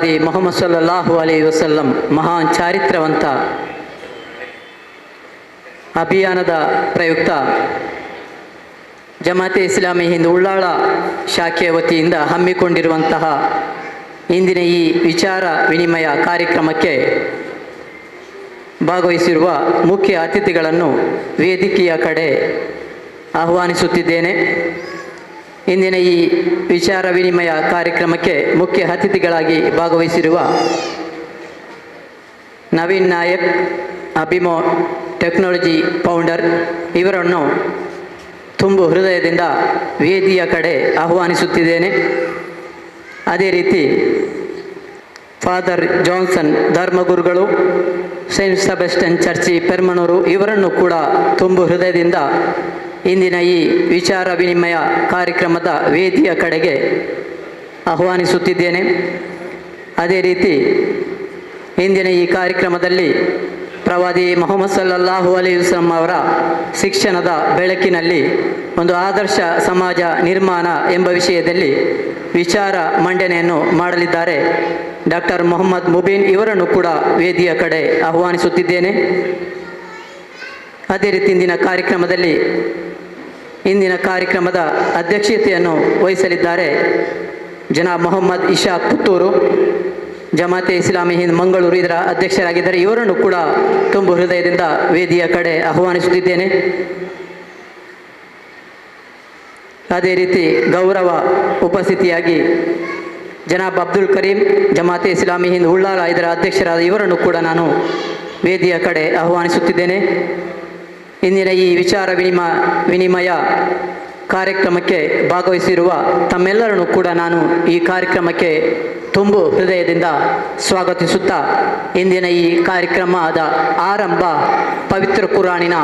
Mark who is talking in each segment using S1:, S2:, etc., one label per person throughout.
S1: ಪ್ರವಾದಿ ಮೊಹಮ್ಮದ್ ಸಲ್ಲಲ್ಲಾಹು ಅಲೈಹಿ ವಸಲ್ಲಂ ಮಹಾನ್ ಚಾರಿತ್ರವಂತ ಅಭಿಯಾನದ ಪ್ರಯುಕ್ತ ಜಮಾತೆ ಇಸ್ಲಾಮಿ ಹಿಂದ್ ಉಳ್ಳಾಳ ಶಾಖೆಯ ವತಿಯಿಂದ ಹಮ್ಮಿಕೊಂಡಿರುವಂತಹ ಇಂದಿನ ಈ ವಿಚಾರ ವಿನಿಮಯ ಕಾರ್ಯಕ್ರಮಕ್ಕೆ ಭಾಗವಹಿಸಿರುವ ಮುಖ್ಯ ಅತಿಥಿಗಳನ್ನು ವೇದಿಕೆಯ ಕಡೆ ಆಹ್ವಾನಿಸುತ್ತಿದ್ದೇನೆ. ಇಂದಿನ ಈ ವಿಚಾರ ವಿನಿಮಯ ಕಾರ್ಯಕ್ರಮಕ್ಕೆ ಮುಖ್ಯ ಅತಿಥಿಗಳಾಗಿ ಭಾಗವಹಿಸಿರುವ ನವೀನ್ ನಾಯಕ್, ಅಭಿಮೋ ಟೆಕ್ನಾಲಜಿ ಫೌಂಡರ್, ಇವರನ್ನು ತುಂಬು ಹೃದಯದಿಂದ ವೇದಿಯ ಕಡೆ ಆಹ್ವಾನಿಸುತ್ತಿದ್ದೇನೆ. ಅದೇ ರೀತಿ ಫಾದರ್ ಜಾನ್ಸನ್ ಧರ್ಮಗುರುಗಳು, ಸೈಂಟ್ ಸೆಬಾಸ್ಟಿಯನ್ ಚರ್ಚಿ ಪೆರ್ಮನೂರು, ಇವರನ್ನು ಕೂಡ ತುಂಬು ಹೃದಯದಿಂದ ಇಂದಿನ ಈ ವಿಚಾರ ವಿನಿಮಯ ಕಾರ್ಯಕ್ರಮದ ವೇದಿಯ ಕಡೆಗೆ ಆಹ್ವಾನಿಸುತ್ತಿದ್ದೇನೆ. ಅದೇ ರೀತಿ ಇಂದಿನ ಈ ಕಾರ್ಯಕ್ರಮದಲ್ಲಿ ಪ್ರವಾದಿ ಮೊಹಮ್ಮದ್ ಸಲ್ಲಲ್ಲಾಹು ಅಲೈಹಿ ವಸಲ್ಲಂ ಅವರ ಶಿಕ್ಷಣದ ಬೆಳಕಿನಲ್ಲಿ ಒಂದು ಆದರ್ಶ ಸಮಾಜ ನಿರ್ಮಾಣ ಎಂಬ ವಿಷಯದಲ್ಲಿ ವಿಚಾರ ಮಂಡನೆಯನ್ನು ಮಾಡಲಿದ್ದಾರೆ ಡಾಕ್ಟರ್ ಮೊಹಮ್ಮದ್ ಮುಬೀನ್, ಇವರನ್ನು ಕೂಡ ವೇದಿಯ ಕಡೆ ಆಹ್ವಾನಿಸುತ್ತಿದ್ದೇನೆ. ಅದೇ ರೀತಿ ಇಂದಿನ ಕಾರ್ಯಕ್ರಮದ ಅಧ್ಯಕ್ಷತೆಯನ್ನು ವಹಿಸಲಿದ್ದಾರೆ ಜನಾಬ್ ಮೊಹಮ್ಮದ್ ಇಶಾಕ್ ಪುತ್ತೂರು, ಜಮಾತೆ ಇಸ್ಲಾಮಿ ಹಿಂದ್ ಮಂಗಳೂರು, ಇದರ ಅಧ್ಯಕ್ಷರಾಗಿದ್ದಾರೆ. ಇವರನ್ನು ಕೂಡ ತುಂಬು ಹೃದಯದಿಂದ ವೇದಿಯ ಕಡೆ ಆಹ್ವಾನಿಸುತ್ತಿದ್ದೇನೆ. ಅದೇ ರೀತಿ ಗೌರವ ಉಪಸ್ಥಿತಿಯಾಗಿ ಜನಾಬ್ ಅಬ್ದುಲ್ ಕರೀಂ, ಜಮಾತೆ ಇಸ್ಲಾಮಿ ಹಿಂದ್ ಉಳ್ಳಾಲ, ಇದರ ಅಧ್ಯಕ್ಷರಾದ ಇವರನ್ನು ಕೂಡ ನಾನು ವೇದಿಯ ಕಡೆ ಆಹ್ವಾನಿಸುತ್ತಿದ್ದೇನೆ. ಇಂದಿನ ಈ ವಿಚಾರ ವಿನಿಮಯ ಕಾರ್ಯಕ್ರಮಕ್ಕೆ ಭಾಗವಹಿಸಿರುವ ತಮ್ಮೆಲ್ಲರನ್ನು ಕೂಡ ನಾನು ಈ ಕಾರ್ಯಕ್ರಮಕ್ಕೆ ತುಂಬು ಹೃದಯದಿಂದ ಸ್ವಾಗತಿಸುತ್ತಾ, ಇಂದಿನ ಈ ಕಾರ್ಯಕ್ರಮದ ಆರಂಭ ಪವಿತ್ರ ಕುರಾನಿನ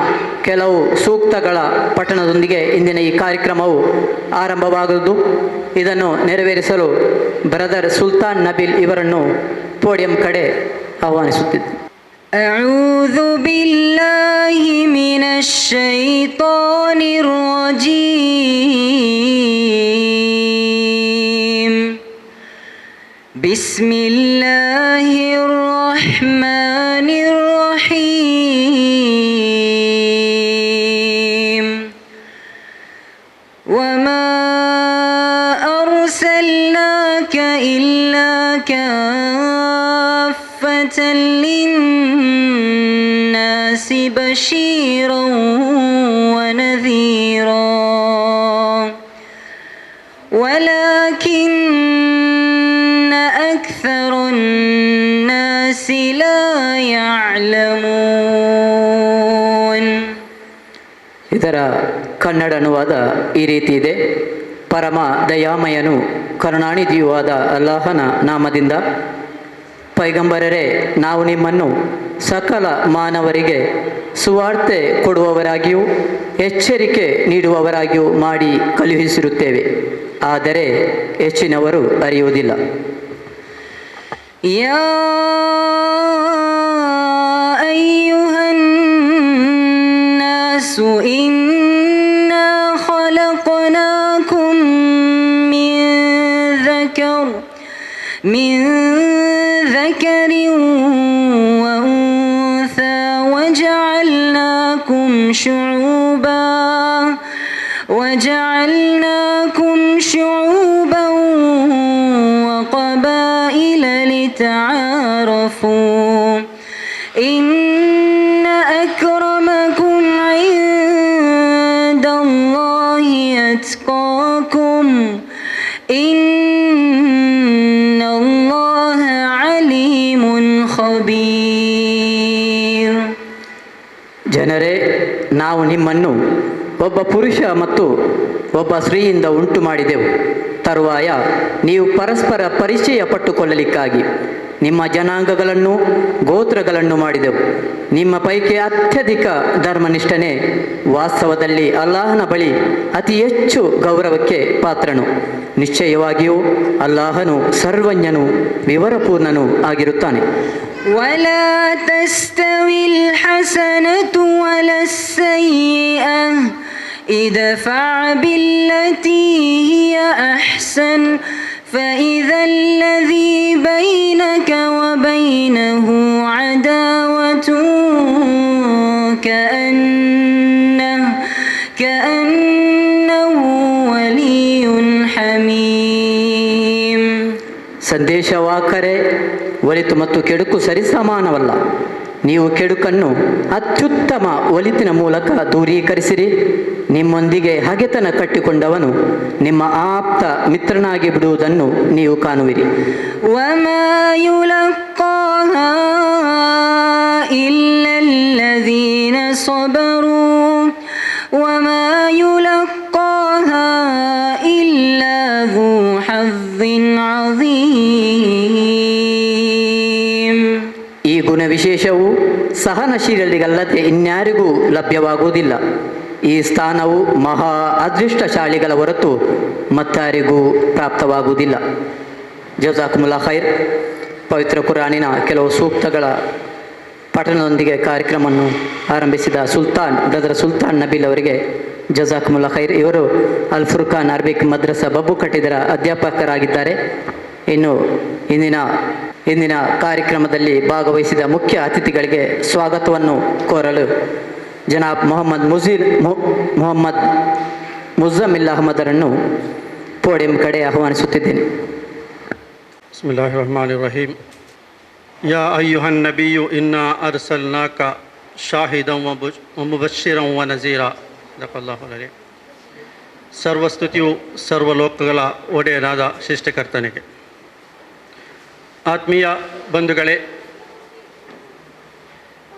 S1: ಕೆಲವು ಸೂಕ್ತಗಳ ಪಠಣದೊಂದಿಗೆ ಇಂದಿನ ಈ ಕಾರ್ಯಕ್ರಮವು ಆರಂಭವಾಗುವುದು. ಇದನ್ನು ನೆರವೇರಿಸಲು ಬ್ರದರ್ ಸುಲ್ತಾನ್ ನಬೀಲ್ ಇವರನ್ನು ಪೋಡಿಯಂ ಕಡೆ ಆಹ್ವಾನಿಸುತ್ತಿದ್ದೆ.
S2: أعوذ بالله من الشيطان الرجيم. بسم الله الرحمن الرحيم. وما أرسلناك إلا كافة للناس بشيرا ونذيرا ولكن أكثر الناس لا يعلمون.
S1: ಇದರ ಕನ್ನಡ ಅನುವಾದ ಈ ರೀತಿ ಇದೆ. ಪರಮ ದಯಾಮಯನು ಕರುಣಾನಿಧಿಯೂ ಆದ ಅಲ್ಲಾಹನ ನಾಮದಿಂದ, ಪೈಗಂಬರರೇ, ನಾವು ನಿಮ್ಮನ್ನು ಸಕಲ ಮಾನವರಿಗೆ ಸುವಾರ್ತೆ ಕೊಡುವವರಾಗಿಯೂ ಎಚ್ಚರಿಕೆ ನೀಡುವವರಾಗಿಯೂ ಮಾಡಿ ಕಳುಹಿಸಿರುತ್ತೇವೆ, ಆದರೆ ಹೆಚ್ಚಿನವರು ಅರಿಯುವುದಿಲ್ಲ.
S2: ಯಾ ಅಯ್ಯುಹನ್ ನಾಸು ಇನ್ನಾ ಖಲಕ್ನಾಕುಂ ಮಿನ್ ذكر وأنثى وجعلناكم شعوبا وقبائل لتعارفوا إن أكرمكم عند الله أتقاكم إن الله عليم خبير.
S1: ಜನರೇ, ನಾವು ನಿಮ್ಮನ್ನು ಒಬ್ಬ ಪುರುಷ ಮತ್ತು ಒಬ್ಬ ಸ್ತ್ರೀಯಿಂದ ಉಂಟು ಮಾಡಿದೆವು. ತರುವಾಯ ನೀವು ಪರಸ್ಪರ ಪರಿಚಯ ಪಟ್ಟುಕೊಳ್ಳಲಿಕ್ಕಾಗಿ ನಿಮ್ಮ ಜನಾಂಗಗಳನ್ನು ಗೋತ್ರಗಳನ್ನು ಮಾಡಿದೆವು. ನಿಮ್ಮ ಪೈಕಿ ಅತ್ಯಧಿಕ ಧರ್ಮನಿಷ್ಠನೇ ವಾಸ್ತವದಲ್ಲಿ ಅಲ್ಲಾಹನ ಬಳಿ ಅತಿ ಹೆಚ್ಚು ಗೌರವಕ್ಕೆ ಪಾತ್ರನು. ನಿಶ್ಚಯವಾಗಿಯೂ ಅಲ್ಲಾಹನು ಸರ್ವಜ್ಞನು, ವಿವರಪೂರ್ಣನು ಆಗಿರುತ್ತಾನೆ.
S2: ولا تستوي الحسنة ولا السيئة ادفع بالتي هي أحسن فإذا الذي بينك وبينه عداوة كأنه ولي حميم.
S1: ಸಂದೇಶವಾಹಕರೇ, ಒಳಿತು ಮತ್ತು ಕೆಡುಕು ಸರಿಸಮಾನವಲ್ಲ. ನೀವು ಕೆಡುಕನ್ನು ಅತ್ಯುತ್ತಮ ಒಳಿತಿನ ಮೂಲಕ ದೂರೀಕರಿಸಿರಿ. ನಿಮ್ಮೊಂದಿಗೆ ಹಗೆತನ ಕಟ್ಟಿಕೊಂಡವನು ನಿಮ್ಮ ಆಪ್ತ ಮಿತ್ರನಾಗಿ ಬಿಡುವುದನ್ನು ನೀವು ಕಾಣುವಿರಿ.
S2: وما يلقاها إلا الذين صبروا وما يلقاها إلا ذو حظ عظيم.
S1: ಈ ಗುಣ ವಿಶೇಷವು ಸಹನಶೀಲರಿಗಲ್ಲದೆ ಇನ್ಯಾರಿಗೂ ಲಭ್ಯವಾಗುವುದಿಲ್ಲ. ಈ ಸ್ಥಾನವು ಮಹಾ ಅದೃಷ್ಟಶಾಲಿಗಳ ಹೊರತು ಮತ್ತಾರಿಗೂ ಪ್ರಾಪ್ತವಾಗುವುದಿಲ್ಲ. ಜಜಾಕುಮುಲ್ಲಾ ಖೈರ್. ಪವಿತ್ರ ಕುರಾನಿನ ಕೆಲವು ಸೂಕ್ತಗಳ ಪಠಣದೊಂದಿಗೆ ಕಾರ್ಯಕ್ರಮವನ್ನು ಆರಂಭಿಸಿದ ಬ್ರದರ್ ಸುಲ್ತಾನ್ ನಬೀಲ್ ಅವರಿಗೆ ಜಜಾಕುಮುಲ್ಲಾ ಖೈರ್. ಇವರು ಅಲ್ ಫುರ್ಖಾನ್ ಅರಬಿಕ್ ಮದ್ರಸಾ ಬಬ್ಬು ಕಟ್ಟಿದರ ಅಧ್ಯಾಪಕರಾಗಿದ್ದಾರೆ. ಇನ್ನು ಇಂದಿನ ಕಾರ್ಯಕ್ರಮದಲ್ಲಿ ಭಾಗವಹಿಸಿದ ಮುಖ್ಯ ಅತಿಥಿಗಳಿಗೆ ಸ್ವಾಗತವನ್ನು ಕೋರಲು ಜನಾಬ್ ಮೊಹಮ್ಮದ್ ಮುಜಮ್ಮಿಲ್ ಅಹಮದರನ್ನು ಪೋಡಿಯಂ ಕಡೆ ಆಹ್ವಾನಿಸುತ್ತಿದ್ದೇನೆ.
S3: ಬಿಸ್ಮಿಲ್ಲಾಹಿರ್ ರಹ್ಮಾನಿರ್ ರಹೀಮ್. ಯಾ ಅಯ್ಯುಹನ್ ನಬಿಯು ಇನ್ನಾ ಅರ್ಸಲ್ನಾಕ ಶಾಹಿದಂ ವ ಮುಬಶ್ಶಿರಂ ವ ನಜೀರಾ. ದಫಲ್ಲಾಹು ಅಲೈಹಿ. ಸರ್ವಸ್ತುತಿಯು ಸರ್ವಲೋಕಗಳ ಒಡೆಯನಾದ ಸೃಷ್ಟಿಕರ್ತನಿಗೆ. ಆತ್ಮೀಯ ಬಂಧುಗಳೇ,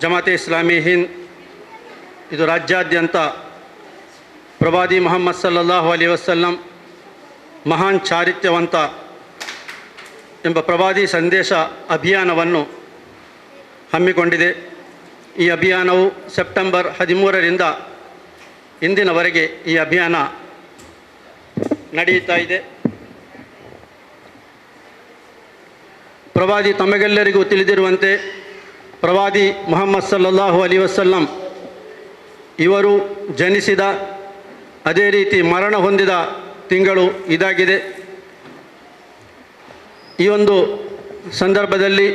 S3: ಜಮಾತೆ ಇಸ್ಲಾಮಿ ಹಿಂದ್ ಇದು ರಾಜ್ಯಾದ್ಯಂತ ಪ್ರವಾದಿ ಮುಹಮ್ಮದ್ ಸಲ್ಲಲ್ಲಾಹು ಅಲೈಹಿ ವಸಲ್ಲಂ ಮಹಾನ್ ಚಾರಿತ್ರ್ಯವಂತ ಎಂಬ ಪ್ರವಾದಿ ಸಂದೇಶ ಅಭಿಯಾನವನ್ನು ಹಮ್ಮಿಕೊಂಡಿದೆ. ಈ ಅಭಿಯಾನವು ಸೆಪ್ಟೆಂಬರ್ 13ರಿಂದ ಇಂದಿನವರೆಗೆ ಈ ಅಭಿಯಾನ ನಡೆಯುತ್ತಾ ಇದೆ. ಪ್ರವಾದಿ ತಮಗೆಲ್ಲರಿಗೂ ತಿಳಿದಿರುವಂತೆ ಪ್ರವಾದಿ ಮುಹಮ್ಮದ್ ಸಲ್ಲಲ್ಲಾಹು ಅಲೈಹಿ ವಸಲ್ಲಂ ಇವರು ಜನಿಸಿದ ಅದೇ ರೀತಿ ಮರಣ ಹೊಂದಿದ ತಿಂಗಳು ಇದಾಗಿದೆ. ಈ ಒಂದು ಸಂದರ್ಭದಲ್ಲಿ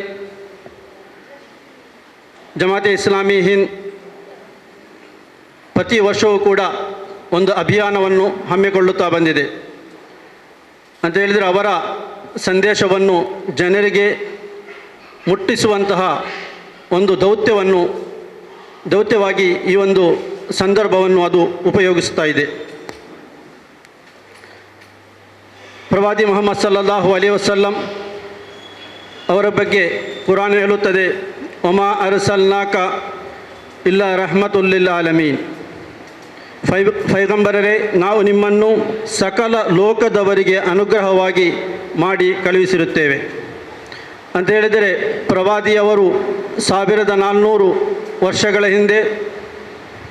S3: ಜಮಾತೆ ಇಸ್ಲಾಮಿ ಹಿಂದ್ ಪ್ರತಿ ವರ್ಷವೂ ಕೂಡ ಒಂದು ಅಭಿಯಾನವನ್ನು ಹಮ್ಮಿಕೊಳ್ಳುತ್ತಾ ಬಂದಿದೆ. ಅಂತ ಹೇಳಿದರೆ ಅವರ ಸಂದೇಶವನ್ನು ಜನರಿಗೆ ಮುಟ್ಟಿಸುವಂತಹ ಒಂದು ದೌತ್ಯವಾಗಿ ಈ ಒಂದು ಸಂದರ್ಭವನ್ನು ಅದು ಉಪಯೋಗಿಸ್ತಾ ಇದೆ. ಪ್ರವಾದಿ ಮುಹಮ್ಮದ್ ಸಲ್ಲಲ್ಲಾಹು ಅಲೈಹಿ ವಸಲ್ಲಂ ಅವರ ಬಗ್ಗೆ ಕುರಾನ್ ಹೇಳುತ್ತದೆ, ಒಮಾ ಅರ್ಸಲ್ನಾಕ ಇಲ್ಲಾ ರಹ್ಮತುಲ್ಲಿಲ್ ಆಲಮೀನ್. ಪೈಗಂಬರರೇ, ನಾವು ನಿಮ್ಮನ್ನು ಸಕಲ ಲೋಕದವರಿಗೆ ಅನುಗ್ರಹವಾಗಿ ಮಾಡಿ ಕಳುಹಿಸಿರುತ್ತೇವೆ ಅಂತ ಹೇಳಿದರೆ, ಪ್ರವಾದಿಯವರು 1400 ವರ್ಷಗಳ ಹಿಂದೆ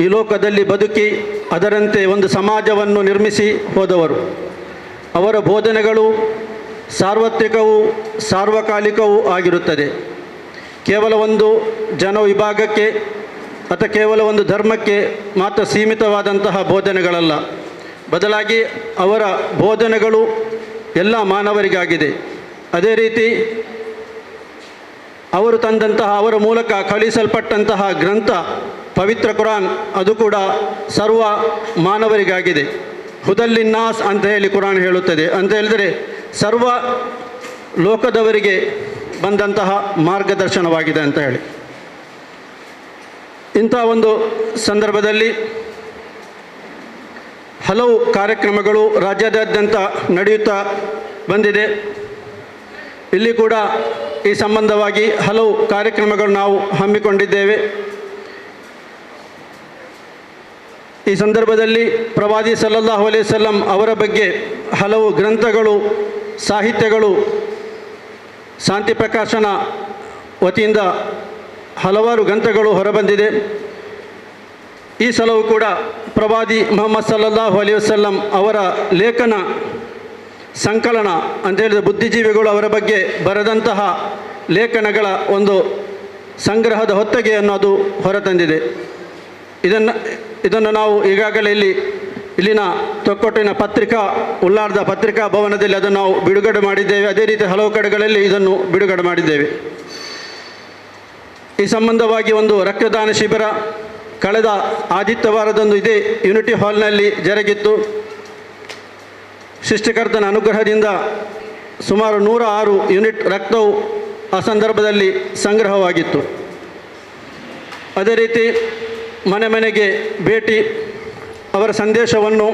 S3: ಈ ಲೋಕದಲ್ಲಿ ಬದುಕಿ ಅದರಂತೆ ಒಂದು ಸಮಾಜವನ್ನು ನಿರ್ಮಿಸಿ ಹೋದವರು. ಅವರ ಬೋಧನೆಗಳು ಸಾರ್ವತ್ರಿಕವೂ ಸಾರ್ವಕಾಲಿಕವೂ ಆಗಿರುತ್ತದೆ. ಕೇವಲ ಒಂದು ಜನವಿಭಾಗಕ್ಕೆ ಅಥವಾ ಕೇವಲ ಒಂದು ಧರ್ಮಕ್ಕೆ ಮಾತ್ರ ಸೀಮಿತವಾದಂತಹ ಬೋಧನೆಗಳಲ್ಲ, ಬದಲಾಗಿ ಅವರ ಬೋಧನೆಗಳು ಎಲ್ಲ ಮಾನವರಿಗಾಗಿದೆ. ಅದೇ ರೀತಿ ಅವರು ತಂದಂತಹ ಅವರ ಮೂಲಕ ಕಳುಹಿಸಲ್ಪಟ್ಟಂತಹ ಗ್ರಂಥ ಪವಿತ್ರ ಕುರಾನ್ ಅದು ಕೂಡ ಸರ್ವ ಮಾನವರಿಗಾಗಿದೆ. ಹುದಲ್ಲಿನ್ನಾಸ್ ಅಂತ ಹೇಳಿ ಕುರಾನ್ ಹೇಳುತ್ತದೆ. ಅಂತ ಹೇಳಿದರೆ ಸರ್ವ ಲೋಕದವರಿಗೆ ಬಂದಂತಹ ಮಾರ್ಗದರ್ಶನವಾಗಿದೆ ಅಂತ ಹೇಳಿ. ಇಂಥ ಒಂದು ಸಂದರ್ಭದಲ್ಲಿ ಹಲವು ಕಾರ್ಯಕ್ರಮಗಳು ರಾಜ್ಯಾದ್ಯಂತ ನಡೆಯುತ್ತಾ ಬಂದಿದೆ. ಇಲ್ಲಿ ಕೂಡ ಈ ಸಂಬಂಧವಾಗಿ ಹಲವು ಕಾರ್ಯಕ್ರಮಗಳು ನಾವು ಹಮ್ಮಿಕೊಂಡಿದ್ದೇವೆ. ಈ ಸಂದರ್ಭದಲ್ಲಿ ಪ್ರವಾದಿ ಸಲ್ಲಲ್ಲಾಹು ಅಲೈಹಿ ವಸಲ್ಲಂ ಅವರ ಬಗ್ಗೆ ಹಲವು ಗ್ರಂಥಗಳು, ಸಾಹಿತ್ಯಗಳು, ಶಾಂತಿ ಪ್ರಕಾಶನ ವತಿಯಿಂದ ಹಲವಾರು ಗ್ರಂಥಗಳು ಹೊರಬಂದಿದೆ. ಈ ಸಲವೂ ಕೂಡ ಪ್ರವಾದಿ ಮುಹಮ್ಮದ್ ಸಲ್ಲಲ್ಲಾಹು ಅಲೈಹಿ ವಸಲ್ಲಂ ಅವರ ಲೇಖನ ಸಂಕಲನ ಅಂತ ಹೇಳಿದರೆ ಬುದ್ಧಿಜೀವಿಗಳು ಅವರ ಬಗ್ಗೆ ಬರೆದಂತಹ ಲೇಖನಗಳ ಒಂದು ಸಂಗ್ರಹದ ಹೊತ್ತಗೆಯನ್ನು ಅದು ಹೊರತಂದಿದೆ. ಇದನ್ನು ನಾವು ಈಗಾಗಲೇ ಇಲ್ಲಿ ಇಲ್ಲಿನ ತೊಕ್ಕೊಟ್ಟಿನ ಪತ್ರಿಕಾ ಉಳ್ಳಾಳದ ಪತ್ರಿಕಾ ಭವನದಲ್ಲಿ ಅದನ್ನು ನಾವು ಬಿಡುಗಡೆ ಮಾಡಿದ್ದೇವೆ. ಅದೇ ರೀತಿ ಹಲವು ಕಡೆಗಳಲ್ಲಿ ಇದನ್ನು ಬಿಡುಗಡೆ ಮಾಡಿದ್ದೇವೆ. ಈ ಸಂಬಂಧವಾಗಿ ಒಂದು ರಕ್ತದಾನ ಶಿಬಿರ ಕಳೆದ ಆದಿತ್ಯವಾರದಂದು ಇದೇ ಯೂನಿಟಿ ಹಾಲ್ನಲ್ಲಿ ಜರುಗಿತ್ತು. ಸೃಷ್ಟಿಕರ್ತನ ಅನುಗ್ರಹದಿಂದ ಸುಮಾರು 106 ಯೂನಿಟ್ ರಕ್ತವು ಆ ಸಂದರ್ಭದಲ್ಲಿ ಸಂಗ್ರಹವಾಗಿತ್ತು. ಅದೇ ರೀತಿ ಮನೆ ಮನೆಗೆ ಭೇಟಿ, ಅವರ ಸಂದೇಶವನ್ನು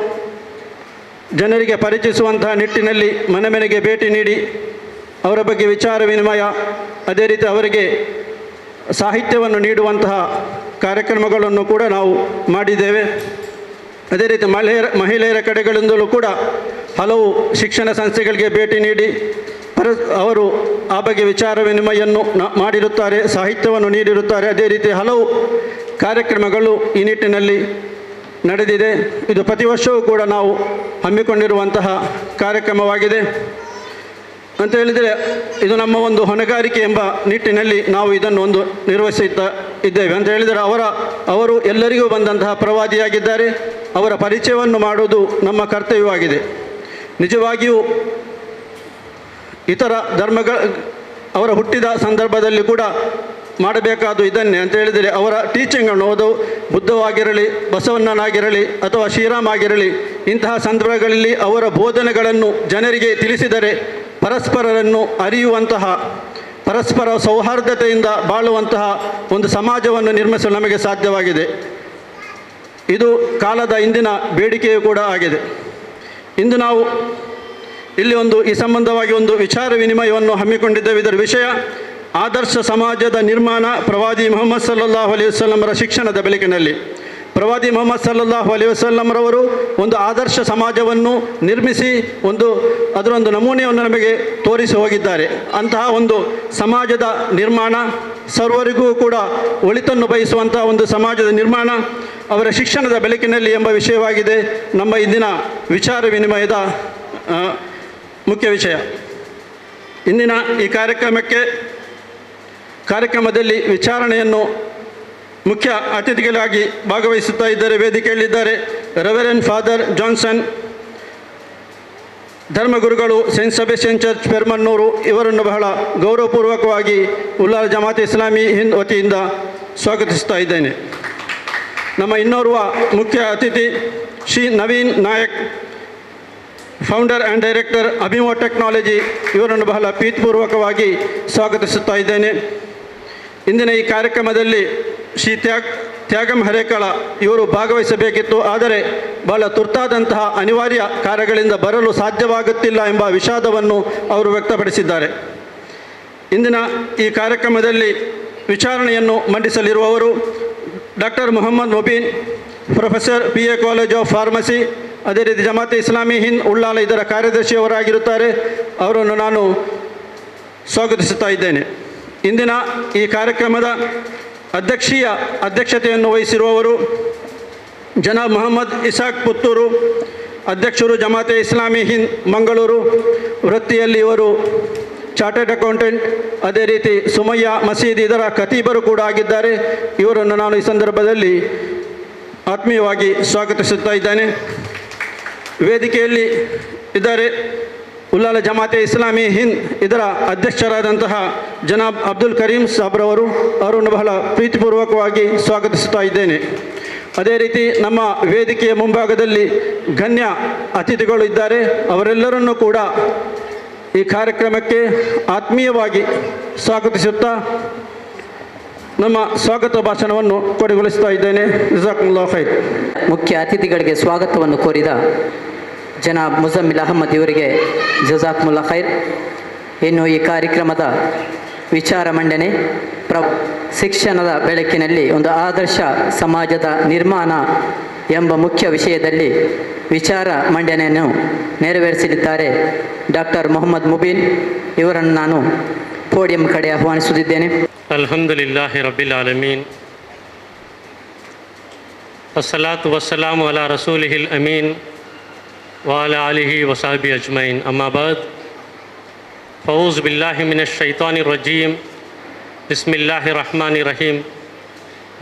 S3: ಜನರಿಗೆ ಪರಿಚಯಿಸುವಂತಹ ನಿಟ್ಟಿನಲ್ಲಿ ಮನೆ ಮನೆಗೆ ಭೇಟಿ ನೀಡಿ ಅವರ ಬಗ್ಗೆ ವಿಚಾರ ವಿನಿಮಯ, ಅದೇ ರೀತಿ ಅವರಿಗೆ ಸಾಹಿತ್ಯವನ್ನು ನೀಡುವಂತಹ ಕಾರ್ಯಕ್ರಮಗಳನ್ನು ಕೂಡ ನಾವು ಮಾಡಿದ್ದೇವೆ. ಅದೇ ರೀತಿ ಮಹಿಳೆಯರ ಕಡೆಗಳಿಂದಲೂ ಕೂಡ ಹಲವು ಶಿಕ್ಷಣ ಸಂಸ್ಥೆಗಳಿಗೆ ಭೇಟಿ ನೀಡಿ ಅವರು ಆ ಬಗ್ಗೆ ವಿಚಾರ ವಿನಿಮಯವನ್ನು ಮಾಡಿರುತ್ತಾರೆ, ಸಾಹಿತ್ಯವನ್ನು ನೀಡಿರುತ್ತಾರೆ. ಅದೇ ರೀತಿ ಹಲವು ಕಾರ್ಯಕ್ರಮಗಳು ಈ ನಿಟ್ಟಿನಲ್ಲಿ ನಡೆದಿದೆ. ಇದು ಪ್ರತಿ ವರ್ಷವೂ ಕೂಡ ನಾವು ಹಮ್ಮಿಕೊಂಡಿರುವಂತಹ ಕಾರ್ಯಕ್ರಮವಾಗಿದೆ ಅಂತ ಹೇಳಿದರೆ ಇದು ನಮ್ಮ ಒಂದು ಹೊಣೆಗಾರಿಕೆ ಎಂಬ ನಿಟ್ಟಿನಲ್ಲಿ ನಾವು ಇದನ್ನು ಒಂದು ನಿರ್ವಹಿಸುತ್ತಾ ಇದ್ದೇವೆ. ಅಂತ ಹೇಳಿದರೆ ಅವರು ಎಲ್ಲರಿಗೂ ಬಂದಂತಹ ಪ್ರವಾದಿಯಾಗಿದ್ದಾರೆ. ಅವರ ಪರಿಚಯವನ್ನು ಮಾಡುವುದು ನಮ್ಮ ಕರ್ತವ್ಯವಾಗಿದೆ. ನಿಜವಾಗಿಯೂ ಇತರ ಅವರ ಹುಟ್ಟಿದ ಸಂದರ್ಭದಲ್ಲಿ ಕೂಡ ಮಾಡಬೇಕಾದ್ದು ಇದನ್ನೇ. ಅಂತ ಹೇಳಿದರೆ ಅವರ ಟೀಚಿಂಗನ್ನು, ಅದು ಬುದ್ಧವಾಗಿರಲಿ, ಬಸವಣ್ಣನಾಗಿರಲಿ ಅಥವಾ ಶ್ರೀರಾಮ್ ಆಗಿರಲಿ, ಇಂತಹ ಸಂದರ್ಭಗಳಲ್ಲಿ ಅವರ ಬೋಧನೆಗಳನ್ನು ಜನರಿಗೆ ತಿಳಿಸಿದರೆ ಪರಸ್ಪರರನ್ನು ಅರಿಯುವಂತಹ, ಪರಸ್ಪರ ಸೌಹಾರ್ದತೆಯಿಂದ ಬಾಳುವಂತಹ ಒಂದು ಸಮಾಜವನ್ನು ನಿರ್ಮಿಸಲು ನಮಗೆ ಸಾಧ್ಯವಾಗಿದೆ. ಇದು ಕಾಲದ ಇಂದಿನ ಬೇಡಿಕೆಯೂ ಕೂಡ ಆಗಿದೆ. ಇಂದು ನಾವು ಇಲ್ಲಿ ಈ ಸಂಬಂಧವಾಗಿ ಒಂದು ವಿಚಾರ ವಿನಿಮಯವನ್ನು ಹಮ್ಮಿಕೊಂಡಿದ್ದೇವೆ. ಇದರ ವಿಷಯ ಆದರ್ಶ ಸಮಾಜದ ನಿರ್ಮಾಣ, ಪ್ರವಾದಿ ಮುಹಮ್ಮದ್ ಸಲ್ಲಲ್ಲಾಹು ಅಲೈಹಿ ವಸಲ್ಲಮರ ಶಿಕ್ಷಣದ ಬೆಳಕಿನಲ್ಲಿ. ಪ್ರವಾದಿ ಮುಹಮ್ಮದ್ ಸಲ್ಲಲ್ಲಾಹು ಅಲೈಹಿ ವಸಲ್ಲಮರವರು ಒಂದು ಆದರ್ಶ ಸಮಾಜವನ್ನು ನಿರ್ಮಿಸಿ ಅದರೊಂದು ನಮೂನೆಯನ್ನು ನಮಗೆ ತೋರಿಸಿ ಹೋಗಿದ್ದಾರೆ. ಅಂತಹ ಒಂದು ಸಮಾಜದ ನಿರ್ಮಾಣ, ಸರ್ವರಿಗೂ ಕೂಡ ಒಳಿತನ್ನು ಬಯಸುವಂತಹ ಒಂದು ಸಮಾಜದ ನಿರ್ಮಾಣ ಅವರ ಶಿಕ್ಷಣದ ಬೆಳಕಿನಲ್ಲಿ ಎಂಬ ವಿಷಯವಾಗಿದೆ ನಮ್ಮ ಇಂದಿನ ವಿಚಾರ ವಿನಿಮಯದ ಮುಖ್ಯ ವಿಷಯ. ಇಂದಿನ ಈ ಕಾರ್ಯಕ್ರಮದಲ್ಲಿ ವಿಚಾರಣೆಯನ್ನು ಮುಖ್ಯ ಅತಿಥಿಗಳಾಗಿ ಭಾಗವಹಿಸುತ್ತಾ ಇದ್ದಾರೆ. ವೇದಿಕೆಯಲ್ಲಿದ್ದಾರೆ ರೆವರೆಂಡ್ ಫಾದರ್ ಜಾನ್ಸನ್, ಧರ್ಮಗುರುಗಳು, ಸೆಂಟ್ ಸೆಬಾಸ್ಟಿಯನ್ ಚರ್ಚ್ ಪೆರ್ಮನ್ನೂರು. ಇವರನ್ನು ಬಹಳ ಗೌರವಪೂರ್ವಕವಾಗಿ ಉಲ್ಲಾಳ ಜಮಾತ್ ಇಸ್ಲಾಮಿ ಹಿಂದ್ ವತಿಯಿಂದ ಸ್ವಾಗತಿಸ್ತಾ ಇದ್ದೇನೆ. ನಮ್ಮ ಇನ್ನೋರ್ವ ಮುಖ್ಯ ಅತಿಥಿ Shri Naveen Nayak, founder and director Abhimo technology. ಇವರನ್ನು ಬಹಳ ಪ್ರೀತಿಪೂರ್ವಕವಾಗಿ ಸ್ವಾಗತಿಸುತ್ತಾ ಇದ್ದೇನೆ. ಇಂದಿನ ಈ ಕಾರ್ಯಕ್ರಮದಲ್ಲಿ ಶ್ರೀ ತ್ಯಾಗಂ ಹರೇಕಳ ಇವರು ಭಾಗವಹಿಸಬೇಕಿತ್ತು, ಆದರೆ ಬಹಳ ತುರ್ತಾದಂತಹ ಅನಿವಾರ್ಯ ಕಾರ್ಯಗಳಿಂದ ಬರಲು ಸಾಧ್ಯವಾಗುತ್ತಿಲ್ಲ ಎಂಬ ವಿಷಾದವನ್ನು ಅವರು ವ್ಯಕ್ತಪಡಿಸಿದ್ದಾರೆ. ಇಂದಿನ ಈ ಕಾರ್ಯಕ್ರಮದಲ್ಲಿ ವಿಚಾರಣೆಯನ್ನು ಮಂಡಿಸಲಿರುವವರು doctor Mohammed Mubeen, professor PA college of pharmacy, ಅದೇ ರೀತಿ ಜಮಾತೆ ಇಸ್ಲಾಮಿ ಹಿಂದ್ ಉಳ್ಳಾಲ ಇದರ ಕಾರ್ಯದರ್ಶಿಯವರಾಗಿರುತ್ತಾರೆ. ಅವರನ್ನು ನಾನು ಸ್ವಾಗತಿಸುತ್ತಾ ಇದ್ದೇನೆ. ಇಂದಿನ ಈ ಕಾರ್ಯಕ್ರಮದ ಅಧ್ಯಕ್ಷತೆಯನ್ನು ವಹಿಸಿರುವವರು ಜನಾಬ್ ಮೊಹಮ್ಮದ್ ಇಸಾಕ್ ಪುತ್ತೂರು, ಅಧ್ಯಕ್ಷರು ಜಮಾತೆ ಇಸ್ಲಾಮಿ ಹಿಂದ್ ಮಂಗಳೂರು. ವೃತ್ತಿಯಲ್ಲಿ ಇವರು ಚಾರ್ಟರ್ಡ್ ಅಕೌಂಟೆಂಟ್, ಅದೇ ರೀತಿ ಸುಮಯ್ಯ ಮಸೀದ್ ಇದರ ಖತೀಬರು ಕೂಡ ಆಗಿದ್ದಾರೆ. ಇವರನ್ನು ನಾನು ಈ ಸಂದರ್ಭದಲ್ಲಿ ಆತ್ಮೀಯವಾಗಿ ಸ್ವಾಗತಿಸುತ್ತಾ ಇದ್ದೇನೆ. ವೇದಿಕೆಯಲ್ಲಿ ಇದ್ದಾರೆ ಉಲ್ಲಾಲ ಜಮಾತೆ ಇಸ್ಲಾಮಿ ಹಿಂದ್ ಇದರ ಅಧ್ಯಕ್ಷರಾದಂತಹ ಜನಾಬ್ ಅಬ್ದುಲ್ ಕರೀಂ ಸಾಬ್ರವರು. ಅವರನ್ನು ಬಹಳ ಪ್ರೀತಿಪೂರ್ವಕವಾಗಿ ಸ್ವಾಗತಿಸುತ್ತಾ ಇದ್ದೇನೆ. ಅದೇ ರೀತಿ ನಮ್ಮ ವೇದಿಕೆಯ ಮುಂಭಾಗದಲ್ಲಿ ಗಣ್ಯ ಅತಿಥಿಗಳು ಇದ್ದಾರೆ. ಅವರೆಲ್ಲರನ್ನೂ ಕೂಡ ಈ ಕಾರ್ಯಕ್ರಮಕ್ಕೆ ಆತ್ಮೀಯವಾಗಿ ಸ್ವಾಗತಿಸುತ್ತಾ ನಮ್ಮ ಸ್ವಾಗತ ಭಾಷಣವನ್ನು ಕೊನೆಗೊಳಿಸ್ತಾ ಇದ್ದೇನೆ. ಜಜಾಕುಮುಲ್ಲಾಹು ಖೈರ್.
S1: ಮುಖ್ಯ ಅತಿಥಿಗಳಿಗೆ ಸ್ವಾಗತವನ್ನು ಕೋರಿದ ಜನಾಬ್ ಮುಜಮ್ಮಿಲ್ ಅಹಮ್ಮದ್ ಇವರಿಗೆ ಜಜಾಕುಮುಲ್ಲಾ ಖೈರ್. ಇನ್ನು ಈ ಕಾರ್ಯಕ್ರಮದ ವಿಚಾರ ಮಂಡನೆ ಶಿಕ್ಷಣದ ಬೆಳಕಿನಲ್ಲಿ ಒಂದು ಆದರ್ಶ ಸಮಾಜದ ನಿರ್ಮಾಣ ಎಂಬ ಮುಖ್ಯ ವಿಷಯದಲ್ಲಿ ವಿಚಾರ ಮಂಡನೆಯನ್ನು ನೆರವೇರಿಸಲಿದ್ದಾರೆ ಡಾಕ್ಟರ್ ಮೊಹಮ್ಮದ್ ಮುಬೀನ್. ಇವರನ್ನು ನಾನು ಪೋಡಿಯಂ ಕಡೆ ಆಹ್ವಾನಿಸುತ್ತಿದ್ದೇನೆ.
S4: ಅಲ್ಹಮ್ದುಲಿಲ್ಲಾಹಿ ರಬ್ಬಿಲ್ ಆಲಮೀನ್, ಅಸ್ಸಲಾತು ವಸ್ಸಲಾಮು ಅಲಾ ರಸೂಲಿಹಿಲ್ ಅಮೀನ್ ವಾಲಾ ಆಲಿಹಿ ವಸಾಹಬಿ ಅಜ್ಮೈನ್. ಅಮ್ಮಾ ಬಾದ್, ಫೌಜ್ ಬಿಲ್ಲಾಹಿ ಮಿನಶ್ ಶೈತಾನಿರ್ ರಜೀಮ್. ಬಿಸ್ಮಿಲ್ಲಾಹಿರ್ ರಹ್ಮಾನಿರ್ ರಹೀಮ್.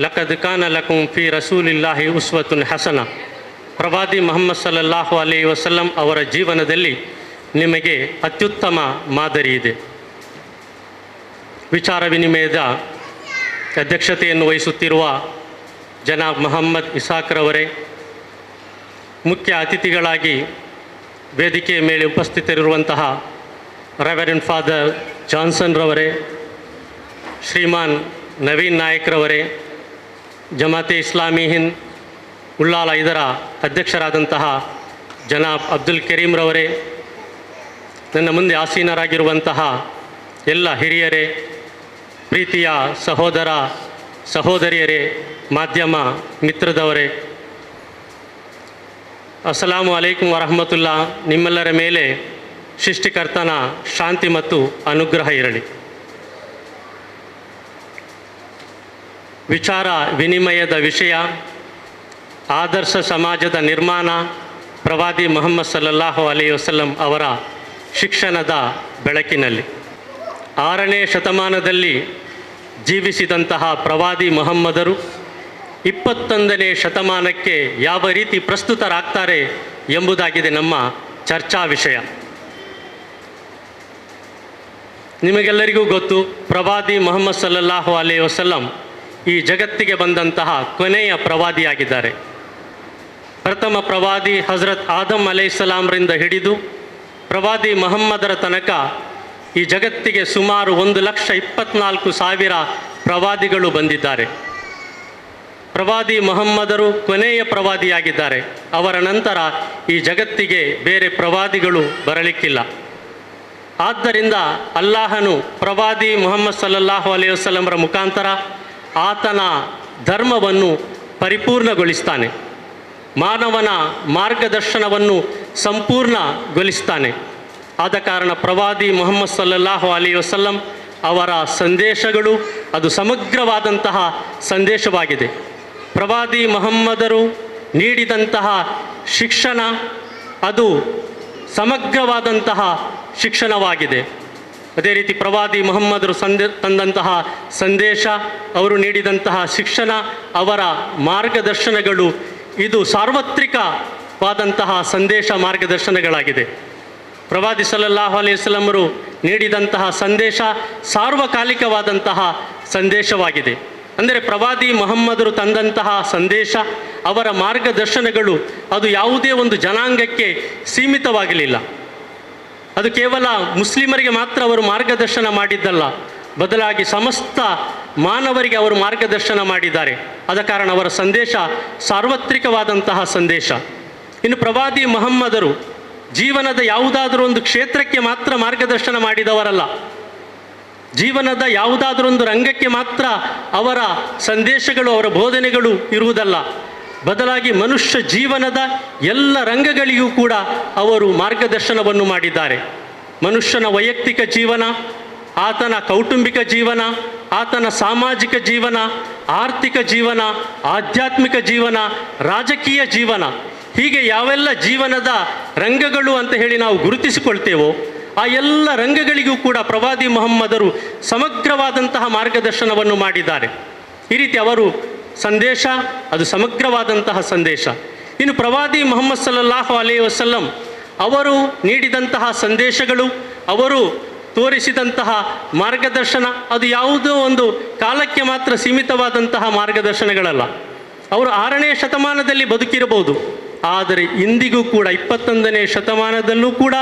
S4: ಲಕದ್ ಕಾನ ಲಕುಂ ಫೀ ರಸೂಲಿಲ್ಲಾಹಿ ಉಸ್ವತುನ್ ಹಸನ. ಪ್ರವಾದಿ ಮೊಹಮ್ಮದ್ ಸಲ್ಲಲ್ಲಾಹು ಅಲೈಹಿ ವಸಲ್ಲಂ ಅವರ ಜೀವನದಲ್ಲಿ ನಿಮಗೆ ಅತ್ಯುತ್ತಮ ಮಾದರಿ ಇದೆ. ವಿಚಾರ ವಿನಿಮಯದ ಅಧ್ಯಕ್ಷತೆಯನ್ನು ವಹಿಸುತ್ತಿರುವ ಜನಾಬ್ ಮೊಹಮ್ಮದ್ ಇಸಾಕ್ರವರೇ, ಮುಖ್ಯ ಅತಿಥಿಗಳಾಗಿ ವೇದಿಕೆಯ ಮೇಲೆ ಉಪಸ್ಥಿತರಿರುವಂತಹ ರೆವರೆಂಡ್ ಫಾದರ್ ಜಾನ್ಸನ್ ರವರೇ, ಶ್ರೀಮಾನ್ ನವೀನ್ ನಾಯಕ್ರವರೇ, ಜಮಾತೆ ಇಸ್ಲಾಮಿ ಹಿಂದ್ ಉಳ್ಳಾಲ ಇದರ ಅಧ್ಯಕ್ಷರಾದಂತಹ ಜನಾಬ್ ಅಬ್ದುಲ್ ಕರೀಂ ರವರೇ, ನನ್ನ ಮುಂದೆ ಆಸೀನರಾಗಿರುವಂತಹ ಎಲ್ಲ ಹಿರಿಯರೇ, ಪ್ರೀತಿಯ ಸಹೋದರ ಸಹೋದರಿಯರೇ, ಮಾಧ್ಯಮ ಮಿತ್ರದವರೇ, ಅಸ್ಸಲಾಮು ಅಲೈಕುಂ ವರಹಮತುಲ್ಲಾ. ನಿಮ್ಮೆಲ್ಲರ ಮೇಲೆ ಸೃಷ್ಟಿಕರ್ತನ ಶಾಂತಿ ಮತ್ತು ಅನುಗ್ರಹ ಇರಲಿ. ವಿಚಾರ ವಿನಿಮಯದ ವಿಷಯ ಆದರ್ಶ ಸಮಾಜದ ನಿರ್ಮಾಣ, ಪ್ರವಾದಿ ಮೊಹಮ್ಮದ್ ಸಲ್ಲಲ್ಲಾಹು ಅಲೈಹಿ ವಸಲ್ಲಂ ಅವರ ಶಿಕ್ಷಣದ ಬೆಳಕಿನಲ್ಲಿ. 6ನೇ ಶತಮಾನದಲ್ಲಿ ಜೀವಿಸಿದಂತಹ ಪ್ರವಾದಿ ಮೊಹಮ್ಮದರು 21ನೇ ಶತಮಾನಕ್ಕೆ ಯಾವ ರೀತಿ ಪ್ರಸ್ತುತರಾಗ್ತಾರೆ ಎಂಬುದಾಗಿದೆ ನಮ್ಮ ಚರ್ಚಾ ವಿಷಯ. ನಿಮಗೆಲ್ಲರಿಗೂ ಗೊತ್ತು, ಪ್ರವಾದಿ ಮೊಹಮ್ಮದ್ ಸಲ್ಲಲ್ಲಾಹು ಅಲೈಹಿ ವಸಲ್ಲಂ ಈ ಜಗತ್ತಿಗೆ ಬಂದಂತಹ ಕೊನೆಯ ಪ್ರವಾದಿಯಾಗಿದ್ದಾರೆ. ಪ್ರಥಮ ಪ್ರವಾದಿ ಹಜರತ್ ಆದಮ್ ಅಲೈಹಿಸ್ಸಲಾಮ್ರಿಂದ ಹಿಡಿದು ಪ್ರವಾದಿ ಮೊಹಮ್ಮದರ ತನಕ ಈ ಜಗತ್ತಿಗೆ ಸುಮಾರು 1,24,000 ಪ್ರವಾದಿಗಳು ಬಂದಿದ್ದಾರೆ. ಪ್ರವಾದಿ ಮೊಹಮ್ಮದರು ಕೊನೆಯ ಪ್ರವಾದಿಯಾಗಿದ್ದಾರೆ. ಅವರ ನಂತರ ಈ ಜಗತ್ತಿಗೆ ಬೇರೆ ಪ್ರವಾದಿಗಳು ಬರಲಿಕ್ಕಿಲ್ಲ. ಆದ್ದರಿಂದ ಅಲ್ಲಾಹನು ಪ್ರವಾದಿ ಮೊಹಮ್ಮದ್ ಸಲ್ಲಲ್ಲಾಹು ಅಲೈಹಿ ವಸಲ್ಲಂರ ಮುಖಾಂತರ ಆತನ ಧರ್ಮವನ್ನು ಪರಿಪೂರ್ಣಗೊಳಿಸ್ತಾನೆ, ಮಾನವನ ಮಾರ್ಗದರ್ಶನವನ್ನು ಸಂಪೂರ್ಣಗೊಳಿಸ್ತಾನೆ. ಆದ ಕಾರಣ ಪ್ರವಾದಿ ಮೊಹಮ್ಮದ್ ಸಲ್ಲಲ್ಲಾಹು ಅಲೈಹಿ ವಸಲ್ಲಂ ಅವರ ಸಂದೇಶಗಳು ಅದು ಸಮಗ್ರವಾದಂತಹ ಸಂದೇಶವಾಗಿದೆ. ಪ್ರವಾದಿ ಮೊಹಮ್ಮದರು ನೀಡಿದಂತಹ ಶಿಕ್ಷಣ ಅದು ಸಮಗ್ರವಾದಂತಹ ಶಿಕ್ಷಣವಾಗಿದೆ. ಅದೇ ರೀತಿ ಪ್ರವಾದಿ ಮೊಹಮ್ಮದರು ತಂದಂತಹ ಸಂದೇಶ, ಅವರು ನೀಡಿದಂತಹ ಶಿಕ್ಷಣ, ಅವರ ಮಾರ್ಗದರ್ಶನಗಳು ಇದು ಸಾರ್ವತ್ರಿಕವಾದಂತಹ ಸಂದೇಶ ಮಾರ್ಗದರ್ಶನಗಳಾಗಿದೆ. ಪ್ರವಾದಿ ಸಲ್ಲಲ್ಲಾಹು ಅಲೈಹಿ ವಸಲ್ಲಮರು ನೀಡಿದಂತಹ ಸಂದೇಶ ಸಾರ್ವಕಾಲಿಕವಾದಂತಹ ಸಂದೇಶವಾಗಿದೆ. ಅಂದರೆ ಪ್ರವಾದಿ ಮೊಹಮ್ಮದರು ತಂದಂತಹ ಸಂದೇಶ, ಅವರ ಮಾರ್ಗದರ್ಶನಗಳು ಅದು ಯಾವುದೇ ಒಂದು ಜನಾಂಗಕ್ಕೆ ಸೀಮಿತವಾಗಲಿಲ್ಲ. ಅದು ಕೇವಲ ಮುಸ್ಲಿಮರಿಗೆ ಮಾತ್ರ ಅವರು ಮಾರ್ಗದರ್ಶನ ಮಾಡಿದ್ದಲ್ಲ, ಬದಲಾಗಿ ಸಮಸ್ತ ಮಾನವರಿಗೆ ಅವರು ಮಾರ್ಗದರ್ಶನ ಮಾಡಿದ್ದಾರೆ. ಆದ ಕಾರಣ ಅವರ ಸಂದೇಶ ಸಾರ್ವತ್ರಿಕವಾದಂತಹ ಸಂದೇಶ. ಇನ್ನು ಪ್ರವಾದಿ ಮೊಹಮ್ಮದರು ಜೀವನದ ಯಾವುದಾದರೂ ಒಂದು ಕ್ಷೇತ್ರಕ್ಕೆ ಮಾತ್ರ ಮಾರ್ಗದರ್ಶನ ಮಾಡಿದವರಲ್ಲ, ಜೀವನದ ಯಾವುದಾದರೊಂದು ರಂಗಕ್ಕೆ ಮಾತ್ರ ಅವರ ಸಂದೇಶಗಳು, ಅವರ ಬೋಧನೆಗಳು ಇರುವುದಲ್ಲ, ಬದಲಾಗಿ ಮನುಷ್ಯ ಜೀವನದ ಎಲ್ಲ ರಂಗಗಳಿಗೂ ಕೂಡ ಅವರು ಮಾರ್ಗದರ್ಶನವನ್ನು ಮಾಡಿದ್ದಾರೆ. ಮನುಷ್ಯನ ವೈಯಕ್ತಿಕ ಜೀವನ, ಆತನ ಕೌಟುಂಬಿಕ ಜೀವನ, ಆತನ ಸಾಮಾಜಿಕ ಜೀವನ, ಆರ್ಥಿಕ ಜೀವನ, ಆಧ್ಯಾತ್ಮಿಕ ಜೀವನ, ರಾಜಕೀಯ ಜೀವನ, ಹೀಗೆ ಯಾವೆಲ್ಲ ಜೀವನದ ರಂಗಗಳು ಅಂತ ಹೇಳಿ ನಾವು ಗುರುತಿಸಿಕೊಳ್ತೇವೋ ಆ ಎಲ್ಲ ರಂಗಗಳಿಗೂ ಕೂಡ ಪ್ರವಾದಿ ಮೊಹಮ್ಮದರು ಸಮಗ್ರವಾದಂತಹ ಮಾರ್ಗದರ್ಶನವನ್ನು ಮಾಡಿದ್ದಾರೆ. ಈ ರೀತಿ ಅವರು ಸಂದೇಶ ಅದು ಸಮಗ್ರವಾದಂತಹ ಸಂದೇಶ. ಇನ್ನು ಪ್ರವಾದಿ ಮೊಹಮ್ಮದ್ ಸಲ್ಲಲ್ಲಾಹು ಅಲೈಹಿ ವಸಲ್ಲಂ ಅವರು ನೀಡಿದಂತಹ ಸಂದೇಶಗಳು, ಅವರು ತೋರಿಸಿದಂತಹ ಮಾರ್ಗದರ್ಶನ ಅದು ಯಾವುದೋ ಒಂದು ಕಾಲಕ್ಕೆ ಮಾತ್ರ ಸೀಮಿತವಾದಂತಹ ಮಾರ್ಗದರ್ಶನಗಳಲ್ಲ. ಅವರು 6ನೇ ಶತಮಾನದಲ್ಲಿ ಬದುಕಿರಬಹುದು, ಆದರೆ ಇಂದಿಗೂ ಕೂಡ 21ನೇ ಶತಮಾನದಲ್ಲೂ ಕೂಡ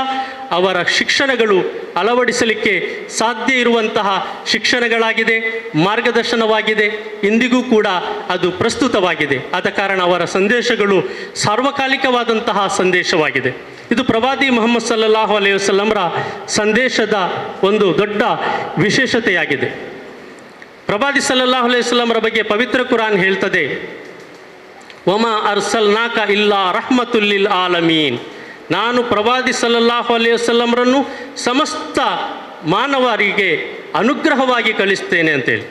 S4: ಅವರ ಶಿಕ್ಷಣಗಳು ಅಳವಡಿಸಲಿಕ್ಕೆ ಸಾಧ್ಯ ಇರುವಂತಹ ಶಿಕ್ಷಣಗಳಾಗಿದೆ, ಮಾರ್ಗದರ್ಶನವಾಗಿದೆ. ಇಂದಿಗೂ ಕೂಡ ಅದು ಪ್ರಸ್ತುತವಾಗಿದೆ. ಆದ ಕಾರಣ ಅವರ ಸಂದೇಶಗಳು ಸಾರ್ವಕಾಲಿಕವಾದಂತಹ ಸಂದೇಶವಾಗಿದೆ. ಇದು ಪ್ರವಾದಿ ಮೊಹಮ್ಮದ್ ಸಲ್ಲಲ್ಲಾಹು ಅಲೈಹಿ ವಸಲ್ಲಂರ ಸಂದೇಶದ ಒಂದು ದೊಡ್ಡ ವಿಶೇಷತೆಯಾಗಿದೆ. ಪ್ರವಾದಿ ಸಲ್ಲಲ್ಲಾಹು ಅಲೈಹಿ ವಸಲ್ಲಂರ ಬಗ್ಗೆ ಪವಿತ್ರ ಕುರಾನ್ ಹೇಳ್ತದೆ, ವಮಾ ಅರ್ಸಲ್ನಾಕ ಇಲ್ಲಾ ರಹ್ಮತುಲ್ಲಿಲ್ ಆಲಮೀನ್. ನಾನು ಪ್ರವಾದಿ ಸಲ್ಲಲ್ಲಾಹು ಅಲೈಹಿ ವಸಲ್ಲಂರನ್ನು ಸಮಸ್ತ ಮಾನವರಿಗೆ ಅನುಗ್ರಹವಾಗಿ ಕಳಿಸ್ತೇನೆ ಅಂತೇಳಿ.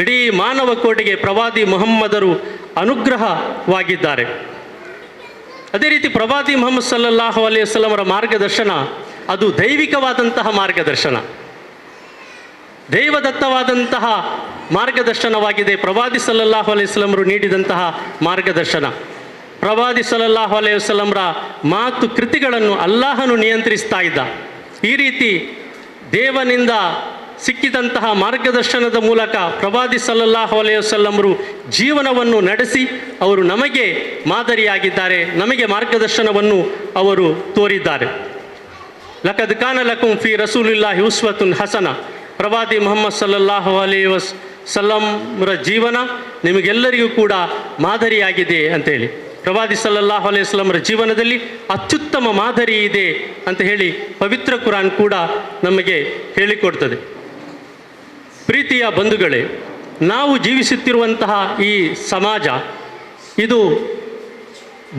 S4: ಇಡೀ ಮಾನವ ಕೋಟಿಗೆ ಪ್ರವಾದಿ ಮೊಹಮ್ಮದರು ಅನುಗ್ರಹವಾಗಿದ್ದಾರೆ. ಅದೇ ರೀತಿ ಪ್ರವಾದಿ ಮೊಹಮ್ಮದ್ ಸಲ್ಲಲ್ಲಾಹು ಅಲೈಹಿ ವಸಲ್ಲಂರ ಮಾರ್ಗದರ್ಶನ ಅದು ದೈವಿಕವಾದಂತಹ ಮಾರ್ಗದರ್ಶನ, ದೈವದತ್ತವಾದಂತಹ ಮಾರ್ಗದರ್ಶನವಾಗಿದೆ. ಪ್ರವಾದಿ ಸಲ್ಲಲ್ಲಾಹು ಅಲೈಹಿ ವಸಲ್ಲಂರು ನೀಡಿದಂತಹ ಮಾರ್ಗದರ್ಶನ ಪ್ರವಾದಿ ಸಲ್ಲಲ್ಲಾಹು ಅಲೈಹಿ ವಸಲ್ಲಂರ ಮಾತು ಕೃತಿಗಳನ್ನು ಅಲ್ಲಾಹನು ನಿಯಂತ್ರಿಸ್ತಾ ಇದ್ದ. ಈ ರೀತಿ ದೇವನಿಂದ ಸಿಕ್ಕಿದಂತಹ ಮಾರ್ಗದರ್ಶನದ ಮೂಲಕ ಪ್ರವಾದಿ ಸಲ್ಲಲ್ಲಾಹು ಅಲೈಹಿ ವಸಲ್ಲಂರು ಜೀವನವನ್ನು ನಡೆಸಿ ಅವರು ನಮಗೆ ಮಾದರಿಯಾಗಿದ್ದಾರೆ, ನಮಗೆ ಮಾರ್ಗದರ್ಶನವನ್ನು ಅವರು ತೋರಿದ್ದಾರೆ. ಲಕದ್ ಕಾನ ಲಕುಂ ಫಿ ರಸೂಲಿಲ್ಲಾಹಿ ಉಸ್ವತುನ್ ಹಸನ. ಪ್ರವಾದಿ ಮುಹಮ್ಮದ್ ಸಲ್ಲಲ್ಲಾಹು ಅಲೈಹಿ ವಸಲ್ಲಂರ ಜೀವನ ನಿಮಗೆಲ್ಲರಿಗೂ ಕೂಡ ಮಾದರಿಯಾಗಿದೆ ಅಂತೇಳಿ, ಪ್ರವಾದಿ ಸಲ್ಲಲ್ಲಾಹು ಅಲೈಹಿ ವಸಲ್ಲಂರ ಜೀವನದಲ್ಲಿ ಅತ್ಯುತ್ತಮ ಮಾದರಿ ಇದೆ ಅಂತ ಹೇಳಿ ಪವಿತ್ರ ಕುರಾನ್ ಕೂಡ ನಮಗೆ ಹೇಳಿಕೊಡ್ತದೆ. ಪ್ರೀತಿಯ ಬಂಧುಗಳೇ, ನಾವು ಜೀವಿಸುತ್ತಿರುವಂತಹ ಈ ಸಮಾಜ ಇದು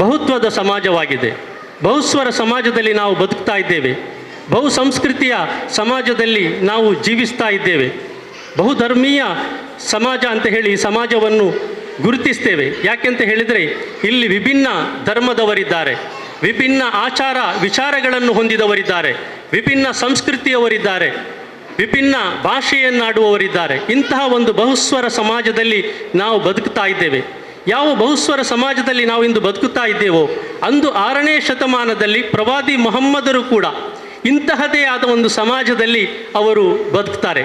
S4: ಬಹುತ್ವದ ಸಮಾಜವಾಗಿದೆ. ಬಹುಸ್ವರ ಸಮಾಜದಲ್ಲಿ ನಾವು ಬದುಕ್ತಾ ಇದ್ದೇವೆ. ಬಹುಸಂಸ್ಕೃತಿಯ ಸಮಾಜದಲ್ಲಿ ನಾವು ಜೀವಿಸ್ತಾ ಇದ್ದೇವೆ. ಬಹುಧರ್ಮೀಯ ಸಮಾಜ ಅಂತ ಹೇಳಿ ಈ ಸಮಾಜವನ್ನು ಗುರುತಿಸ್ತೇವೆ. ಯಾಕೆಂತ ಹೇಳಿದರೆ ಇಲ್ಲಿ ವಿಭಿನ್ನ ಧರ್ಮದವರಿದ್ದಾರೆ, ವಿಭಿನ್ನ ಆಚಾರ ವಿಚಾರಗಳನ್ನು ಹೊಂದಿದವರಿದ್ದಾರೆ, ವಿಭಿನ್ನ ಸಂಸ್ಕೃತಿಯವರಿದ್ದಾರೆ, ವಿಭಿನ್ನ ಭಾಷೆಯನ್ನಾಡುವವರಿದ್ದಾರೆ. ಇಂತಹ ಒಂದು ಬಹುಸ್ವರ ಸಮಾಜದಲ್ಲಿ ನಾವು ಬದುಕ್ತಾ ಇದ್ದೇವೆ. ಯಾವ ಬಹುಸ್ವರ ಸಮಾಜದಲ್ಲಿ ನಾವು ಇಂದು ಬದುಕುತ್ತಾ ಇದ್ದೇವೋ ಅಂದು 6ನೇ ಶತಮಾನದಲ್ಲಿ ಪ್ರವಾದಿ ಮೊಹಮ್ಮದರು ಕೂಡ ಇಂತಹದೇ ಆದ ಒಂದು ಸಮಾಜದಲ್ಲಿ ಅವರು ಬದುಕ್ತಾರೆ.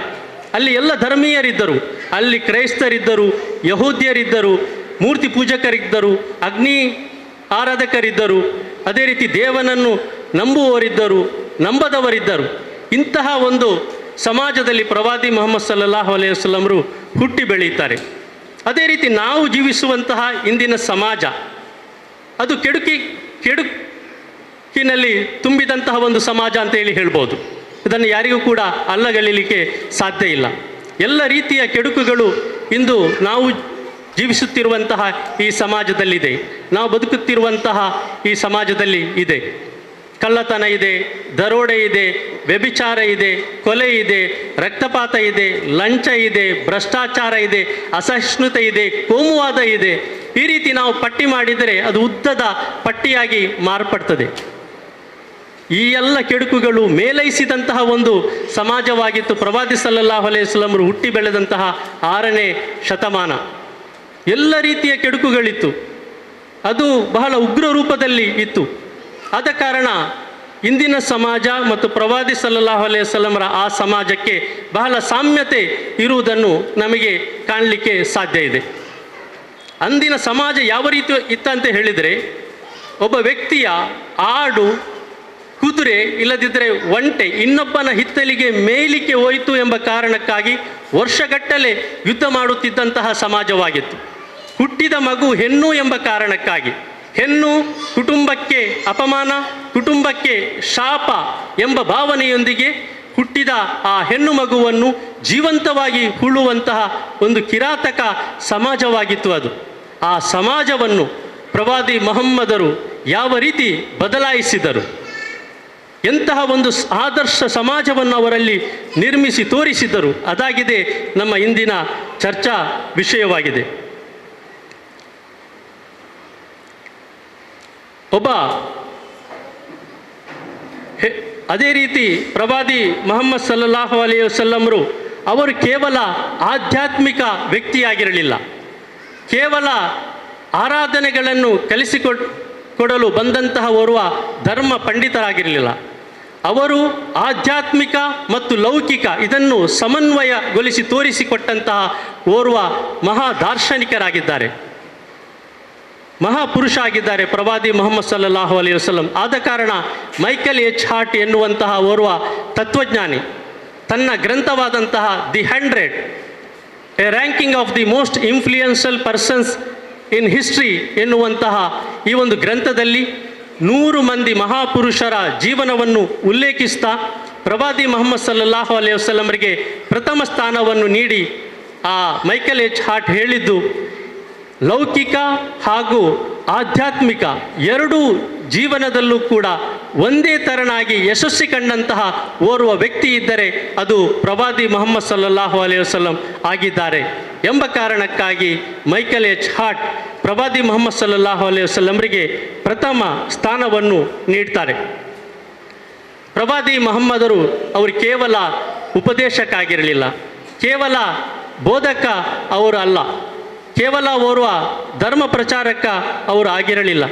S4: ಅಲ್ಲಿ ಎಲ್ಲ ಧರ್ಮೀಯರಿದ್ದರು, ಅಲ್ಲಿ ಕ್ರೈಸ್ತರಿದ್ದರು, ಯಹೂದ್ಯರಿದ್ದರು, ಮೂರ್ತಿ ಪೂಜಕರಿದ್ದರು, ಅಗ್ನಿ ಆರಾಧಕರಿದ್ದರು, ಅದೇ ರೀತಿ ದೇವನನ್ನು ನಂಬುವವರಿದ್ದರು, ನಂಬದವರಿದ್ದರು. ಇಂತಹ ಒಂದು ಸಮಾಜದಲ್ಲಿ ಪ್ರವಾದಿ ಮುಹಮ್ಮದ್ ಸಲ್ಲಲ್ಲಾಹು ಅಲೈಹಿ ವಸಲ್ಲಂರು ಹುಟ್ಟಿ ಬೆಳೆಯುತ್ತಾರೆ. ಅದೇ ರೀತಿ ನಾವು ಜೀವಿಸುವಂತಹ ಇಂದಿನ ಸಮಾಜ ಅದು ಕೆಡುಕಿನಲ್ಲಿ ತುಂಬಿದಂತಹ ಒಂದು ಸಮಾಜ ಅಂತ ಹೇಳಿ ಹೇಳ್ಬೋದು. ಇದನ್ನು ಯಾರಿಗೂ ಕೂಡ ಅಲ್ಲಗಲಿಲಿಕ್ಕೆ ಸಾಧ್ಯ ಇಲ್ಲ. ಎಲ್ಲ ರೀತಿಯ ಕೆಡುಕುಗಳು ಇಂದು ನಾವು ಜೀವಿಸುತ್ತಿರುವಂತಹ ಈ ಸಮಾಜದಲ್ಲಿದೆ, ನಾವು ಬದುಕುತ್ತಿರುವಂತಹ ಈ ಸಮಾಜದಲ್ಲಿ ಇದೆ. ಕಳ್ಳತನ ಇದೆ, ದರೋಡೆ ಇದೆ, ವ್ಯಭಿಚಾರ ಇದೆ, ಕೊಲೆ ಇದೆ, ರಕ್ತಪಾತ ಇದೆ, ಲಂಚ ಇದೆ, ಭ್ರಷ್ಟಾಚಾರ ಇದೆ, ಅಸಹಿಷ್ಣುತೆ ಇದೆ, ಕೋಮುವಾದ ಇದೆ. ಈ ರೀತಿ ನಾವು ಪಟ್ಟಿ ಮಾಡಿದರೆ ಅದು ಉದ್ದದ ಪಟ್ಟಿಯಾಗಿ ಮಾರ್ಪಡ್ತದೆ. ಈ ಎಲ್ಲ ಕೆಡುಕುಗಳು ಮೇಲೈಸಿದಂತಹ ಒಂದು ಸಮಾಜವಾಗಿತ್ತು ಪ್ರವಾದಿ ಸಲ್ಲಲ್ಲಾಹು ಅಲೈಹಿ ವಸಲ್ಲಂರು ಹುಟ್ಟಿ ಬೆಳೆದಂತಹ 6ನೇ ಶತಮಾನ. ಎಲ್ಲ ರೀತಿಯ ಕೆಡುಕುಗಳಿತ್ತು, ಅದು ಬಹಳ ಉಗ್ರ ರೂಪದಲ್ಲಿ ಇತ್ತು. ಆದ ಕಾರಣ ಇಂದಿನ ಸಮಾಜ ಮತ್ತು ಪ್ರವಾದಿ ಸಲ್ಲಲ್ಲಾಹು ಅಲೈಹಿ ವಸಲ್ಲಂರ ಆ ಸಮಾಜಕ್ಕೆ ಬಹಳ ಸಾಮ್ಯತೆ ಇರುವುದನ್ನು ನಮಗೆ ಕಾಣಲಿಕ್ಕೆ ಸಾಧ್ಯ ಇದೆ. ಅಂದಿನ ಸಮಾಜ ಯಾವ ರೀತಿ ಇತ್ತಂತ ಹೇಳಿದರೆ, ಒಬ್ಬ ವ್ಯಕ್ತಿಯ ಆಡು, ಕುದುರೆ, ಇಲ್ಲದಿದ್ದರೆ ಒಂಟೆ ಇನ್ನೊಬ್ಬನ ಹಿತ್ತಲಿಗೆ ಮೇಯ್ಲಿಕ್ಕೆ ಹೋಯಿತು ಎಂಬ ಕಾರಣಕ್ಕಾಗಿ ವರ್ಷಗಟ್ಟಲೆ ಯುದ್ಧ ಮಾಡುತ್ತಿದ್ದಂತಹ ಸಮಾಜವಾಗಿತ್ತು. ಹುಟ್ಟಿದ ಮಗು ಹೆಣ್ಣು ಎಂಬ ಕಾರಣಕ್ಕಾಗಿ, ಹೆಣ್ಣು ಕುಟುಂಬಕ್ಕೆ ಅಪಮಾನ, ಕುಟುಂಬಕ್ಕೆ ಶಾಪ ಎಂಬ ಭಾವನೆಯೊಂದಿಗೆ ಹುಟ್ಟಿದ ಆ ಹೆಣ್ಣು ಮಗುವನ್ನು ಜೀವಂತವಾಗಿ ಹೂಳುವಂತಹ ಒಂದು ಕಿರಾತಕ ಸಮಾಜವಾಗಿತ್ತು ಅದು. ಆ ಸಮಾಜವನ್ನು ಪ್ರವಾದಿ ಮೊಹಮ್ಮದರು ಯಾವ ರೀತಿ ಬದಲಾಯಿಸಿದರು, ಎಂತಹ ಒಂದು ಆದರ್ಶ ಸಮಾಜವನ್ನು ಅವರಲ್ಲಿ ನಿರ್ಮಿಸಿ ತೋರಿಸಿದರು, ಅದಾಗಿದೆ ನಮ್ಮ ಇಂದಿನ ಚರ್ಚಾ ವಿಷಯವಾಗಿದೆ. ಅದೇ ರೀತಿ ಪ್ರವಾದಿ ಮುಹಮ್ಮದ್ ಸಲ್ಲಲ್ಲಾಹು ಅಲೈಹಿ ವಸಲ್ಲಂರು ಅವರು ಕೇವಲ ಆಧ್ಯಾತ್ಮಿಕ ವ್ಯಕ್ತಿಯಾಗಿರಲಿಲ್ಲ, ಕೇವಲ ಆರಾಧನೆಗಳನ್ನು ಕಲಿಸಿಕೊಡಲು ಬಂದಂತಹ ಓರ್ವ ಧರ್ಮ ಪಂಡಿತರಾಗಿರಲಿಲ್ಲ. ಅವರು ಆಧ್ಯಾತ್ಮಿಕ ಮತ್ತು ಲೌಕಿಕ ಇದನ್ನು ಸಮನ್ವಯಗೊಳಿಸಿ ತೋರಿಸಿಕೊಟ್ಟಂತಹ ಓರ್ವ ಮಹಾ ದಾರ್ಶನಿಕರಾಗಿದ್ದಾರೆ, ಮಹಾಪುರುಷ ಆಗಿದ್ದಾರೆ ಪ್ರವಾದಿ ಮುಹಮ್ಮದ್ ಸಲ್ಲಲ್ಲಾಹು ಅಲೈಹಿ ವಸಲ್ಲಂ. ಆದ ಕಾರಣ ಮೈಕೆಲ್ ಎಚ್ ಹಾರ್ಟ್ ಎನ್ನುವಂತಹ ಓರ್ವ ತತ್ವಜ್ಞಾನಿ ತನ್ನ ಗ್ರಂಥವಾದಂತಹ the 100 a ranking of the most influential persons in history ಎನ್ನುವಂತಹ ಈ ಒಂದು ಗ್ರಂಥದಲ್ಲಿ 100 ಮಂದಿ ಮಹಾಪುರುಷರ ಜೀವನವನ್ನು ಉಲ್ಲೇಖಿಸ್ತಾ ಪ್ರವಾದಿ ಮುಹಮ್ಮದ್ ಸಲ್ಲಲ್ಲಾಹು ಅಲೈಹಿ ವಸಲ್ಲಂರಿಗೆ ಪ್ರಥಮ ಸ್ಥಾನವನ್ನು ನೀಡಿ ಆ ಮೈಕೆಲ್ ಎಚ್ ಹಾರ್ಟ್ ಹೇಳಿದ್ದು, ಲೌಕಿಕ ಹಾಗೂ ಆಧ್ಯಾತ್ಮಿಕ ಎರಡೂ ಜೀವನದಲ್ಲೂ ಕೂಡ ಒಂದೇ ತೆರನಾಗಿ ಯಶಸ್ವಿ ಕಂಡಂತಹ ಓರ್ವ ವ್ಯಕ್ತಿ ಇದ್ದರೆ ಅದು ಪ್ರವಾದಿ ಮುಹಮ್ಮದ್ ಸಲ್ಲಲ್ಲಾಹು ಅಲೈಹಿ ವಸಲ್ಲಂ ಆಗಿದ್ದಾರೆ ಎಂಬ ಕಾರಣಕ್ಕಾಗಿ ಮೈಕೆಲ್ ಎಚ್ ಹಾರ್ಟ್ ಪ್ರವಾದಿ ಮುಹಮ್ಮದ್ ಸಲ್ಲಲ್ಲಾಹು ಅಲೈಹಿ ವಸಲ್ಲಂರಿಗೆ ಪ್ರಥಮ ಸ್ಥಾನವನ್ನು ನೀಡ್ತಾರೆ. ಪ್ರವಾದಿ ಮುಹಮ್ಮದರು ಅವರು ಕೇವಲ ಉಪದೇಶಕ್ಕಾಗಿರಲಿಲ್ಲ, ಕೇವಲ ಬೋಧಕ ಅವರು ಅಲ್ಲ, ಕೇವಲ ಓರ್ವ ಧರ್ಮ ಪ್ರಚಾರಕ ಅವರು ಆಗಿರಲಿಲ್ಲ,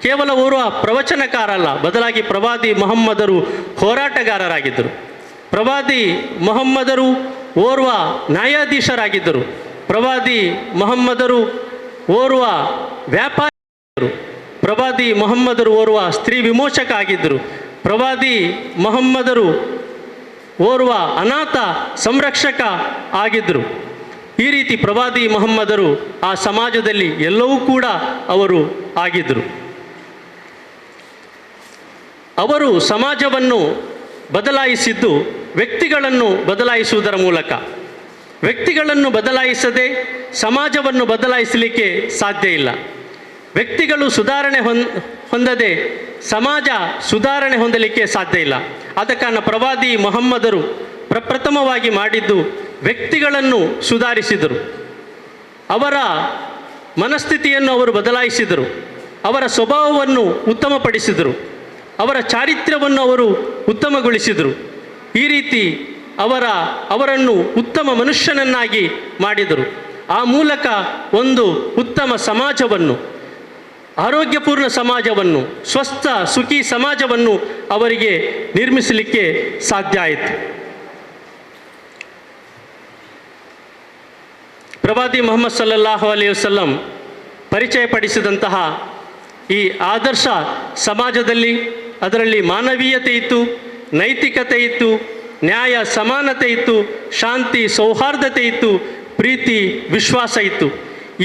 S4: ಕೇವಲ ಓರ್ವ ಪ್ರವಚನಕಾರ ಅಲ್ಲ, ಬದಲಾಗಿ ಪ್ರವಾದಿ ಮೊಹಮ್ಮದರು ಹೋರಾಟಗಾರರಾಗಿದ್ದರು. ಪ್ರವಾದಿ ಮೊಹಮ್ಮದರು ಓರ್ವ ನ್ಯಾಯಾಧೀಶರಾಗಿದ್ದರು. ಪ್ರವಾದಿ ಮೊಹಮ್ಮದರು ಓರ್ವ ವ್ಯಾಪಾರಿಗಳು. ಪ್ರವಾದಿ ಮೊಹಮ್ಮದರು ಓರ್ವ ಸ್ತ್ರೀ ವಿಮೋಚಕ ಆಗಿದ್ದರು. ಪ್ರವಾದಿ ಮೊಹಮ್ಮದರು ಓರ್ವ ಅನಾಥ ಸಂರಕ್ಷಕ ಆಗಿದ್ದರು. ಈ ರೀತಿ ಪ್ರವಾದಿ ಮೊಹಮ್ಮದರು ಆ ಸಮಾಜದಲ್ಲಿ ಎಲ್ಲವೂ ಕೂಡ ಅವರು ಆಗಿದ್ದರು. ಅವರು ಸಮಾಜವನ್ನು ಬದಲಾಯಿಸಿದ್ದು ವ್ಯಕ್ತಿಗಳನ್ನು ಬದಲಾಯಿಸುವುದರ ಮೂಲಕ. ವ್ಯಕ್ತಿಗಳನ್ನು ಬದಲಾಯಿಸದೆ ಸಮಾಜವನ್ನು ಬದಲಾಯಿಸಲಿಕ್ಕೆ ಸಾಧ್ಯ ಇಲ್ಲ. ವ್ಯಕ್ತಿಗಳು ಸುಧಾರಣೆ ಹೊಂದದೆ ಸಮಾಜ ಸುಧಾರಣೆ ಹೊಂದಲಿಕ್ಕೆ ಸಾಧ್ಯ ಇಲ್ಲ. ಆದ ಕಾರಣ ಪ್ರವಾದಿ ಮೊಹಮ್ಮದರು ಪ್ರಪ್ರಥಮವಾಗಿ ಮಾಡಿದ್ದು ವ್ಯಕ್ತಿಗಳನ್ನು ಸುಧಾರಿಸಿದರು. ಅವರ ಮನಸ್ಥಿತಿಯನ್ನು ಅವರು ಬದಲಾಯಿಸಿದರು. ಅವರ ಸ್ವಭಾವವನ್ನು ಉತ್ತಮಪಡಿಸಿದರು. ಅವರ ಚಾರಿತ್ರ್ಯವನ್ನು ಅವರು ಉತ್ತಮಗೊಳಿಸಿದರು. ಈ ರೀತಿ ಅವರನ್ನು ಉತ್ತಮ ಮನುಷ್ಯನನ್ನಾಗಿ ಮಾಡಿದರು. ಆ ಮೂಲಕ ಒಂದು ಉತ್ತಮ ಸಮಾಜವನ್ನು, ಆರೋಗ್ಯಪೂರ್ಣ ಸಮಾಜವನ್ನು, ಸ್ವಸ್ಥ ಸುಖಿ ಸಮಾಜವನ್ನು ಅವರಿಗೆ ನಿರ್ಮಿಸಲಿಕ್ಕೆ ಸಾಧ್ಯ ಆಯಿತು. ಪ್ರವಾದಿ ಮೊಹಮ್ಮದ್ ಸಲ್ಲಲ್ಲಾಹು ಅಲೈಹಿ ವಸಲ್ಲಂ ಪರಿಚಯಪಡಿಸಿದಂತಹ ಈ ಆದರ್ಶ ಸಮಾಜದಲ್ಲಿ ಅದರಲ್ಲಿ ಮಾನವೀಯತೆ ಇತ್ತು, ನೈತಿಕತೆ ಇತ್ತು, ನ್ಯಾಯ ಸಮಾನತೆ ಇತ್ತು, ಶಾಂತಿ ಸೌಹಾರ್ದತೆ ಇತ್ತು, ಪ್ರೀತಿ ವಿಶ್ವಾಸ ಇತ್ತು.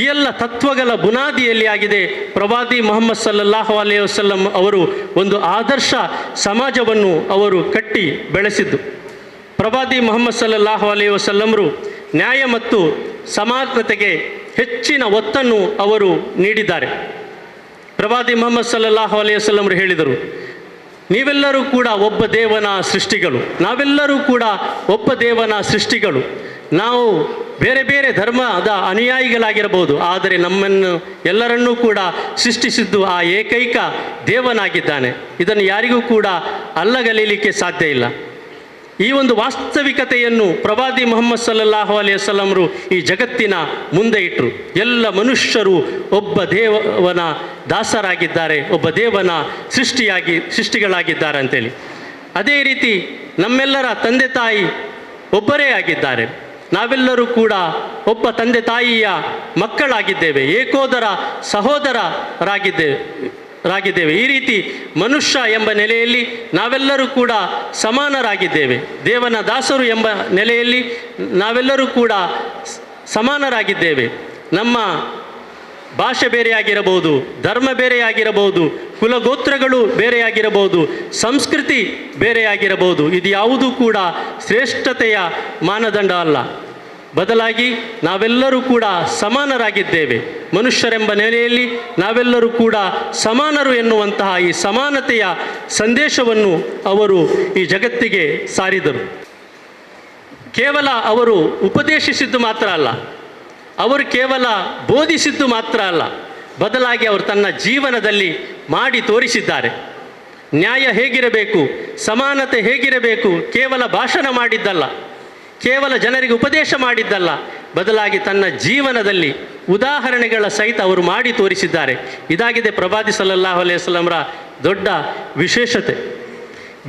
S4: ಈ ಎಲ್ಲ ತತ್ವಗಳ ಬುನಾದಿಯಲ್ಲಿ ಆಗಿದೆ ಪ್ರವಾದಿ ಮೊಹಮ್ಮದ್ ಸಲ್ಲಲ್ಲಾಹು ಅಲೈಹಿ ವಸಲ್ಲಂ ಅವರು ಒಂದು ಆದರ್ಶ ಸಮಾಜವನ್ನು ಅವರು ಕಟ್ಟಿ ಬೆಳೆಸಿದ್ದು. ಪ್ರವಾದಿ ಮೊಹಮ್ಮದ್ ಸಲ್ಲಲ್ಲಾಹು ಅಲೈಹಿ ವಸಲ್ಲಂರು ನ್ಯಾಯ ಮತ್ತು ಸಮಾನತೆಗೆ ಹೆಚ್ಚಿನ ಒತ್ತನ್ನು ಅವರು ನೀಡಿದ್ದಾರೆ. ಪ್ರವಾದಿ ಮೊಹಮ್ಮದ್ ಸಲ್ಲಲ್ಲಾಹು ಅಲೈಹಿ ವಸಲ್ಲಂರು ಹೇಳಿದರು, ನೀವೆಲ್ಲರೂ ಕೂಡ ಒಬ್ಬ ದೇವನ ಸೃಷ್ಟಿಗಳು, ನಾವೆಲ್ಲರೂ ಕೂಡ ಒಬ್ಬ ದೇವನ ಸೃಷ್ಟಿಗಳು. ನಾವು ಬೇರೆ ಬೇರೆ ಧರ್ಮದ ಅನುಯಾಯಿಗಳಾಗಿರಬಹುದು, ಆದರೆ ನಮ್ಮನ್ನು ಎಲ್ಲರನ್ನೂ ಕೂಡ ಸೃಷ್ಟಿಸಿದ್ದು ಆ ಏಕೈಕ ದೇವನಾಗಿದ್ದಾನೆ. ಇದನ್ನು ಯಾರಿಗೂ ಕೂಡ ಅಲ್ಲಗಲೀಲಿಕ್ಕೆ ಸಾಧ್ಯ ಇಲ್ಲ. ಈ ಒಂದು ವಾಸ್ತವಿಕತೆಯನ್ನು ಪ್ರವಾದಿ ಮೊಹಮ್ಮದ್ ಸಲ್ಲಲ್ಲಾಹು ಅಲೈಹಿ ವಸಲ್ಲಂರು ಈ ಜಗತ್ತಿನ ಮುಂದೆ ಇಟ್ಟರು. ಎಲ್ಲ ಮನುಷ್ಯರು ಒಬ್ಬ ದೇವನ ದಾಸರಾಗಿದ್ದಾರೆ, ಒಬ್ಬ ದೇವನ ಸೃಷ್ಟಿಗಳಾಗಿದ್ದಾರೆ ಅಂತೇಳಿ. ಅದೇ ರೀತಿ ನಮ್ಮೆಲ್ಲರ ತಂದೆ ತಾಯಿ ಒಬ್ಬರೇ ಆಗಿದ್ದಾರೆ. ನಾವೆಲ್ಲರೂ ಕೂಡ ಒಬ್ಬ ತಂದೆ ತಾಯಿಯ ಮಕ್ಕಳಾಗಿದ್ದೇವೆ, ಏಕೋದರ ಸಹೋದರರಾಗಿದ್ದೇವೆ. ಈ ರೀತಿ ಮನುಷ್ಯ ಎಂಬ ನೆಲೆಯಲ್ಲಿ ನಾವೆಲ್ಲರೂ ಕೂಡ ಸಮಾನರಾಗಿದ್ದೇವೆ. ದೇವನ ದಾಸರು ಎಂಬ ನೆಲೆಯಲ್ಲಿ ನಾವೆಲ್ಲರೂ ಕೂಡ ಸಮಾನರಾಗಿದ್ದೇವೆ. ನಮ್ಮ ಭಾಷೆ ಬೇರೆಯಾಗಿರಬಹುದು, ಧರ್ಮ ಬೇರೆಯಾಗಿರಬಹುದು, ಕುಲಗೋತ್ರಗಳು ಬೇರೆಯಾಗಿರಬಹುದು, ಸಂಸ್ಕೃತಿ ಬೇರೆಯಾಗಿರಬಹುದು. ಇದು ಯಾವುದೂ ಕೂಡ ಶ್ರೇಷ್ಠತೆಯ ಮಾನದಂಡ ಅಲ್ಲ. ಬದಲಾಗಿ ನಾವೆಲ್ಲರೂ ಕೂಡ ಸಮಾನರಾಗಿದ್ದೇವೆ. ಮನುಷ್ಯರೆಂಬ ನೆಲೆಯಲ್ಲಿ ನಾವೆಲ್ಲರೂ ಕೂಡ ಸಮಾನರು ಎನ್ನುವಂತಹ ಈ ಸಮಾನತೆಯ ಸಂದೇಶವನ್ನು ಅವರು ಈ ಜಗತ್ತಿಗೆ ಸಾರಿದರು. ಕೇವಲ ಅವರು ಉಪದೇಶಿಸಿದ್ದು ಮಾತ್ರ ಅಲ್ಲ, ಅವರು ಕೇವಲ ಬೋಧಿಸಿದ್ದು ಮಾತ್ರ ಅಲ್ಲ, ಬದಲಾಗಿ ಅವರು ತನ್ನ ಜೀವನದಲ್ಲಿ ಮಾಡಿ ತೋರಿಸಿದ್ದಾರೆ. ನ್ಯಾಯ ಹೇಗಿರಬೇಕು, ಸಮಾನತೆ ಹೇಗಿರಬೇಕು ಕೇವಲ ಭಾಷಣ ಮಾಡಿದ್ದಲ್ಲ, ಕೇವಲ ಜನರಿಗೆ ಉಪದೇಶ ಮಾಡಿದ್ದಲ್ಲ, ಬದಲಾಗಿ ತನ್ನ ಜೀವನದಲ್ಲಿ ಉದಾಹರಣೆಗಳ ಸಹಿತ ಅವರು ಮಾಡಿ ತೋರಿಸಿದ್ದಾರೆ. ಇದಾಗಿದೆ ಪ್ರವಾದಿ ಸಲ್ಲಲ್ಲಾಹು ಅಲೈಹಿ ವಸಲ್ಲಂರ ದೊಡ್ಡ ವಿಶೇಷತೆ.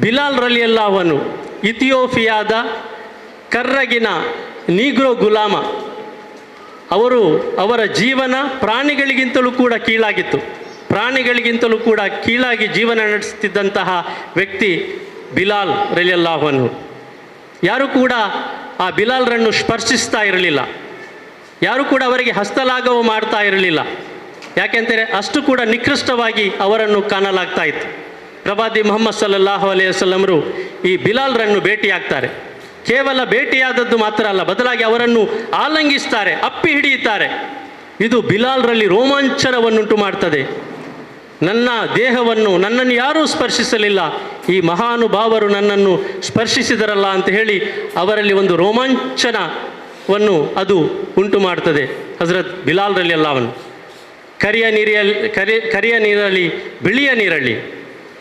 S4: ಬಿಲಾಲ್ ರಲಿಯಲ್ಲಾಹು ಅನ್ಹು ಇಥಿಯೋಪಿಯಾದ ಕರ್ರಗಿನ ನೀಗ್ರೋ ಗುಲಾಮ. ಅವರ ಜೀವನ ಪ್ರಾಣಿಗಳಿಗಿಂತಲೂ ಕೂಡ ಕೀಳಾಗಿತ್ತು. ಪ್ರಾಣಿಗಳಿಗಿಂತಲೂ ಕೂಡ ಕೀಳಾಗಿ ಜೀವನ ನಡೆಸುತ್ತಿದ್ದಂತಹ ವ್ಯಕ್ತಿ ಬಿಲಾಲ್ ರಲಿಯಲ್ಲಾಹು ಅನ್ಹು. ಯಾರೂ ಕೂಡ ಆ ಬಿಲಾಲ್ರನ್ನು ಸ್ಪರ್ಶಿಸ್ತಾ ಇರಲಿಲ್ಲ, ಯಾರೂ ಕೂಡ ಅವರಿಗೆ ಹಸ್ತಲಾಘವ ಮಾಡ್ತಾ ಇರಲಿಲ್ಲ. ಯಾಕೆಂದರೆ ಅಷ್ಟು ಕೂಡ ನಿಕೃಷ್ಟವಾಗಿ ಅವರನ್ನು ಕಾಣಲಾಗ್ತಾ ಇತ್ತು. ಪ್ರವಾದಿ ಮೊಹಮ್ಮದ್ ಸಲ್ಲಲ್ಲಾಹು ಅಲೈಹಿ ವಸಲ್ಲಂರು ಈ ಬಿಲಾಲ್ರನ್ನು ಭೇಟಿಯಾಗ್ತಾರೆ. ಕೇವಲ ಭೇಟಿಯಾದದ್ದು ಮಾತ್ರ ಅಲ್ಲ, ಬದಲಾಗಿ ಅವರನ್ನು ಆಲಂಗಿಸ್ತಾರೆ, ಅಪ್ಪಿ ಹಿಡಿಯುತ್ತಾರೆ. ಇದು ಬಿಲಾಲ್ರಲ್ಲಿ ರೋಮಾಂಚನವನ್ನುಂಟು ಮಾಡ್ತದೆ. ನನ್ನ ದೇಹವನ್ನು, ನನ್ನನ್ನು ಯಾರೂ ಸ್ಪರ್ಶಿಸಲಿಲ್ಲ, ಈ ಮಹಾನುಭಾವರು ನನ್ನನ್ನು ಸ್ಪರ್ಶಿಸಿದರಲ್ಲ ಅಂತ ಹೇಳಿ ಅವರಲ್ಲಿ ಒಂದು ರೋಮಾಂಚನವನ್ನು ಅದು ಉಂಟು ಮಾಡ್ತದೆ. ಹಜರತ್ ಬಿಲಾಲ್ ರಲಿಯಲ್ಲಾಹು ಅನ್ಹು ಕರಿಯ ನೀರಲ್ಲಿ ಬಿಳಿಯ ನೀರಲ್ಲಿ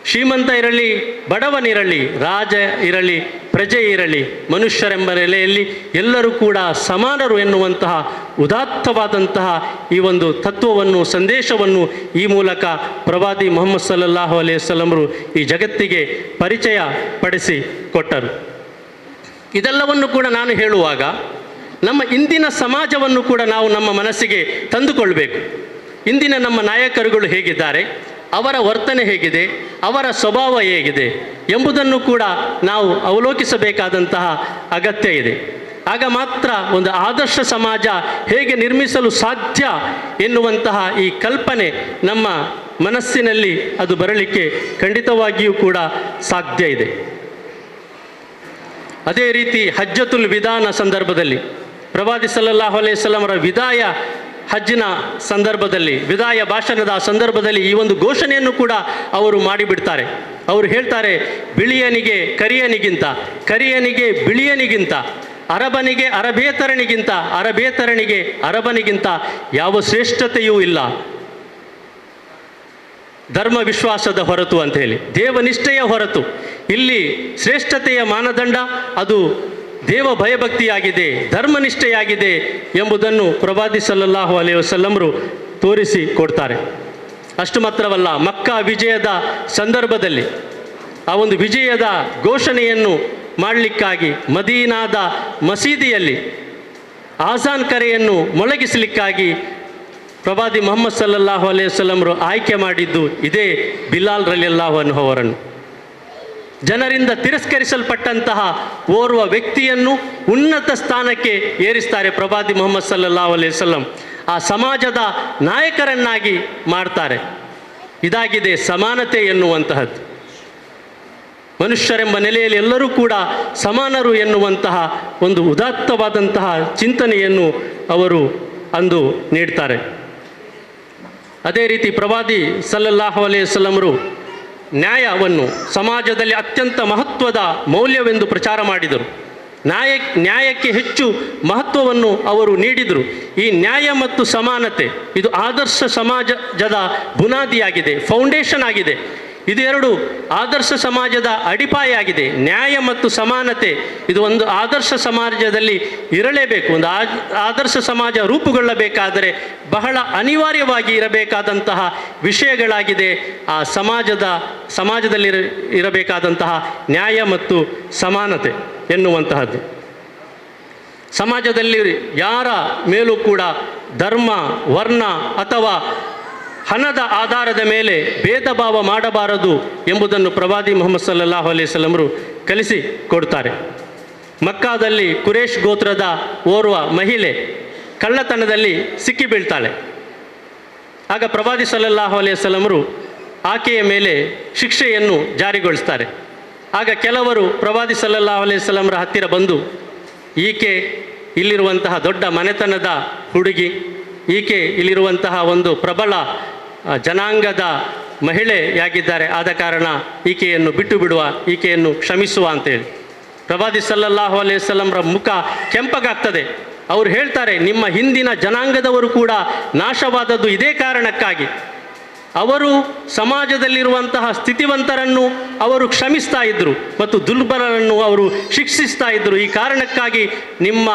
S4: ಶ್ರೀಮಂತ ಇರಲಿ, ಬಡವನಿರಲಿ, ರಾಜ ಇರಲಿ, ಪ್ರಜೆ ಇರಲಿ, ಮನುಷ್ಯರೆಂಬ ನೆಲೆಯಲ್ಲಿ ಎಲ್ಲರೂ ಕೂಡ ಸಮಾನರು ಎನ್ನುವಂತಹ ಉದಾತ್ತವಾದಂತಹ ಈ ಒಂದು ತತ್ವವನ್ನು, ಸಂದೇಶವನ್ನು ಈ ಮೂಲಕ ಪ್ರವಾದಿ ಮುಹಮ್ಮದ್ ಸಲ್ಲಲ್ಲಾಹು ಅಲೈಹಿ ವಸಲ್ಲಮರು ಈ ಜಗತ್ತಿಗೆ ಪರಿಚಯ ಪಡಿಸಿ ಕೊಟ್ಟರು. ಇದೆಲ್ಲವನ್ನು ಕೂಡ ನಾನು ಹೇಳುವಾಗ ನಮ್ಮ ಇಂದಿನ ಸಮಾಜವನ್ನು ಕೂಡ ನಾವು ನಮ್ಮ ಮನಸ್ಸಿಗೆ ತಂದುಕೊಳ್ಬೇಕು. ಇಂದಿನ ನಮ್ಮ ನಾಯಕರುಗಳು ಹೇಗಿದ್ದಾರೆ, ಅವರ ವರ್ತನೆ ಹೇಗಿದೆ, ಅವರ ಸ್ವಭಾವ ಹೇಗಿದೆ ಎಂಬುದನ್ನು ಕೂಡ ನಾವು ಅವಲೋಕಿಸಬೇಕಾದಂತಹ ಅಗತ್ಯ ಇದೆ. ಆಗ ಮಾತ್ರ ಒಂದು ಆದರ್ಶ ಸಮಾಜ ಹೇಗೆ ನಿರ್ಮಿಸಲು ಸಾಧ್ಯ ಎನ್ನುವಂತಹ ಈ ಕಲ್ಪನೆ ನಮ್ಮ ಮನಸ್ಸಿನಲ್ಲಿ ಅದು ಬರಲಿಕ್ಕೆ ಖಂಡಿತವಾಗಿಯೂ ಕೂಡ ಸಾಧ್ಯ ಇದೆ. ಅದೇ ರೀತಿ ಹಜ್ಜತುಲ್ ವಿದಾನ ಸಂದರ್ಭದಲ್ಲಿ ಪ್ರವಾದಿ ಸಲ್ಲಲ್ಲಾಹು ಅಲೈಹಿ ವಸಲ್ಲಮರ ವಿದಾಯ ಹಜ್ಜಿನ ಸಂದರ್ಭದಲ್ಲಿ, ವಿದಾಯ ಭಾಷಣದ ಸಂದರ್ಭದಲ್ಲಿ ಈ ಒಂದು ಘೋಷಣೆಯನ್ನು ಕೂಡ ಅವರು ಮಾಡಿಬಿಡ್ತಾರೆ. ಅವರು ಹೇಳ್ತಾರೆ, ಬಿಳಿಯನಿಗೆ ಕರಿಯನಿಗಿಂತ, ಕರಿಯನಿಗೆ ಬಿಳಿಯನಿಗಿಂತ, ಅರಬನಿಗೆ ಅರಬೇತರನಿಗಿಂತ, ಅರಬೇತರನಿಗೆ ಅರಬನಿಗಿಂತ ಯಾವ ಶ್ರೇಷ್ಠತೆಯೂ ಇಲ್ಲ ಧರ್ಮ ವಿಶ್ವಾಸದ ಹೊರತು ಅಂತ ಹೇಳಿ, ದೇವನಿಷ್ಠೆಯ ಹೊರತು. ಇಲ್ಲಿ ಶ್ರೇಷ್ಠತೆಯ ಮಾನದಂಡ ಅದು ದೇವ ಭಯಭಕ್ತಿಯಾಗಿದೆ, ಧರ್ಮನಿಷ್ಠೆಯಾಗಿದೆ ಎಂಬುದನ್ನು ಪ್ರವಾದಿ ಸಲ್ಲಲ್ಲಾಹು ಅಲೈಹಿ ವಸಲ್ಲಮರು ತೋರಿಸಿ ಕೊಡ್ತಾರೆ. ಅಷ್ಟು ಮಾತ್ರವಲ್ಲ, ಮಕ್ಕಾ ವಿಜಯದ ಸಂದರ್ಭದಲ್ಲಿ ಆ ಒಂದು ವಿಜಯದ ಘೋಷಣೆಯನ್ನು ಮಾಡಲಿಕ್ಕಾಗಿ ಮದೀನಾದ ಮಸೀದಿಯಲ್ಲಿ ಆಜಾನ್ ಕರೆಯನ್ನು ಮೊಳಗಿಸಲಿಕ್ಕಾಗಿ ಪ್ರವಾದಿ ಮುಹಮ್ಮದ್ ಸಲ್ಲಲ್ಲಾಹು ಅಲೈಹಿ ವಸಲ್ಲಮರು ಆಯ್ಕೆ ಮಾಡಿದ್ದು ಇದೇ ಬಿಲಾಲ್ ರಲಿಯಲ್ಲಾಹು ಅನ್ಹು ಅವರನ್ನು. ಜನರಿಂದ ತಿರಸ್ಕರಿಸಲ್ಪಟ್ಟಂತಹ ಓರ್ವ ವ್ಯಕ್ತಿಯನ್ನು ಉನ್ನತ ಸ್ಥಾನಕ್ಕೆ ಏರಿಸ್ತಾರೆ ಪ್ರವಾದಿ ಮುಹಮ್ಮದ್ ಸಲ್ಲಲ್ಲಾಹು ಅಲೈಹಿ ವಸಲ್ಲಂ. ಆ ಸಮಾಜದ ನಾಯಕರನ್ನಾಗಿ ಮಾಡ್ತಾರೆ. ಇದಾಗಿದೆ ಸಮಾನತೆ ಎನ್ನುವಂತಹದ್ದು. ಮನುಷ್ಯರೆಂಬ ನೆಲೆಯಲ್ಲಿ ಎಲ್ಲರೂ ಕೂಡ ಸಮಾನರು ಎನ್ನುವಂತಹ ಒಂದು ಉದಾತ್ತವಾದಂತಹ ಚಿಂತನೆಯನ್ನು ಅವರು ಅಂದು ನೀಡ್ತಾರೆ. ಅದೇ ರೀತಿ ಪ್ರವಾದಿ ಸಲ್ಲಲ್ಲಾಹು ಅಲೈಹಿ ವಸಲ್ಲಮರು ನ್ಯಾಯವನ್ನು ಸಮಾಜದಲ್ಲಿ ಅತ್ಯಂತ ಮಹತ್ವದ ಮೌಲ್ಯವೆಂದು ಪ್ರಚಾರ ಮಾಡಿದರು. ನ್ಯಾಯಕ್ಕೆ ಹೆಚ್ಚು ಮಹತ್ವವನ್ನು ಅವರು ನೀಡಿದರು. ಈ ನ್ಯಾಯ ಮತ್ತು ಸಮಾನತೆ ಇದು ಆದರ್ಶ ಸಮಾಜದ ಬುನಾದಿಯಾಗಿದೆ, ಫೌಂಡೇಶನ್ ಆಗಿದೆ. ಇದು ಎರಡು ಆದರ್ಶ ಸಮಾಜದ ಅಡಿಪಾಯ ಆಗಿದೆ. ನ್ಯಾಯ ಮತ್ತು ಸಮಾನತೆ ಇದು ಒಂದು ಆದರ್ಶ ಸಮಾಜದಲ್ಲಿ ಇರಲೇಬೇಕು. ಒಂದು ಆದರ್ಶ ಸಮಾಜ ರೂಪುಗೊಳ್ಳಬೇಕಾದರೆ ಬಹಳ ಅನಿವಾರ್ಯವಾಗಿ ಇರಬೇಕಾದಂತಹ ವಿಷಯಗಳಾಗಿದೆ. ಆ ಸಮಾಜದಲ್ಲಿ ಇರಬೇಕಾದಂತಹ ನ್ಯಾಯ ಮತ್ತು ಸಮಾನತೆ ಎನ್ನುವಂತಹದ್ದು. ಸಮಾಜದಲ್ಲಿ ಯಾರ ಮೇಲೂ ಕೂಡ ಧರ್ಮ, ವರ್ಣ ಅಥವಾ ಹಣದ ಆಧಾರದ ಮೇಲೆ ಭೇದ ಭಾವ ಮಾಡಬಾರದು ಎಂಬುದನ್ನು ಪ್ರವಾದಿ ಮುಹಮ್ಮದ್ ಸಲ್ಲಲ್ಲಾಹು ಅಲೈಹಿ ವಸಲ್ಲಮರು ಕಲಿಸಿ ಕೊಡ್ತಾರೆ. ಮಕ್ಕಾದಲ್ಲಿ ಕುರೇಶ್ ಗೋತ್ರದ ಓರ್ವ ಮಹಿಳೆ ಕಳ್ಳತನದಲ್ಲಿ ಸಿಕ್ಕಿ ಬೀಳ್ತಾಳೆ. ಆಗ ಪ್ರವಾದಿ ಸಲ್ಲಲ್ಲಾಹು ಅಲೈಹಿ ವಸಲ್ಲಮರು ಆಕೆಯ ಮೇಲೆ ಶಿಕ್ಷೆಯನ್ನು ಜಾರಿಗೊಳಿಸ್ತಾರೆ. ಆಗ ಕೆಲವರು ಪ್ರವಾದಿ ಸಲ್ಲಲ್ಲಾಹು ಅಲೈಹಿ ವಸಲ್ಲಮರ ಹತ್ತಿರ ಬಂದು, ಈಕೆ ಇಲ್ಲಿರುವಂತಹ ದೊಡ್ಡ ಮನೆತನದ ಹುಡುಗಿ, ಈಕೆ ಇಲ್ಲಿರುವಂತಹ ಒಂದು ಪ್ರಬಲ ಜನಾಂಗದ ಮಹಿಳೆಯಾಗಿದ್ದಾರೆ, ಆದ ಕಾರಣ ಈಕೆಯನ್ನು ಬಿಟ್ಟು ಬಿಡುವ, ಈಕೆಯನ್ನು ಕ್ಷಮಿಸುವ ಅಂತೇಳಿ. ಪ್ರವಾದಿ ಸಲ್ಲಲ್ಲಾಹು ಅಲೈಹಿ ವಸಲ್ಲಮರ ಮುಖ ಕೆಂಪಗಾಗ್ತದೆ. ಅವರು ಹೇಳ್ತಾರೆ, ನಿಮ್ಮ ಹಿಂದಿನ ಜನಾಂಗದವರು ಕೂಡ ನಾಶವಾದದ್ದು ಇದೇ ಕಾರಣಕ್ಕಾಗಿ. ಅವರು ಸಮಾಜದಲ್ಲಿರುವಂತಹ ಸ್ಥಿತಿವಂತರನ್ನು ಅವರು ಕ್ಷಮಿಸ್ತಾ ಇದ್ದರು ಮತ್ತು ದುರ್ಬಲರನ್ನು ಅವರು ಶಿಕ್ಷಿಸ್ತಾ ಇದ್ದರು. ಈ ಕಾರಣಕ್ಕಾಗಿ ನಿಮ್ಮ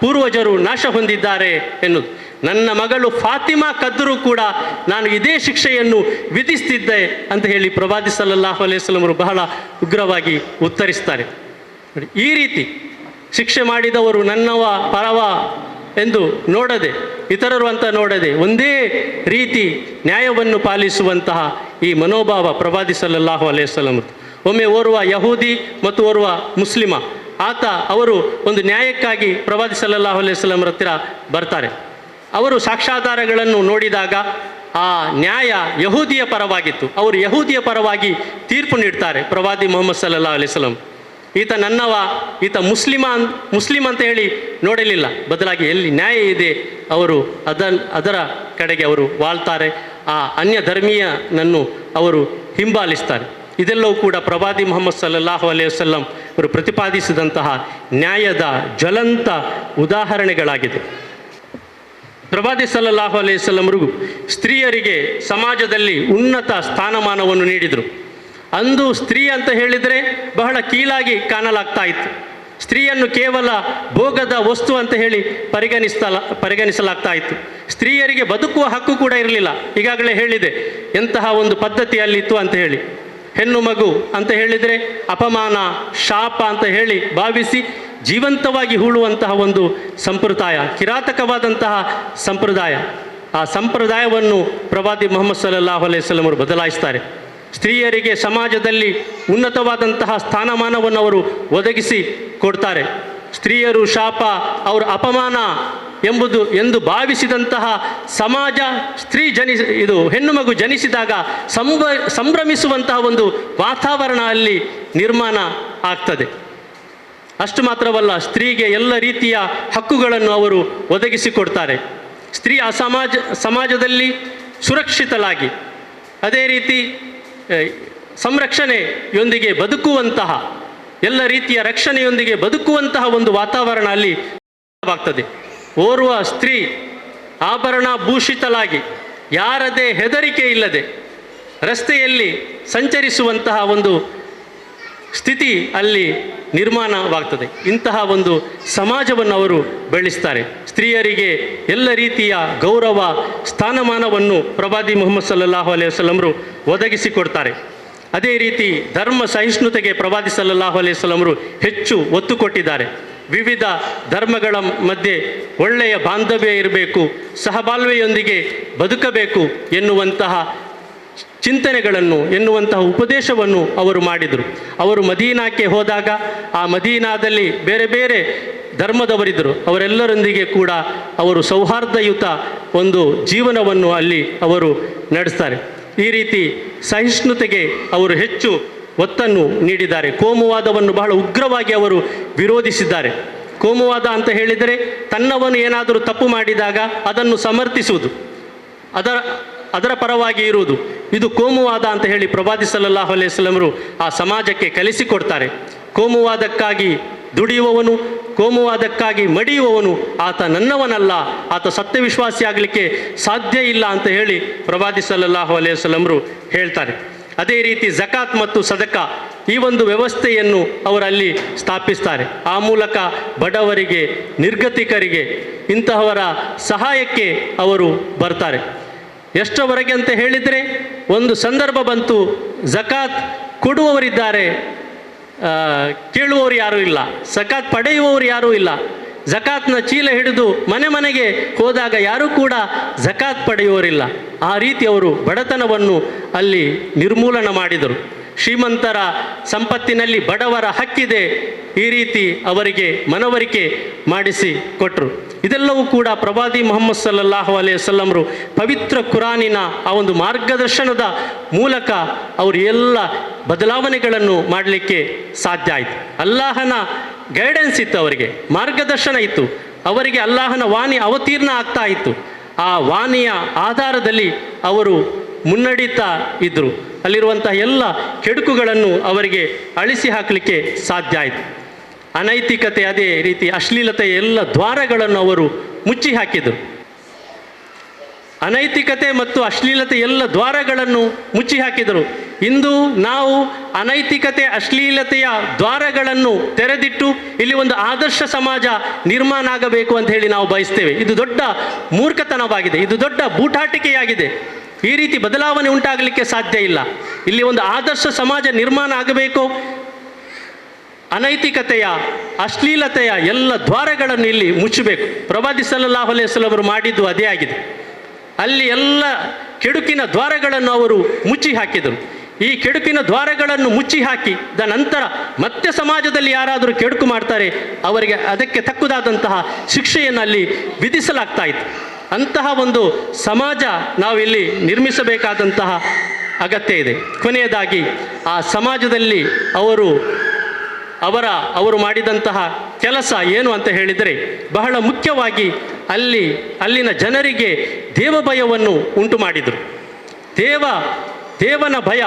S4: ಪೂರ್ವಜರು ನಾಶ ಹೊಂದಿದ್ದಾರೆ ಎನ್ನುವುದು. ನನ್ನ ಮಗಳು ಫಾತಿಮಾ ಕದ್ದರೂ ಕೂಡ ನಾನು ಇದೇ ಶಿಕ್ಷೆಯನ್ನು ವಿಧಿಸ್ತಿದ್ದೆ ಅಂತ ಹೇಳಿ ಪ್ರವಾದಿ ಸಲ್ಲಲ್ಲಾಹು ಅಲೈಹಿ ವಸಲ್ಲಮರು ಬಹಳ ಉಗ್ರವಾಗಿ ಉತ್ತರಿಸ್ತಾರೆ. ಈ ರೀತಿ ಶಿಕ್ಷೆ ಮಾಡಿದವರು ನನ್ನವ ಪರವ ಎಂದು ನೋಡದೆ, ಇತರರು ಅಂತ ನೋಡದೆ ಒಂದೇ ರೀತಿ ನ್ಯಾಯವನ್ನು ಪಾಲಿಸುವಂತಹ ಈ ಮನೋಭಾವ ಪ್ರವಾದಿ ಸಲ್ಲಲ್ಲಾಹು ಅಲೈಹಿ ವಸಲ್ಲಮರು. ಒಮ್ಮೆ ಓರ್ವ ಯಹೂದಿ ಮತ್ತು ಓರ್ವ ಮುಸ್ಲಿಮ ಅವರು ಒಂದು ನ್ಯಾಯಕ್ಕಾಗಿ ಪ್ರವಾದಿ ಸಲ್ಲಲ್ಲಾಹು ಅಲೈಹಿ ವಸಲ್ಲಮರ ಹತ್ತಿರ ಬರ್ತಾರೆ. ಅವರು ಸಾಕ್ಷ್ಯಾಧಾರಗಳನ್ನು ನೋಡಿದಾಗ ಆ ನ್ಯಾಯ ಯಹೂದಿಯ ಪರವಾಗಿತ್ತು. ಅವರು ಯಹೂದಿಯ ಪರವಾಗಿ ತೀರ್ಪು ನೀಡ್ತಾರೆ. ಪ್ರವಾದಿ ಮುಹಮ್ಮದ್ ಸಲ್ಲಲ್ಲಾಹು ಅಲೈಹಿ ವಸಲ್ಲಂ ಈತ ನನ್ನವ, ಈತ ಮುಸ್ಲಿಂ ಅಂತ ಹೇಳಿ ನೋಡಲಿಲ್ಲ, ಬದಲಾಗಿ ಎಲ್ಲಿ ನ್ಯಾಯ ಇದೆ ಅವರು ಅದರ ಕಡೆಗೆ ಅವರು ವಾಳ್ತಾರೆ. ಆ ಅನ್ಯ ಧರ್ಮೀಯನನ್ನು ಅವರು ಹಿಂಬಾಲಿಸ್ತಾರೆ. ಇದೆಲ್ಲವೂ ಕೂಡ ಪ್ರವಾದಿ ಮುಹಮ್ಮದ್ ಸಲ್ಲಲ್ಲಾಹು ಅಲೈಹಿ ವಸಲ್ಲಂ ಅವರು ಪ್ರತಿಪಾದಿಸಿದಂತಹ ನ್ಯಾಯದ ಜ್ವಲಂತ ಉದಾಹರಣೆಗಳಾಗಿದೆ. ಪ್ರವಾದಿ ಸಲ್ಲಲ್ಲಾಹು ಅಲೈಹಿ ವಸಲ್ಲಮರು ಸ್ತ್ರೀಯರಿಗೆ ಸಮಾಜದಲ್ಲಿ ಉನ್ನತ ಸ್ಥಾನಮಾನವನ್ನು ನೀಡಿದರು. ಅಂದು ಸ್ತ್ರೀ ಅಂತ ಹೇಳಿದರೆ ಬಹಳ ಕೀಳಾಗಿ ಕಾಣಲಾಗ್ತಾ ಇತ್ತು. ಸ್ತ್ರೀಯನ್ನು ಕೇವಲ ಭೋಗದ ವಸ್ತು ಅಂತ ಹೇಳಿ ಪರಿಗಣಿಸಲಾಗ್ತಾ ಇತ್ತು. ಸ್ತ್ರೀಯರಿಗೆ ಬದುಕುವ ಹಕ್ಕು ಕೂಡ ಇರಲಿಲ್ಲ. ಈಗಾಗಲೇ ಹೇಳಿದೆ ಎಂತಹ ಒಂದು ಪದ್ಧತಿ ಅಲ್ಲಿತ್ತು ಅಂತ ಹೇಳಿ. ಹೆಣ್ಣು ಮಗು ಅಂತ ಹೇಳಿದರೆ ಅಪಮಾನ, ಶಾಪ ಅಂತ ಹೇಳಿ ಭಾವಿಸಿ ಜೀವಂತವಾಗಿ ಹೂಳುವಂತಹ ಒಂದು ಸಂಪ್ರದಾಯ, ಕಿರಾತಕವಾದಂತಹ ಸಂಪ್ರದಾಯ. ಆ ಸಂಪ್ರದಾಯವನ್ನು ಪ್ರವಾದಿ ಮುಹಮ್ಮದ್ ಸಲ್ಲಲ್ಲಾಹು ಅಲೈಹಿ ವಸಲ್ಲಂ ಅವರು ಬದಲಾಯಿಸ್ತಾರೆ. ಸ್ತ್ರೀಯರಿಗೆ ಸಮಾಜದಲ್ಲಿ ಉನ್ನತವಾದಂತಹ ಸ್ಥಾನಮಾನವನ್ನು ಅವರು ಒದಗಿಸಿ ಕೊಡ್ತಾರೆ. ಸ್ತ್ರೀಯರು ಶಾಪ, ಅವರ ಅಪಮಾನ ಎಂದು ಭಾವಿಸಿದಂತಹ ಸಮಾಜ ಹೆಣ್ಣು ಮಗು ಜನಿಸಿದಾಗ ಸಂಭ್ರಮಿಸುವಂತಹ ಒಂದು ವಾತಾವರಣ ಅಲ್ಲಿ ನಿರ್ಮಾಣ ಆಗ್ತದೆ. ಅಷ್ಟು ಮಾತ್ರವಲ್ಲ, ಸ್ತ್ರೀಗೆ ಎಲ್ಲ ರೀತಿಯ ಹಕ್ಕುಗಳನ್ನು ಅವರು ಒದಗಿಸಿಕೊಡ್ತಾರೆ. ಸ್ತ್ರೀ ಆ ಸಮಾಜದಲ್ಲಿ ಸುರಕ್ಷಿತಳಾಗಿ, ಅದೇ ರೀತಿ ಸಂರಕ್ಷಣೆಯೊಂದಿಗೆ ಬದುಕುವಂತಹ, ಎಲ್ಲ ರೀತಿಯ ರಕ್ಷಣೆಯೊಂದಿಗೆ ಬದುಕುವಂತಹ ಒಂದು ವಾತಾವರಣ ಅಲ್ಲಿ ಆಗ್ತದೆ. ಓರ್ವ ಸ್ತ್ರೀ ಆಭರಣ ಭೂಷಿತಳಾಗಿ, ಯಾರದೇ ಹೆದರಿಕೆ ಇಲ್ಲದೆ ರಸ್ತೆಯಲ್ಲಿ ಸಂಚರಿಸುವಂತಹ ಒಂದು ಸ್ಥಿತಿ ಅಲ್ಲಿ ನಿರ್ಮಾಣವಾಗ್ತದೆ. ಇಂತಹ ಒಂದು ಸಮಾಜವನ್ನು ಅವರು ಬೆಳೆಸ್ತಾರೆ. ಸ್ತ್ರೀಯರಿಗೆ ಎಲ್ಲ ರೀತಿಯ ಗೌರವ, ಸ್ಥಾನಮಾನವನ್ನು ಪ್ರವಾದಿ ಮುಹಮ್ಮದ್ ಸಲ್ಲಲ್ಲಾಹು ಅಲೈಹಿ ವಸಲ್ಲಂರು ಒದಗಿಸಿಕೊಡ್ತಾರೆ. ಅದೇ ರೀತಿ ಧರ್ಮ ಸಹಿಷ್ಣುತೆಗೆ ಪ್ರವಾದಿ ಸಲ್ಲಲ್ಲಾಹು ಅಲೈಹಿ ವಸಲ್ಲಂರು ಹೆಚ್ಚು ಒತ್ತು ಕೊಟ್ಟಿದ್ದಾರೆ. ವಿವಿಧ ಧರ್ಮಗಳ ಮಧ್ಯೆ ಒಳ್ಳೆಯ ಬಾಂಧವ್ಯ ಇರಬೇಕು, ಸಹಬಾಳ್ವೆಯೊಂದಿಗೆ ಬದುಕಬೇಕು ಎನ್ನುವಂತಹ ಚಿಂತನೆಗಳನ್ನು, ಎನ್ನುವಂತಹ ಉಪದೇಶವನ್ನು ಅವರು ಮಾಡಿದರು. ಅವರು ಮದೀನಾಕ್ಕೆ ಹೋದಾಗ ಆ ಮದೀನಾದಲ್ಲಿ ಬೇರೆ ಬೇರೆ ಧರ್ಮದವರಿದ್ದರು. ಅವರೆಲ್ಲರೊಂದಿಗೆ ಕೂಡ ಅವರು ಸೌಹಾರ್ದಯುತ ಒಂದು ಜೀವನವನ್ನು ಅಲ್ಲಿ ಅವರು ನಡೆಸ್ತಾರೆ. ಈ ರೀತಿ ಸಹಿಷ್ಣುತೆಗೆ ಅವರು ಹೆಚ್ಚು ಒತ್ತನ್ನು ನೀಡಿದ್ದಾರೆ. ಕೋಮುವಾದವನ್ನು ಬಹಳ ಉಗ್ರವಾಗಿ ಅವರು ವಿರೋಧಿಸಿದ್ದಾರೆ. ಕೋಮುವಾದ ಅಂತ ಹೇಳಿದರೆ ತನ್ನವನು ಏನಾದರೂ ತಪ್ಪು ಮಾಡಿದಾಗ ಅದನ್ನು ಸಮರ್ಥಿಸುವುದು, ಅದರ ಪರವಾಗಿ ಇರುವುದು, ಇದು ಕೋಮುವಾದ ಅಂತ ಹೇಳಿ ಪ್ರವಾದಿ ಸಲ್ಲಲ್ಲಾಹು ಅಲೈಹಿ ವಸಲ್ಲಂರು ಆ ಸಮಾಜಕ್ಕೆ ಕಲಿಸಿಕೊಡ್ತಾರೆ. ಕೋಮುವಾದಕ್ಕಾಗಿ ದುಡಿಯುವವನು, ಕೋಮುವಾದಕ್ಕಾಗಿ ಮಡಿಯುವವನು ಆತ ನನ್ನವನಲ್ಲ, ಆತ ಸತ್ಯವಿಶ್ವಾಸಿ ಆಗಲಿಕ್ಕೆ ಸಾಧ್ಯ ಇಲ್ಲ ಅಂತ ಹೇಳಿ ಪ್ರವಾದಿ ಸಲ್ಲಲ್ಲಾಹು ಅಲೈಹಿ ವಸಲ್ಲಂರು ಹೇಳ್ತಾರೆ. ಅದೇ ರೀತಿ ಝಕಾತ್ ಮತ್ತು ಸದಕಾ ಈ ಒಂದು ವ್ಯವಸ್ಥೆಯನ್ನು ಅವರಲ್ಲಿ ಸ್ಥಾಪಿಸ್ತಾರೆ. ಆ ಮೂಲಕ ಬಡವರಿಗೆ, ನಿರ್ಗತಿಕರಿಗೆ, ಇಂತಹವರ ಸಹಾಯಕ್ಕೆ ಅವರು ಬರ್ತಾರೆ. ಎಷ್ಟರವರೆಗೆ ಅಂತ ಹೇಳಿದರೆ, ಒಂದು ಸಂದರ್ಭ ಬಂತು, ಝಕಾತ್ ಕೊಡುವವರಿದ್ದಾರೆ, ಕೇಳುವವರು ಯಾರೂ ಇಲ್ಲ, ಝಕಾತ್ ಪಡೆಯುವವರು ಯಾರೂ ಇಲ್ಲ. ಝಕಾತ್ನ ಚೀಲ ಹಿಡಿದು ಮನೆ ಮನೆಗೆ ಹೋದಾಗ ಯಾರೂ ಕೂಡ ಝಕಾತ್ ಪಡೆಯುವವರಿಲ್ಲ. ಆ ರೀತಿ ಅವರು ಬಡತನವನ್ನು ಅಲ್ಲಿ ನಿರ್ಮೂಲನ ಮಾಡಿದರು. ಶ್ರೀಮಂತರ ಸಂಪತ್ತಿನಲ್ಲಿ ಬಡವರ ಹಕ್ಕಿದೆ, ಈ ರೀತಿ ಅವರಿಗೆ ಮನವರಿಕೆ ಮಾಡಿಸಿ ಕೊಟ್ಟರು. ಇದೆಲ್ಲವೂ ಕೂಡ ಪ್ರವಾದಿ ಮುಹಮ್ಮದ್ ಸಲ್ಲಲ್ಲಾಹು ಅಲೈಹಿ ವಸಲ್ಲಂರು ಪವಿತ್ರ ಕುರಾನಿನ ಆ ಒಂದು ಮಾರ್ಗದರ್ಶನದ ಮೂಲಕ ಅವರು ಎಲ್ಲ ಬದಲಾವಣೆಗಳನ್ನು ಮಾಡಲಿಕ್ಕೆ ಸಾಧ್ಯ ಆಯಿತು. ಅಲ್ಲಾಹನ ಗೈಡೆನ್ಸ್ ಇತ್ತು, ಅವರಿಗೆ ಮಾರ್ಗದರ್ಶನ ಇತ್ತು, ಅವರಿಗೆ ಅಲ್ಲಾಹನ ವಾಣಿ ಅವತೀರ್ಣ ಆಗ್ತಾ ಇತ್ತು. ಆ ವಾಣಿಯ ಆಧಾರದಲ್ಲಿ ಅವರು ಮುನ್ನಡೀತಾ ಇದ್ದರು. ಅಲ್ಲಿರುವಂತಹ ಎಲ್ಲ ಕೆಡುಕುಗಳನ್ನು ಅವರಿಗೆ ಅಳಿಸಿ ಹಾಕಲಿಕ್ಕೆ ಸಾಧ್ಯ ಆಯಿತು. ಅನೈತಿಕತೆ, ಅದೇ ರೀತಿ ಅಶ್ಲೀಲತೆಯ ಎಲ್ಲ ದ್ವಾರಗಳನ್ನು ಅವರು ಮುಚ್ಚಿ ಹಾಕಿದರು. ಅನೈತಿಕತೆ ಮತ್ತು ಅಶ್ಲೀಲತೆ ಎಲ್ಲ ದ್ವಾರಗಳನ್ನು ಮುಚ್ಚಿ ಹಾಕಿದರು. ಇಂದು ನಾವು ಅನೈತಿಕತೆ, ಅಶ್ಲೀಲತೆಯ ದ್ವಾರಗಳನ್ನು ತೆರೆದಿಟ್ಟು ಇಲ್ಲಿ ಒಂದು ಆದರ್ಶ ಸಮಾಜ ನಿರ್ಮಾಣ ಆಗಬೇಕು ಅಂತ ಹೇಳಿ ನಾವು ಬಯಸ್ತೇವೆ. ಇದು ದೊಡ್ಡ ಮೂರ್ಖತನವಾಗಿದೆ, ಇದು ದೊಡ್ಡ ಬೂಟಾಟಿಕೆಯಾಗಿದೆ. ಈ ರೀತಿ ಬದಲಾವಣೆ ಉಂಟಾಗಲಿಕ್ಕೆ ಸಾಧ್ಯ ಇಲ್ಲ. ಇಲ್ಲಿ ಒಂದು ಆದರ್ಶ ಸಮಾಜ ನಿರ್ಮಾಣ ಆಗಬೇಕು. ಅನೈತಿಕತೆಯ, ಅಶ್ಲೀಲತೆಯ ಎಲ್ಲ ದ್ವಾರಗಳನ್ನು ಇಲ್ಲಿ ಮುಚ್ಚಬೇಕು. ಪ್ರವಾದಿ ಸಲ್ಲಲ್ಲಾಹು ಅಲೈಹಿ ವಸಲ್ಲಂ ಅವರು ಮಾಡಿದ್ದು ಅದೇ ಆಗಿದೆ. ಅಲ್ಲಿ ಎಲ್ಲ ಕೆಡುಕಿನ ದ್ವಾರಗಳನ್ನು ಅವರು ಮುಚ್ಚಿ ಹಾಕಿದರು. ಈ ಕೆಡುಕಿನ ದ್ವಾರಗಳನ್ನು ಮುಚ್ಚಿ ಹಾಕಿದ ನಂತರ ಮತ್ತೆ ಸಮಾಜದಲ್ಲಿ ಯಾರಾದರೂ ಕೆಡುಕು ಮಾಡ್ತಾರೆ, ಅವರಿಗೆ ಅದಕ್ಕೆ ತಕ್ಕುದಾದಂತಹ ಶಿಕ್ಷೆಯನ್ನು ಅಲ್ಲಿ ವಿಧಿಸಲಾಗ್ತಾ ಇತ್ತು. ಅಂತಹ ಒಂದು ಸಮಾಜ ನಾವಿಲ್ಲಿ ನಿರ್ಮಿಸಬೇಕಾದಂತಹ ಅಗತ್ಯ ಇದೆ. ಕೊನೆಯದಾಗಿ ಆ ಸಮಾಜದಲ್ಲಿ ಅವರು ಮಾಡಿದಂತಹ ಕೆಲಸ ಏನು ಅಂತ ಹೇಳಿದರೆ, ಬಹಳ ಮುಖ್ಯವಾಗಿ ಅಲ್ಲಿನ ಜನರಿಗೆ ದೇವಭಯವನ್ನು ಉಂಟು ಮಾಡಿದರು. ದೇವನ ಭಯ,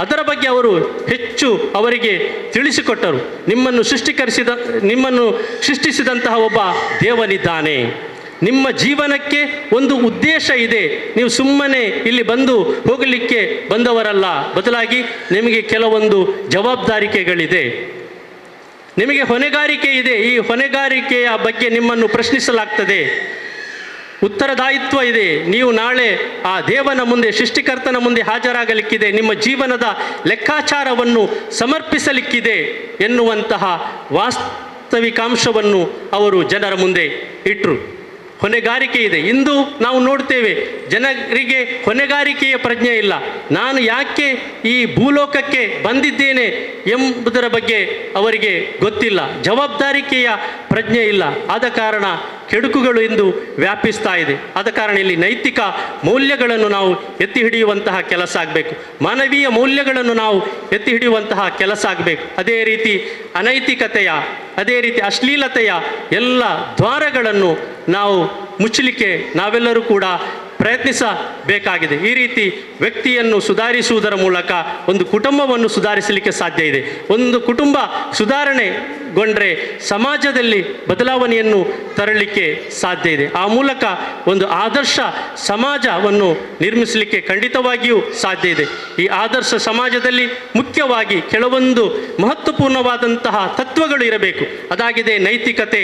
S4: ಅದರ ಬಗ್ಗೆ ಅವರು ಹೆಚ್ಚು ಅವರಿಗೆ ತಿಳಿಸಿಕೊಟ್ಟರು. ನಿಮ್ಮನ್ನು ಸೃಷ್ಟಿಸಿದಂತಹ ಒಬ್ಬ ದೇವನಿದ್ದಾನೆ, ನಿಮ್ಮ ಜೀವನಕ್ಕೆ ಒಂದು ಉದ್ದೇಶ ಇದೆ. ನೀವು ಸುಮ್ಮನೆ ಇಲ್ಲಿ ಬಂದು ಹೋಗಲಿಕ್ಕೆ ಬಂದವರಲ್ಲ, ಬದಲಾಗಿ ನಿಮಗೆ ಕೆಲವೊಂದು ಜವಾಬ್ದಾರಿಕೆಗಳಿದೆ, ನಿಮಗೆ ಹೊಣೆಗಾರಿಕೆ ಇದೆ. ಈ ಹೊಣೆಗಾರಿಕೆಯ ಬಗ್ಗೆ ನಿಮ್ಮನ್ನು ಪ್ರಶ್ನಿಸಲಾಗ್ತದೆ, ಉತ್ತರದಾಯಿತ್ವ ಇದೆ. ನೀವು ನಾಳೆ ಆ ದೇವನ ಮುಂದೆ, ಸೃಷ್ಟಿಕರ್ತನ ಮುಂದೆ ಹಾಜರಾಗಲಿಕ್ಕಿದೆ, ನಿಮ್ಮ ಜೀವನದ ಲೆಕ್ಕಾಚಾರವನ್ನು ಸಮರ್ಪಿಸಲಿಕ್ಕಿದೆ ಎನ್ನುವಂತಹ ವಾಸ್ತವಿಕಾಂಶವನ್ನು ಅವರು ಜನರ ಮುಂದೆ ಇಟ್ಟರು. ಹೊಣೆಗಾರಿಕೆ ಇದೆ. ಇಂದು ನಾವು ನೋಡ್ತೇವೆ, ಜನರಿಗೆ ಹೊಣೆಗಾರಿಕೆಯ ಪ್ರಜ್ಞೆ ಇಲ್ಲ. ನಾನು ಯಾಕೆ ಈ ಭೂಲೋಕಕ್ಕೆ ಬಂದಿದ್ದೇನೆ ಎಂಬುದರ ಬಗ್ಗೆ ಅವರಿಗೆ ಗೊತ್ತಿಲ್ಲ, ಜವಾಬ್ದಾರಿಕೆಯ ಪ್ರಜ್ಞೆ ಇಲ್ಲ. ಆದ ಕಾರಣ ಕೆಡುಕುಗಳು ಇಂದು ವ್ಯಾಪಿಸ್ತಾ ಇದೆ. ಆದ ಕಾರಣ ಇಲ್ಲಿ ನೈತಿಕ ಮೌಲ್ಯಗಳನ್ನು ನಾವು ಎತ್ತಿ ಹಿಡಿಯುವಂತಹ ಕೆಲಸ ಆಗಬೇಕು, ಮಾನವೀಯ ಮೌಲ್ಯಗಳನ್ನು ನಾವು ಎತ್ತಿ ಹಿಡಿಯುವಂತಹ ಕೆಲಸ ಆಗಬೇಕು. ಅದೇ ರೀತಿ ಅನೈತಿಕತೆಯ, ಅದೇ ರೀತಿ ಅಶ್ಲೀಲತೆಯ ಎಲ್ಲ ದ್ವಾರಗಳನ್ನು ನಾವು ಮುಚ್ಚಲಿಕ್ಕೆ ನಾವೆಲ್ಲರೂ ಕೂಡ ಪ್ರಯತ್ನಿಸಬೇಕಾಗಿದೆ. ಈ ರೀತಿ ವ್ಯಕ್ತಿಯನ್ನು ಸುಧಾರಿಸುವುದರ ಮೂಲಕ ಒಂದು ಕುಟುಂಬವನ್ನು ಸುಧಾರಿಸಲಿಕ್ಕೆ ಸಾಧ್ಯ ಇದೆ. ಒಂದು ಕುಟುಂಬ ಸುಧಾರಣೆಗೊಂಡ್ರೆ ಸಮಾಜದಲ್ಲಿ ಬದಲಾವಣೆಯನ್ನು ತರಲಿಕ್ಕೆ ಸಾಧ್ಯ ಇದೆ. ಆ ಮೂಲಕ ಒಂದು ಆದರ್ಶ ಸಮಾಜವನ್ನು ನಿರ್ಮಿಸಲಿಕ್ಕೆ ಖಂಡಿತವಾಗಿಯೂ ಸಾಧ್ಯ ಇದೆ. ಈ ಆದರ್ಶ ಸಮಾಜದಲ್ಲಿ ಮುಖ್ಯವಾಗಿ ಕೆಲವೊಂದು ಮಹತ್ವಪೂರ್ಣವಾದಂತಹ ತತ್ವಗಳು ಇರಬೇಕು. ಅದಾಗಿದೆ ನೈತಿಕತೆ,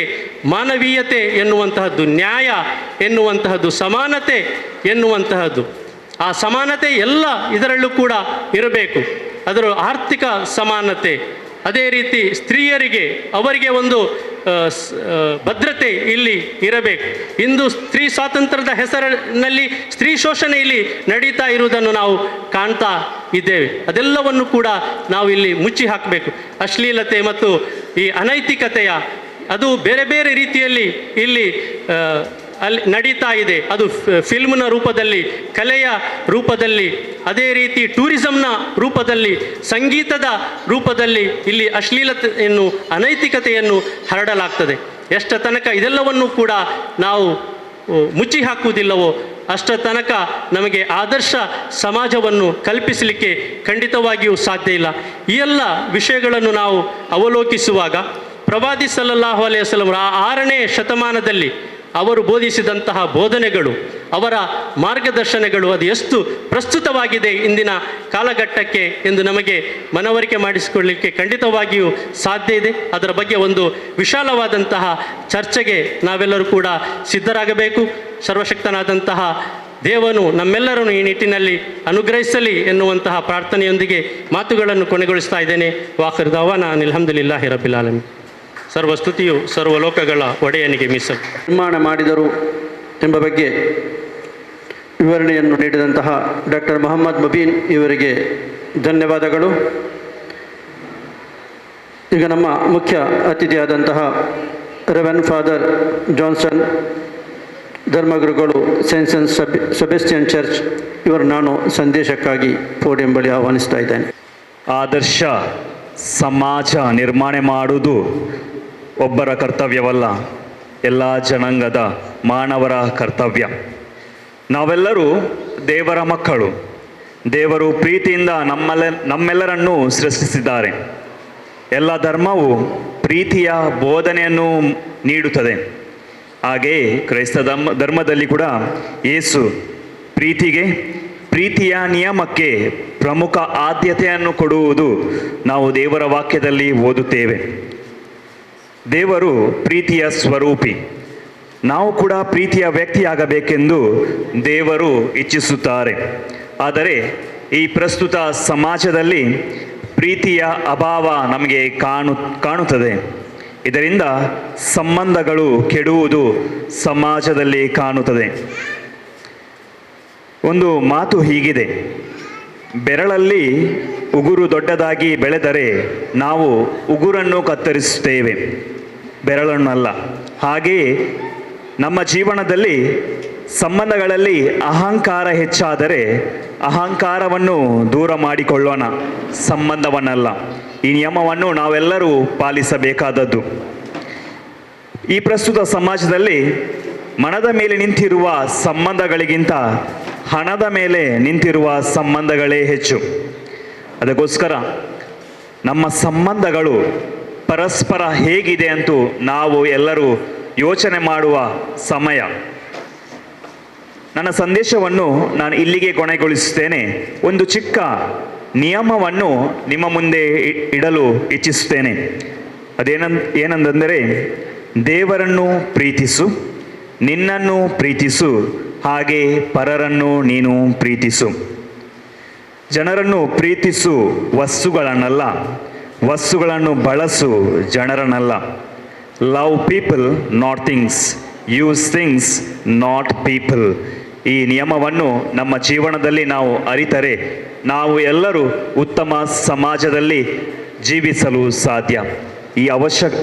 S4: ಮಾನವೀಯತೆ ಎನ್ನುವಂತಹದ್ದು, ನ್ಯಾಯ ಎನ್ನುವಂತಹದ್ದು, ಸಮಾನತೆ ಎನ್ನುವಂತಹದ್ದು. ಆ ಸಮಾನತೆ ಎಲ್ಲ ಇದರಲ್ಲೂ ಕೂಡ ಇರಬೇಕು. ಅದರ ಆರ್ಥಿಕ ಸಮಾನತೆ, ಅದೇ ರೀತಿ ಸ್ತ್ರೀಯರಿಗೆ ಅವರಿಗೆ ಒಂದು ಭದ್ರತೆ ಇಲ್ಲಿ ಇರಬೇಕು. ಇಂದು ಸ್ತ್ರೀ ಸ್ವಾತಂತ್ರ್ಯದ ಹೆಸರಿನಲ್ಲಿ ಸ್ತ್ರೀ ಶೋಷಣೆ ಇಲ್ಲಿ ನಡೀತಾ ಇರುವುದನ್ನು ನಾವು ಕಾಣ್ತಾ ಇದ್ದೇವೆ. ಅದೆಲ್ಲವನ್ನು ಕೂಡ ನಾವು ಇಲ್ಲಿ ಮುಚ್ಚಿ ಹಾಕಬೇಕು. ಅಶ್ಲೀಲತೆ ಮತ್ತು ಈ ಅನೈತಿಕತೆಯ ಅದು ಬೇರೆ ಬೇರೆ ರೀತಿಯಲ್ಲಿ ಇಲ್ಲಿ ಅಲ್ಲಿ ನಡೀತಾ ಇದೆ. ಅದು ಫಿಲ್ಮ್ನ ರೂಪದಲ್ಲಿ, ಕಲೆಯ ರೂಪದಲ್ಲಿ, ಅದೇ ರೀತಿ ಟೂರಿಸಂನ ರೂಪದಲ್ಲಿ, ಸಂಗೀತದ ರೂಪದಲ್ಲಿ ಇಲ್ಲಿ ಅಶ್ಲೀಲತೆಯನ್ನು, ಅನೈತಿಕತೆಯನ್ನು ಹರಡಲಾಗ್ತದೆ. ಎಷ್ಟ ತನಕ ಇದೆಲ್ಲವನ್ನು ಕೂಡ ನಾವು ಮುಚ್ಚಿ ಹಾಕುವುದಿಲ್ಲವೋ ಅಷ್ಟ ತನಕ ನಮಗೆ ಆದರ್ಶ ಸಮಾಜವನ್ನು ಕಲ್ಪಿಸಲಿಕ್ಕೆ ಖಂಡಿತವಾಗಿಯೂ ಸಾಧ್ಯ ಇಲ್ಲ. ಈ ಎಲ್ಲ ವಿಷಯಗಳನ್ನು ನಾವು ಅವಲೋಕಿಸುವಾಗ ಪ್ರವಾದಿ ಸಲ್ಲಲ್ಲಾಹು ಅಲೈಹಿ ವಸಲ್ಲಂ 6ನೇ ಶತಮಾನದಲ್ಲಿ ಅವರು ಬೋಧಿಸಿದಂತಹ ಬೋಧನೆಗಳು, ಅವರ ಮಾರ್ಗದರ್ಶನಗಳು ಅದು ಎಷ್ಟು ಪ್ರಸ್ತುತವಾಗಿದೆ ಇಂದಿನ ಕಾಲಘಟ್ಟಕ್ಕೆ ಎಂದು ನಮಗೆ ಮನವರಿಕೆ ಮಾಡಿಸಿಕೊಳ್ಳಲಿಕ್ಕೆ ಖಂಡಿತವಾಗಿಯೂ ಸಾಧ್ಯ ಇದೆ. ಅದರ ಬಗ್ಗೆ ಒಂದು ವಿಶಾಲವಾದಂತಹ ಚರ್ಚೆಗೆ ನಾವೆಲ್ಲರೂ ಕೂಡ ಸಿದ್ಧರಾಗಬೇಕು. ಸರ್ವಶಕ್ತನಾದಂತಹ ದೇವನು ನಮ್ಮೆಲ್ಲರನ್ನು ಈ ನಿಟ್ಟಿನಲ್ಲಿ ಅನುಗ್ರಹಿಸಲಿ ಎನ್ನುವಂತಹ ಪ್ರಾರ್ಥನೆಯೊಂದಿಗೆ ಮಾತುಗಳನ್ನು ಕೊನೆಗೊಳಿಸ್ತಾ ಇದ್ದೇನೆ. ವಾಖಿರ್ ದವಾನಾ ಅಲ್ಹಮ್ದುಲಿಲ್ಲಾಹಿ ರಬ್ಬಿಲ್ ಆಲಮೀನ್. ಸರ್ವಸ್ತುತಿಯು ಸರ್ವಲೋಕಗಳ ಒಡೆಯನಿಗೆ ಮೀಸಲು.
S3: ನಿರ್ಮಾಣ ಮಾಡಿದರು ಎಂಬ ಬಗ್ಗೆ ವಿವರಣೆಯನ್ನು ನೀಡಿದಂತಹ ಡಾಕ್ಟರ್ ಮೊಹಮ್ಮದ್ ಮುಬೀನ್ ಇವರಿಗೆ ಧನ್ಯವಾದಗಳು. ಈಗ ನಮ್ಮ ಮುಖ್ಯ ಅತಿಥಿಯಾದಂತಹ ರೆವರೆಂಡ್ ಫಾದರ್ ಜಾನ್ಸನ್, ಧರ್ಮಗುರುಗಳು ಸೆಂಟ್ ಸೆಬಾಸ್ಟಿಯನ್ ಚರ್ಚ್ ಇವರು ನಾನು ಸಂದೇಶಕ್ಕಾಗಿ ಪೋಡಿಯಂ ಬಳಿ ಆಹ್ವಾನಿಸ್ತಾ ಇದ್ದೇನೆ.
S5: ಆದರ್ಶ ಸಮಾಜ ನಿರ್ಮಾಣ ಮಾಡುವುದು ಒಬ್ಬರ ಕರ್ತವ್ಯವಲ್ಲ, ಎಲ್ಲ ಜನಾಂಗದ ಮಾನವರ ಕರ್ತವ್ಯ. ನಾವೆಲ್ಲರೂ ದೇವರ ಮಕ್ಕಳು. ದೇವರು ಪ್ರೀತಿಯಿಂದ ನಮ್ಮೆಲ್ಲರನ್ನೂ ಸೃಷ್ಟಿಸಿದ್ದಾರೆ. ಎಲ್ಲ ಧರ್ಮವು ಪ್ರೀತಿಯ ಬೋಧನೆಯನ್ನು ನೀಡುತ್ತದೆ. ಹಾಗೆಯೇ ಕ್ರೈಸ್ತ ಧರ್ಮದಲ್ಲಿ ಕೂಡ ಯೇಸು ಪ್ರೀತಿಯ ನಿಯಮಕ್ಕೆ ಪ್ರಮುಖ ಆದ್ಯತೆಯನ್ನು ಕೊಡುವುದು ನಾವು ದೇವರ ವಾಕ್ಯದಲ್ಲಿ ಓದುತ್ತೇವೆ. ದೇವರು ಪ್ರೀತಿಯ ಸ್ವರೂಪಿ. ನಾವು ಕೂಡ ಪ್ರೀತಿಯ ವ್ಯಕ್ತಿಯಾಗಬೇಕೆಂದು ದೇವರು ಇಚ್ಛಿಸುತ್ತಾರೆ. ಆದರೆ ಈ ಪ್ರಸ್ತುತ ಸಮಾಜದಲ್ಲಿ ಪ್ರೀತಿಯ ಅಭಾವ ನಮಗೆ ಕಾಣುತ್ತದೆ. ಇದರಿಂದ ಸಂಬಂಧಗಳು ಕೆಡುವುದು ಸಮಾಜದಲ್ಲಿ ಕಾಣುತ್ತದೆ. ಒಂದು ಮಾತು ಹೀಗಿದೆ, ಬೆರಳಲ್ಲಿ ಉಗುರು ದೊಡ್ಡದಾಗಿ ಬೆಳೆದರೆ ನಾವು ಉಗುರನ್ನು ಕತ್ತರಿಸುತ್ತೇವೆ, ಬೆರಳನ್ನಲ್ಲ. ಹಾಗೆಯೇ ನಮ್ಮ ಜೀವನದಲ್ಲಿ ಸಂಬಂಧಗಳಲ್ಲಿ ಅಹಂಕಾರ ಹೆಚ್ಚಾದರೆ ಅಹಂಕಾರವನ್ನು ದೂರ ಮಾಡಿಕೊಳ್ಳೋಣ, ಸಂಬಂಧವನ್ನಲ್ಲ. ಈ ನಿಯಮವನ್ನು ನಾವೆಲ್ಲರೂ ಪಾಲಿಸಬೇಕಾದದ್ದು. ಈ ಪ್ರಸ್ತುತ ಸಮಾಜದಲ್ಲಿ ಮನದ ಮೇಲೆ ನಿಂತಿರುವ ಸಂಬಂಧಗಳಿಗಿಂತ ಹಣದ ಮೇಲೆ ನಿಂತಿರುವ ಸಂಬಂಧಗಳೇ ಹೆಚ್ಚು. ಅದಕ್ಕೋಸ್ಕರ ನಮ್ಮ ಸಂಬಂಧಗಳು ಪರಸ್ಪರ ಹೇಗಿದೆ ಅಂತೂ ನಾವು ಎಲ್ಲರೂ ಯೋಚನೆ ಮಾಡುವ ಸಮಯ. ನನ್ನ ಸಂದೇಶವನ್ನು ನಾನು ಇಲ್ಲಿಗೆ ಕೊನೆಗೊಳಿಸುತ್ತೇನೆ. ಒಂದು ಚಿಕ್ಕ ನಿಯಮವನ್ನು ನಿಮ್ಮ ಮುಂದೆ ಇಡಲು ಇಚ್ಛಿಸುತ್ತೇನೆ. ಏನಂದರೆ ದೇವರನ್ನು ಪ್ರೀತಿಸು, ನಿನ್ನನ್ನು ಪ್ರೀತಿಸು, ಹಾಗೆ ಪರರನ್ನು ನೀನು ಪ್ರೀತಿಸು. ಜನರನ್ನು ಪ್ರೀತಿಸು, ವಸ್ತುಗಳನ್ನಲ್ಲ. ವಸ್ತುಗಳನ್ನು ಬಳಸು, ಜನರನ್ನಲ್ಲ. Love people not things, use things not people. ಈ ನಿಯಮವನ್ನು ನಮ್ಮ ಜೀವನದಲ್ಲಿ ನಾವು ಅರಿತರೆ ನಾವು ಎಲ್ಲರೂ ಉತ್ತಮ ಸಮಾಜದಲ್ಲಿ ಜೀವಿಸಲು ಸಾಧ್ಯ. ಈ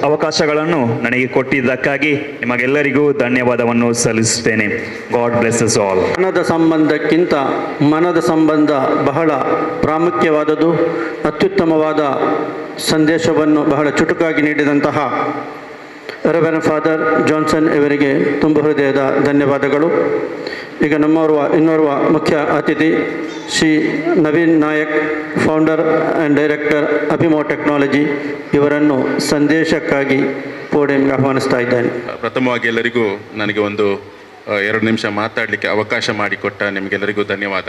S5: ಅವಕಾಶಗಳನ್ನು ನನಗೆ ಕೊಟ್ಟಿದ್ದಕ್ಕಾಗಿ ನಿಮಗೆಲ್ಲರಿಗೂ ಧನ್ಯವಾದವನ್ನು ಸಲ್ಲಿಸುತ್ತೇನೆ. God bless us all.
S3: ಹಣದ ಸಂಬಂಧಕ್ಕಿಂತ ಮನದ ಸಂಬಂಧ ಬಹಳ ಪ್ರಾಮುಖ್ಯವಾದದ್ದು. ಅತ್ಯುತ್ತಮವಾದ ಸಂದೇಶವನ್ನು ಬಹಳ ಚುಟುಕಾಗಿ ನೀಡಿದಂತಹ ರೆವರೆಂಡ್ ಫಾದರ್ ಜಾನ್ಸನ್ ಇವರಿಗೆ ತುಂಬ ಹೃದಯದ ಧನ್ಯವಾದಗಳು. ಈಗ ಇನ್ನೋರ್ವ ಮುಖ್ಯ ಅತಿಥಿ Shri Naveen Nayak, founder and director Abhimo technology, ಇವರನ್ನು ಸಂದೇಶಕ್ಕಾಗಿ ಪೋಡಿಯಂಗೆ ಆಹ್ವಾನಿಸ್ತಾ ಇದ್ದೇನೆ.
S6: ಪ್ರಥಮವಾಗಿ ಎಲ್ಲರಿಗೂ ನನಗೆ ಒಂದು 2 ನಿಮಿಷ ಮಾತಾಡಲಿಕ್ಕೆ ಅವಕಾಶ ಮಾಡಿಕೊಟ್ಟ ನಿಮಗೆಲ್ಲರಿಗೂ ಧನ್ಯವಾದ.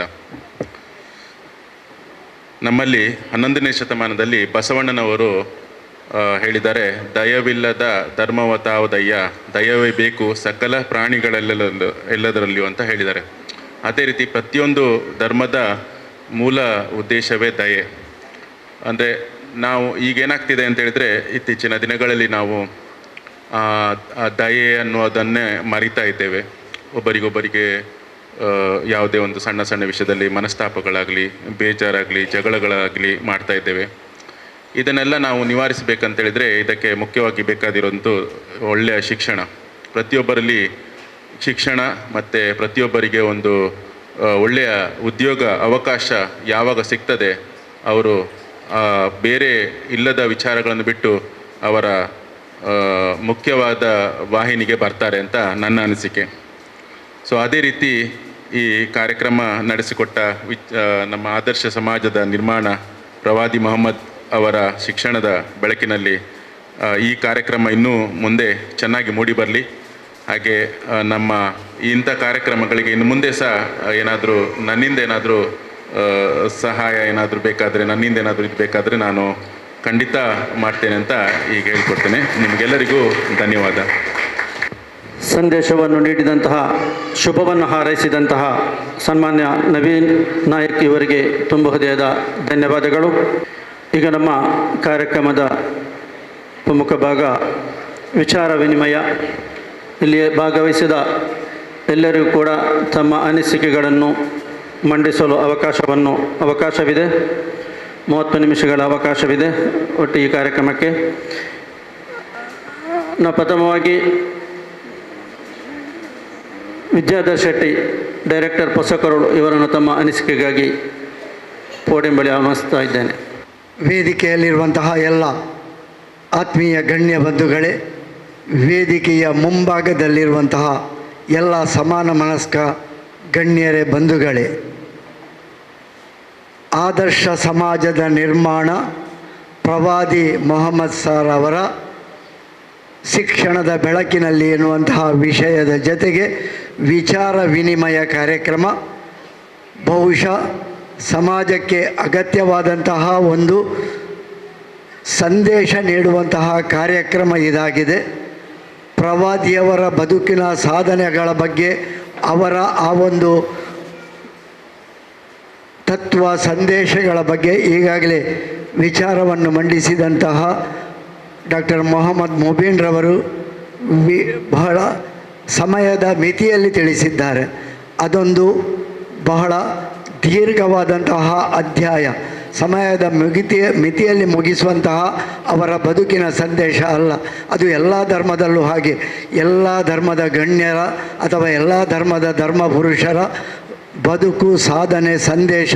S6: ನಮ್ಮಲ್ಲಿ 11ನೇ ಶತಮಾನದಲ್ಲಿ ಬಸವಣ್ಣನವರು ಹೇಳಿದ್ದಾರೆ, ದಯವಿಲ್ಲದ ಧರ್ಮವತಾವದಯ್ಯ, ದಯವೇ ಬೇಕು ಸಕಲ ಎಲ್ಲದರಲ್ಲಿಯೂ ಅಂತ ಹೇಳಿದ್ದಾರೆ. ಅದೇ ರೀತಿ ಪ್ರತಿಯೊಂದು ಧರ್ಮದ ಮೂಲ ಉದ್ದೇಶವೇ ದಯೆ. ಅಂದರೆ ನಾವು ಈಗೇನಾಗ್ತಿದೆ ಅಂತ ಹೇಳಿದರೆ, ಇತ್ತೀಚಿನ ದಿನಗಳಲ್ಲಿ ನಾವು ದಯೆ ಅನ್ನೋದನ್ನೇ ಮರಿತಾ ಇದ್ದೇವೆ. ಒಬ್ಬರಿಗೊಬ್ಬರಿಗೆ ಯಾವುದೇ ಒಂದು ಸಣ್ಣ ಸಣ್ಣ ವಿಷಯದಲ್ಲಿ ಮನಸ್ತಾಪಗಳಾಗಲಿ, ಬೇಜಾರಾಗಲಿ, ಜಗಳಗಳಾಗಲಿ ಮಾಡ್ತಾ ಇದ್ದೇವೆ. ಇದನ್ನೆಲ್ಲ ನಾವು ನಿವಾರಿಸಬೇಕಂತೇಳಿದರೆ ಇದಕ್ಕೆ ಮುಖ್ಯವಾಗಿ ಬೇಕಾದಿರೋಂಥ ಒಳ್ಳೆಯ ಶಿಕ್ಷಣ. ಪ್ರತಿಯೊಬ್ಬರಲ್ಲಿ ಶಿಕ್ಷಣ ಮತ್ತು ಪ್ರತಿಯೊಬ್ಬರಿಗೆ ಒಂದು ಒಳ್ಳೆಯ ಉದ್ಯೋಗ ಅವಕಾಶ ಯಾವಾಗ ಸಿಗ್ತದೆ, ಅವರು ಬೇರೆ ಇಲ್ಲದ ವಿಚಾರಗಳನ್ನು ಬಿಟ್ಟು ಅವರ ಮುಖ್ಯವಾದ ವಾಹಿನಿಗೆ ಬರ್ತಾರೆ ಅಂತ ನನ್ನ ಅನಿಸಿಕೆ. ಸೊ ಅದೇ ರೀತಿ ಈ ಕಾರ್ಯಕ್ರಮ ನಡೆಸಿಕೊಟ್ಟ ನಮ್ಮ ಆದರ್ಶ ಸಮಾಜದ ನಿರ್ಮಾಣ ಪ್ರವಾದಿ ಮೊಹಮ್ಮದ್ ಅವರ ಶಿಕ್ಷಣದ ಬೆಳಕಿನಲ್ಲಿ ಈ ಕಾರ್ಯಕ್ರಮ ಇನ್ನೂ ಮುಂದೆ ಚೆನ್ನಾಗಿ ಮೂಡಿ ಬರಲಿ. ಹಾಗೆ ನಮ್ಮ ಇಂಥ ಕಾರ್ಯಕ್ರಮಗಳಿಗೆ ಇನ್ನು ಮುಂದೆ ಸಹ ಏನಾದರೂ ನನ್ನಿಂದ ಏನಾದರೂ ಸಹಾಯ ಏನಾದರೂ ಬೇಕಾದರೆ, ನನ್ನಿಂದ ಏನಾದರೂ ಇದು ಬೇಕಾದರೆ ನಾನು ಖಂಡಿತ ಮಾಡ್ತೇನೆ ಅಂತ ಈಗ ಹೇಳ್ಕೊಡ್ತೇನೆ. ನಿಮಗೆಲ್ಲರಿಗೂ ಧನ್ಯವಾದ.
S3: ಸಂದೇಶವನ್ನು ನೀಡಿದಂತಹ, ಶುಭವನ್ನು ಹಾರೈಸಿದಂತಹ ಸನ್ಮಾನ್ಯ ನವೀನ್ ನಾಯಕ್ ಇವರಿಗೆ ತುಂಬ ಹೃದಯದ ಧನ್ಯವಾದಗಳು. ಈಗ ನಮ್ಮ ಕಾರ್ಯಕ್ರಮದ ಪ್ರಮುಖ ಭಾಗ ವಿಚಾರ ವಿನಿಮಯ. ಇಲ್ಲಿ ಭಾಗವಹಿಸಿದ ಎಲ್ಲರಿಗೂ ಕೂಡ ತಮ್ಮ ಅನಿಸಿಕೆಗಳನ್ನು ಮಂಡಿಸಲು ಅವಕಾಶವಿದೆ. 30 ನಿಮಿಷಗಳ ಅವಕಾಶವಿದೆ ಒಟ್ಟು ಈ ಕಾರ್ಯಕ್ರಮಕ್ಕೆ. ನಾವು ಪ್ರಥಮವಾಗಿ ವಿದ್ಯಾಧರ್ ಶೆಟ್ಟಿ, ಡೈರೆಕ್ಟರ್ ಪೊಸಕರೋಳು, ಇವರನ್ನು ತಮ್ಮ ಅನಿಸಿಕೆಗಾಗಿ ಪೋಡಿಯಂ ಬಳಿ ಆಹ್ವಾನಿಸ್ತಾ ಇದ್ದೇನೆ.
S7: ವೇದಿಕೆಯಲ್ಲಿರುವಂತಹ ಎಲ್ಲ ಆತ್ಮೀಯ ಗಣ್ಯ ಬಂಧುಗಳೇ, ವೇದಿಕೆಯ ಮುಂಭಾಗದಲ್ಲಿರುವಂತಹ ಎಲ್ಲ ಸಮಾನ ಮನಸ್ಕ ಗಣ್ಯರೇ, ಬಂಧುಗಳೇ, ಆದರ್ಶ ಸಮಾಜದ ನಿರ್ಮಾಣ ಪ್ರವಾದಿ ಮೊಹಮ್ಮದ್ ಸಾರ್ ಅವರ ಶಿಕ್ಷಣದ ಬೆಳಕಿನಲ್ಲಿ ಎನ್ನುವಂತಹ ವಿಷಯದ ಜೊತೆಗೆ ವಿಚಾರ ವಿನಿಮಯ ಕಾರ್ಯಕ್ರಮ ಬಹುಶಃ ಸಮಾಜಕ್ಕೆ ಅಗತ್ಯವಾದಂತಹ ಒಂದು ಸಂದೇಶ ನೀಡುವಂತಹ ಕಾರ್ಯಕ್ರಮ ಇದಾಗಿದೆ. ಪ್ರವಾದಿಯವರ ಬದುಕಿನ ಸಾಧನೆಗಳ ಬಗ್ಗೆ, ಅವರ ಆ ಒಂದು ತತ್ವ ಸಂದೇಶಗಳ ಬಗ್ಗೆ ಈಗಾಗಲೇ ವಿಚಾರವನ್ನು ಮಂಡಿಸಿದಂತಹ ಡಾಕ್ಟರ್ ಮೊಹಮ್ಮದ್ ಮುಬೀನ್ರವರು ಬಹಳ ಸಮಯದ ಮಿತಿಯಲ್ಲಿ ತಿಳಿಸಿದ್ದಾರೆ. ಅದೊಂದು ಬಹಳ ದೀರ್ಘವಾದಂತಹ ಅಧ್ಯಾಯ. ಸಮಯದ ಮಿತಿಯಲ್ಲಿ ಮುಗಿಸುವಂತಹ ಅವರ ಬದುಕಿನ ಸಂದೇಶ ಅಲ್ಲ. ಅದು ಎಲ್ಲ ಧರ್ಮದಲ್ಲೂ ಹಾಗೆ, ಎಲ್ಲ ಧರ್ಮದ ಗಣ್ಯರ ಅಥವಾ ಎಲ್ಲ ಧರ್ಮದ ಧರ್ಮ ಪುರುಷರ ಬದುಕು, ಸಾಧನೆ, ಸಂದೇಶ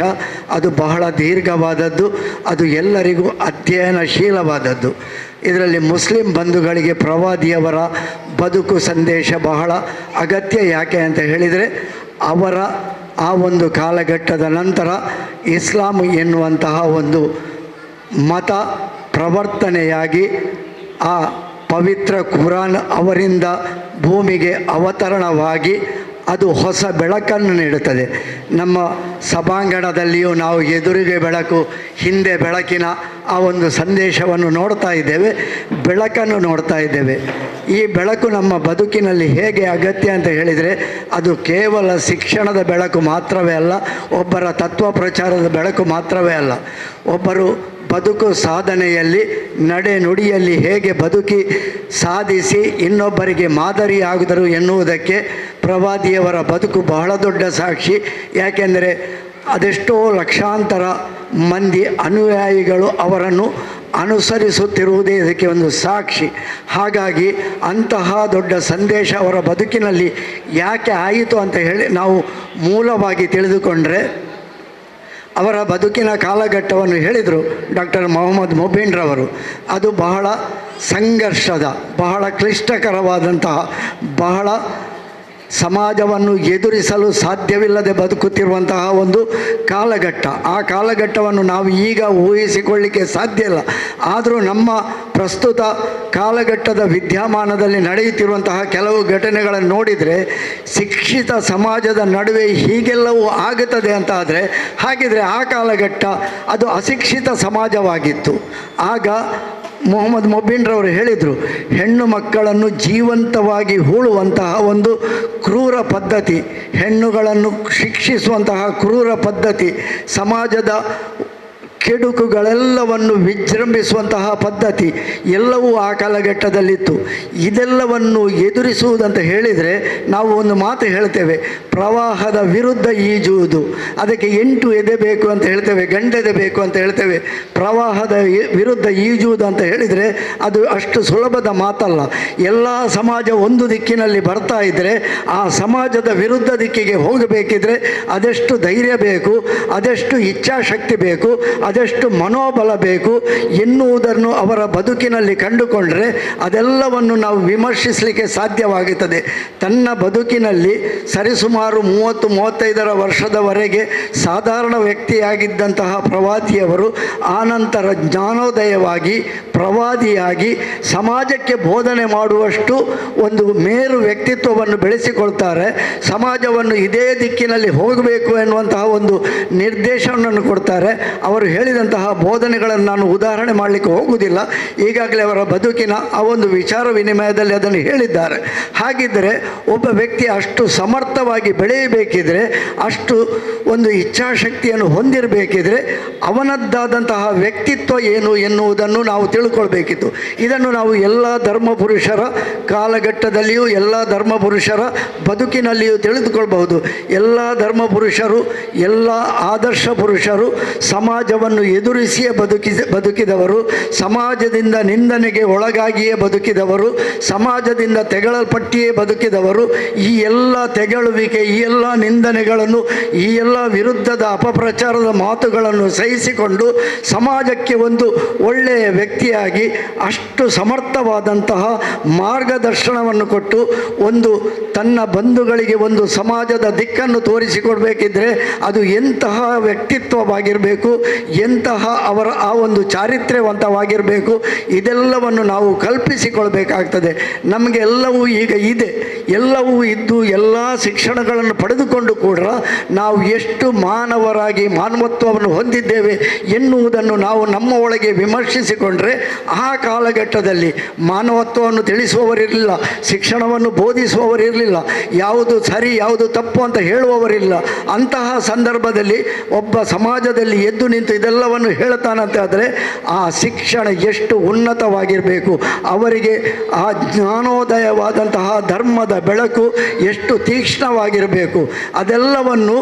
S7: ಅದು ಬಹಳ ದೀರ್ಘವಾದದ್ದು. ಅದು ಎಲ್ಲರಿಗೂ ಅಧ್ಯಯನಶೀಲವಾದದ್ದು. ಇದರಲ್ಲಿ ಮುಸ್ಲಿಂ ಬಂಧುಗಳಿಗೆ ಪ್ರವಾದಿಯವರ ಬದುಕು ಸಂದೇಶ ಬಹಳ ಅಗತ್ಯ. ಯಾಕೆ ಅಂತ ಹೇಳಿದರೆ, ಅವರ ಆ ಒಂದು ಕಾಲಘಟ್ಟದ ನಂತರ ಇಸ್ಲಾಂ ಎನ್ನುವಂತಹ ಒಂದು ಮತ ಪ್ರವರ್ತನೆಯಾಗಿ ಆ ಪವಿತ್ರ ಕುರಾನ್ ಅವರಿಂದ ಭೂಮಿಗೆ ಅವತರಣವಾಗಿ ಅದು ಹೊಸ ಬೆಳಕನ್ನು ನೀಡುತ್ತದೆ. ನಮ್ಮ ಸಭಾಂಗಣದಲ್ಲಿಯೂ ನಾವು ಎದುರಿಗೆ ಬೆಳಕು, ಹಿಂದೆ ಬೆಳಕಿನ ಆ ಒಂದು ಸಂದೇಶವನ್ನು ನೋಡ್ತಾ ಇದ್ದೇವೆ, ಬೆಳಕನ್ನು ನೋಡ್ತಾ ಇದ್ದೇವೆ. ಈ ಬೆಳಕು ನಮ್ಮ ಬದುಕಿನಲ್ಲಿ ಹೇಗೆ ಅಗತ್ಯ ಅಂತ ಹೇಳಿದರೆ, ಅದು ಕೇವಲ ಶಿಕ್ಷಣದ ಬೆಳಕು ಮಾತ್ರವೇ ಅಲ್ಲ, ಒಬ್ಬರ ತತ್ವ ಪ್ರಚಾರದ ಬೆಳಕು ಮಾತ್ರವೇ ಅಲ್ಲ, ಒಬ್ಬರು ಬದುಕು ಸಾಧನೆಯಲ್ಲಿ, ನಡೆ ನುಡಿಯಲ್ಲಿ ಹೇಗೆ ಬದುಕಿ ಸಾಧಿಸಿ ಇನ್ನೊಬ್ಬರಿಗೆ ಮಾದರಿಯಾಗುವರು ಎನ್ನುವುದಕ್ಕೆ ಪ್ರವಾದಿಯವರ ಬದುಕು ಬಹಳ ದೊಡ್ಡ ಸಾಕ್ಷಿ. ಯಾಕೆಂದರೆ ಅದೆಷ್ಟೋ ಲಕ್ಷಾಂತರ ಮಂದಿ ಅನುಯಾಯಿಗಳು ಅವರನ್ನು ಅನುಸರಿಸುತ್ತಿರುವುದೇ ಇದಕ್ಕೆ ಒಂದು ಸಾಕ್ಷಿ. ಹಾಗಾಗಿ ಅಂತಹ ದೊಡ್ಡ ಸಂದೇಶ ಅವರ ಬದುಕಿನಲ್ಲಿ ಯಾಕೆ ಆಯಿತು ಅಂತ ಹೇಳಿ ನಾವು ಮೂಲವಾಗಿ ತಿಳಿದುಕೊಂಡ್ರೆ, ಅವರ ಬದುಕಿನ ಕಾಲಘಟ್ಟವನ್ನು ಹೇಳಿದರು ಡಾಕ್ಟರ್ ಮೊಹಮ್ಮದ್ ಮೊಬೀನ್ರವರು. ಅದು ಬಹಳ ಸಂಘರ್ಷದ, ಬಹಳ ಕ್ಲಿಷ್ಟಕರವಾದಂತಹ, ಬಹಳ ಸಮಾಜವನ್ನು ಎದುರಿಸಲು ಸಾಧ್ಯವಿಲ್ಲದೆ ಬದುಕುತ್ತಿರುವಂತಹ ಒಂದು ಕಾಲಘಟ್ಟ. ಆ ಕಾಲಘಟ್ಟವನ್ನು ನಾವು ಈಗ ಊಹಿಸಿಕೊಳ್ಳಿಕ್ಕೆ ಸಾಧ್ಯ ಇಲ್ಲ. ಆದರೂ ನಮ್ಮ ಪ್ರಸ್ತುತ ಕಾಲಘಟ್ಟದ ವಿದ್ಯಮಾನದಲ್ಲಿ ನಡೆಯುತ್ತಿರುವಂತಹ ಕೆಲವು ಘಟನೆಗಳನ್ನು ನೋಡಿದರೆ, ಶಿಕ್ಷಿತ ಸಮಾಜದ ನಡುವೆ ಹೀಗೆಲ್ಲವೂ ಆಗುತ್ತದೆ ಅಂತ ಆದರೆ, ಹಾಗಿದ್ರೆ ಆ ಕಾಲಘಟ್ಟ ಅದು ಅಶಿಕ್ಷಿತ ಸಮಾಜವಾಗಿತ್ತು. ಆಗ ಮೊಹಮ್ಮದ್ ಮೊಬೀನ್ರವರು ಹೇಳಿದರು, ಹೆಣ್ಣು ಮಕ್ಕಳನ್ನು ಜೀವಂತವಾಗಿ ಹೂಳುವಂತಹ ಒಂದು ಕ್ರೂರ ಪದ್ಧತಿ, ಹೆಣ್ಣುಗಳನ್ನು ಶಿಕ್ಷಿಸುವಂತಹ ಕ್ರೂರ ಪದ್ಧತಿ, ಸಮಾಜದ ಕೆಡುಕುಗಳೆಲ್ಲವನ್ನು ವಿಜೃಂಭಿಸುವಂತಹ ಪದ್ಧತಿ ಎಲ್ಲವೂ ಆ ಕಾಲಘಟ್ಟದಲ್ಲಿತ್ತು. ಇದೆಲ್ಲವನ್ನು ಎದುರಿಸುವುದಂತ ಹೇಳಿದರೆ ನಾವು ಒಂದು ಮಾತು ಹೇಳ್ತೇವೆ, ಪ್ರವಾಹದ ವಿರುದ್ಧ ಈಜುವುದು. ಅದಕ್ಕೆ 8 ಎದೆ ಬೇಕು ಅಂತ ಹೇಳ್ತೇವೆ, ಗಂಡೆದೆ ಬೇಕು ಅಂತ ಹೇಳ್ತೇವೆ. ಪ್ರವಾಹದ ವಿರುದ್ಧ ಈಜುವುದು ಅಂತ ಹೇಳಿದರೆ ಅದು ಅಷ್ಟು ಸುಲಭದ ಮಾತಲ್ಲ. ಎಲ್ಲ ಸಮಾಜ ಒಂದು ದಿಕ್ಕಿನಲ್ಲಿ ಬರ್ತಾ ಇದ್ದರೆ ಆ ಸಮಾಜದ ವಿರುದ್ಧ ದಿಕ್ಕಿಗೆ ಹೋಗಬೇಕಿದ್ರೆ ಅದೆಷ್ಟು ಧೈರ್ಯ ಬೇಕು, ಅದೆಷ್ಟು ಇಚ್ಛಾಶಕ್ತಿ ಬೇಕು, ಅದೆಷ್ಟು ಮನೋಬಲ ಬೇಕು ಎನ್ನುವುದನ್ನು ಅವರ ಬದುಕಿನಲ್ಲಿ ಕಂಡುಕೊಂಡರೆ ಅದೆಲ್ಲವನ್ನು ನಾವು ವಿಮರ್ಶಿಸಲಿಕ್ಕೆ ಸಾಧ್ಯವಾಗುತ್ತದೆ. ತನ್ನ ಬದುಕಿನಲ್ಲಿ ಸರಿಸುಮಾರು 30-35 ವರ್ಷದವರೆಗೆ ಸಾಧಾರಣ ವ್ಯಕ್ತಿಯಾಗಿದ್ದಂತಹ ಪ್ರವಾದಿಯವರು ಆನಂತರ ಜ್ಞಾನೋದಯವಾಗಿ ಪ್ರವಾದಿಯಾಗಿ ಸಮಾಜಕ್ಕೆ ಬೋಧನೆ ಮಾಡುವಷ್ಟು ಒಂದು ಮೇರು ವ್ಯಕ್ತಿತ್ವವನ್ನು ಬೆಳೆಸಿಕೊಳ್ತಾರೆ. ಸಮಾಜವನ್ನು ಇದೇ ದಿಕ್ಕಿನಲ್ಲಿ ಹೋಗಬೇಕು ಎನ್ನುವಂತಹ ಒಂದು ನಿರ್ದೇಶನವನ್ನು ಕೊಡ್ತಾರೆ. ಅವರು ಹೇಳಿದಂತಹ ಬೋಧನೆಗಳನ್ನು ನಾನು ಉದಾಹರಣೆ ಮಾಡಲಿಕ್ಕೆ ಹೋಗುವುದಿಲ್ಲ, ಈಗಾಗಲೇ ಅವರ ಬದುಕಿನ ಆ ಒಂದು ವಿಚಾರ ವಿನಿಮಯದಲ್ಲಿ ಅದನ್ನು ಹೇಳಿದ್ದಾರೆ. ಹಾಗಿದ್ದರೆ ಒಬ್ಬ ವ್ಯಕ್ತಿ ಅಷ್ಟು ಸಮರ್ಥವಾಗಿ ಬೆಳೆಯಬೇಕಿದ್ರೆ, ಅಷ್ಟು ಒಂದು ಇಚ್ಛಾಶಕ್ತಿಯನ್ನು ಹೊಂದಿರಬೇಕಿದ್ರೆ ಅವನದ್ದಾದಂತಹ ವ್ಯಕ್ತಿತ್ವ ಏನು ಎನ್ನುವುದನ್ನು ನಾವು ತಿಳ್ಕೊಳ್ಬೇಕಿತ್ತು. ಇದನ್ನು ನಾವು ಎಲ್ಲ ಧರ್ಮಪುರುಷರ ಕಾಲಘಟ್ಟದಲ್ಲಿಯೂ ಎಲ್ಲ ಧರ್ಮಪುರುಷರ ಬದುಕಿನಲ್ಲಿಯೂ ತಿಳಿದುಕೊಳ್ಬಹುದು. ಎಲ್ಲ ಧರ್ಮಪುರುಷರು, ಎಲ್ಲ ಆದರ್ಶ ಪುರುಷರು ಸಮಾಜವನ್ನು ಎದುರಿಸಿಯೇ ಬದುಕಿದವರು, ಸಮಾಜದಿಂದ ನಿಂದನೆಗೆ ಒಳಗಾಗಿಯೇ ಬದುಕಿದವರು, ಸಮಾಜದಿಂದ ತೆಗಳಲ್ಪಟ್ಟಿಯೇ ಬದುಕಿದವರು. ಈ ಎಲ್ಲ ತೆಗಳುವಿಕೆ, ಈ ಎಲ್ಲ ನಿಂದನೆಗಳನ್ನು, ಈ ಎಲ್ಲ ವಿರುದ್ಧದ ಅಪಪ್ರಚಾರದ ಮಾತುಗಳನ್ನು ಸಹಿಸಿಕೊಂಡು ಸಮಾಜಕ್ಕೆ ಒಂದು ಒಳ್ಳೆಯ ವ್ಯಕ್ತಿಯಾಗಿ ಅಷ್ಟು ಸಮರ್ಥವಾದಂತಹ ಮಾರ್ಗದರ್ಶನವನ್ನು ಕೊಟ್ಟು ಒಂದು ತನ್ನ ಬಂಧುಗಳಿಗೆ ಒಂದು ಸಮಾಜದ ದಿಕ್ಕನ್ನು ತೋರಿಸಿಕೊಡ್ಬೇಕಿದ್ರೆ ಅದು ಎಂತಹ ವ್ಯಕ್ತಿತ್ವವಾಗಿರಬೇಕು, ಎಂತಹ ಅವರ ಆ ಒಂದು ಚಾರಿತ್ರ್ಯವಂತವಾಗಿರಬೇಕು, ಇದೆಲ್ಲವನ್ನು ನಾವು ಕಲ್ಪಿಸಿಕೊಳ್ಬೇಕಾಗ್ತದೆ. ನಮಗೆ ಎಲ್ಲವೂ ಈಗ ಇದೆ, ಎಲ್ಲವೂ ಇದ್ದು ಎಲ್ಲ ಶಿಕ್ಷಣಗಳನ್ನು ಪಡೆದುಕೊಂಡು ಕೂಡ ನಾವು ಎಷ್ಟು ಮಾನವರಾಗಿ ಮಾನವತ್ವವನ್ನು ಹೊಂದಿದ್ದೇವೆ ಎನ್ನುವುದನ್ನು ನಾವು ನಮ್ಮ ಒಳಗೆ ವಿಮರ್ಶಿಸಿಕೊಂಡ್ರೆ, ಆ ಕಾಲಘಟ್ಟದಲ್ಲಿ ಮಾನವತ್ವವನ್ನು ತಿಳಿಸುವವರಿರಲಿಲ್ಲ, ಶಿಕ್ಷಣವನ್ನು ಬೋಧಿಸುವವರಿರಲಿಲ್ಲ, ಯಾವುದು ಸರಿ ಯಾವುದು ತಪ್ಪು ಅಂತ ಹೇಳುವವರಿಲ್ಲ. ಅಂತಹ ಸಂದರ್ಭದಲ್ಲಿ ಒಬ್ಬ ಸಮಾಜದಲ್ಲಿ ಎದ್ದು ನಿಂತು ಇದೆಲ್ಲವನ್ನು ಹೇಳ್ತಾನಂತೆ ಆದರೆ ಆ ಶಿಕ್ಷಣ ಎಷ್ಟು ಉನ್ನತವಾಗಿರಬೇಕು, ಅವರಿಗೆ ಆ ಜ್ಞಾನೋದಯವಾದಂತಹ ಧರ್ಮದ ಬೆಳಕು ಎಷ್ಟು ತೀಕ್ಷ್ಣವಾಗಿರಬೇಕು, ಅದೆಲ್ಲವನ್ನು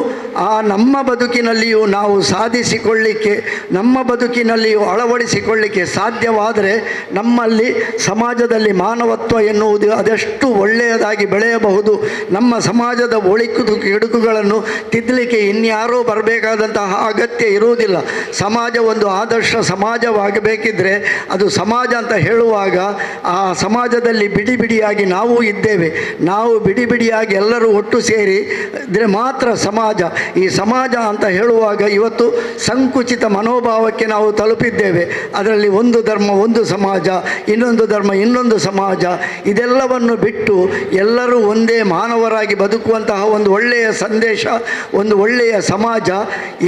S7: ಆ ನಮ್ಮ ಬದುಕಿನಲ್ಲಿಯೂ ನಾವು ಸಾಧಿಸಿಕೊಳ್ಳಿಕ್ಕೆ, ನಮ್ಮ ಬದುಕಿನಲ್ಲಿಯೂ ಅಳವಡಿಸಿಕೊಳ್ಳಿಕ್ಕೆ ಸಾಧ್ಯವಾದರೆ ನಮ್ಮಲ್ಲಿ ಸಮಾಜದಲ್ಲಿ ಮಾನವತ್ವ ಎನ್ನುವುದು ಅದೆಷ್ಟು ಒಳ್ಳೆಯದಾಗಿ ಬೆಳೆಯಬಹುದು. ನಮ್ಮ ಸಮಾಜದ ಒಳಿಕು ಕೆಡುಕುಗಳನ್ನು ತಿದ್ದಲಿಕ್ಕೆ ಇನ್ಯಾರೂ ಬರಬೇಕಾದಂತಹ ಅಗತ್ಯ ಇರುವುದಿಲ್ಲ. ಸಮಾಜ ಒಂದು ಆದರ್ಶ ಸಮಾಜವಾಗಬೇಕಿದ್ರೆ ಅದು ಸಮಾಜ ಅಂತ ಹೇಳುವಾಗ ಆ ಸಮಾಜದಲ್ಲಿ ಬಿಡಿ ಬಿಡಿಯಾಗಿ ನಾವು ಇದ್ದೇವೆ. ನಾವು ಬಿಡಿ ಬಿಡಿಯಾಗಿ ಎಲ್ಲರೂ ಒಟ್ಟು ಸೇರಿ ಇದ್ರೆ ಮಾತ್ರ ಸಮಾಜ. ಈ ಸಮಾಜ ಅಂತ ಹೇಳುವಾಗ ಇವತ್ತು ಸಂಕುಚಿತ ಮನೋಭಾವಕ್ಕೆ ನಾವು ತಲುಪಿದ್ದೇವೆ. ಅದರಲ್ಲಿ ಒಂದು ಧರ್ಮ ಒಂದು ಸಮಾಜ, ಇನ್ನೊಂದು ಧರ್ಮ ಇನ್ನೊಂದು ಸಮಾಜ, ಇದೆಲ್ಲವನ್ನು ಬಿಟ್ಟು ಎಲ್ಲರೂ ಒಂದೇ ಮಾನವರಾಗಿ ಬದುಕುವಂತಹ ಒಂದು ಒಳ್ಳೆಯ ಸಂದೇಶ, ಒಂದು ಒಳ್ಳೆಯ ಸಮಾಜ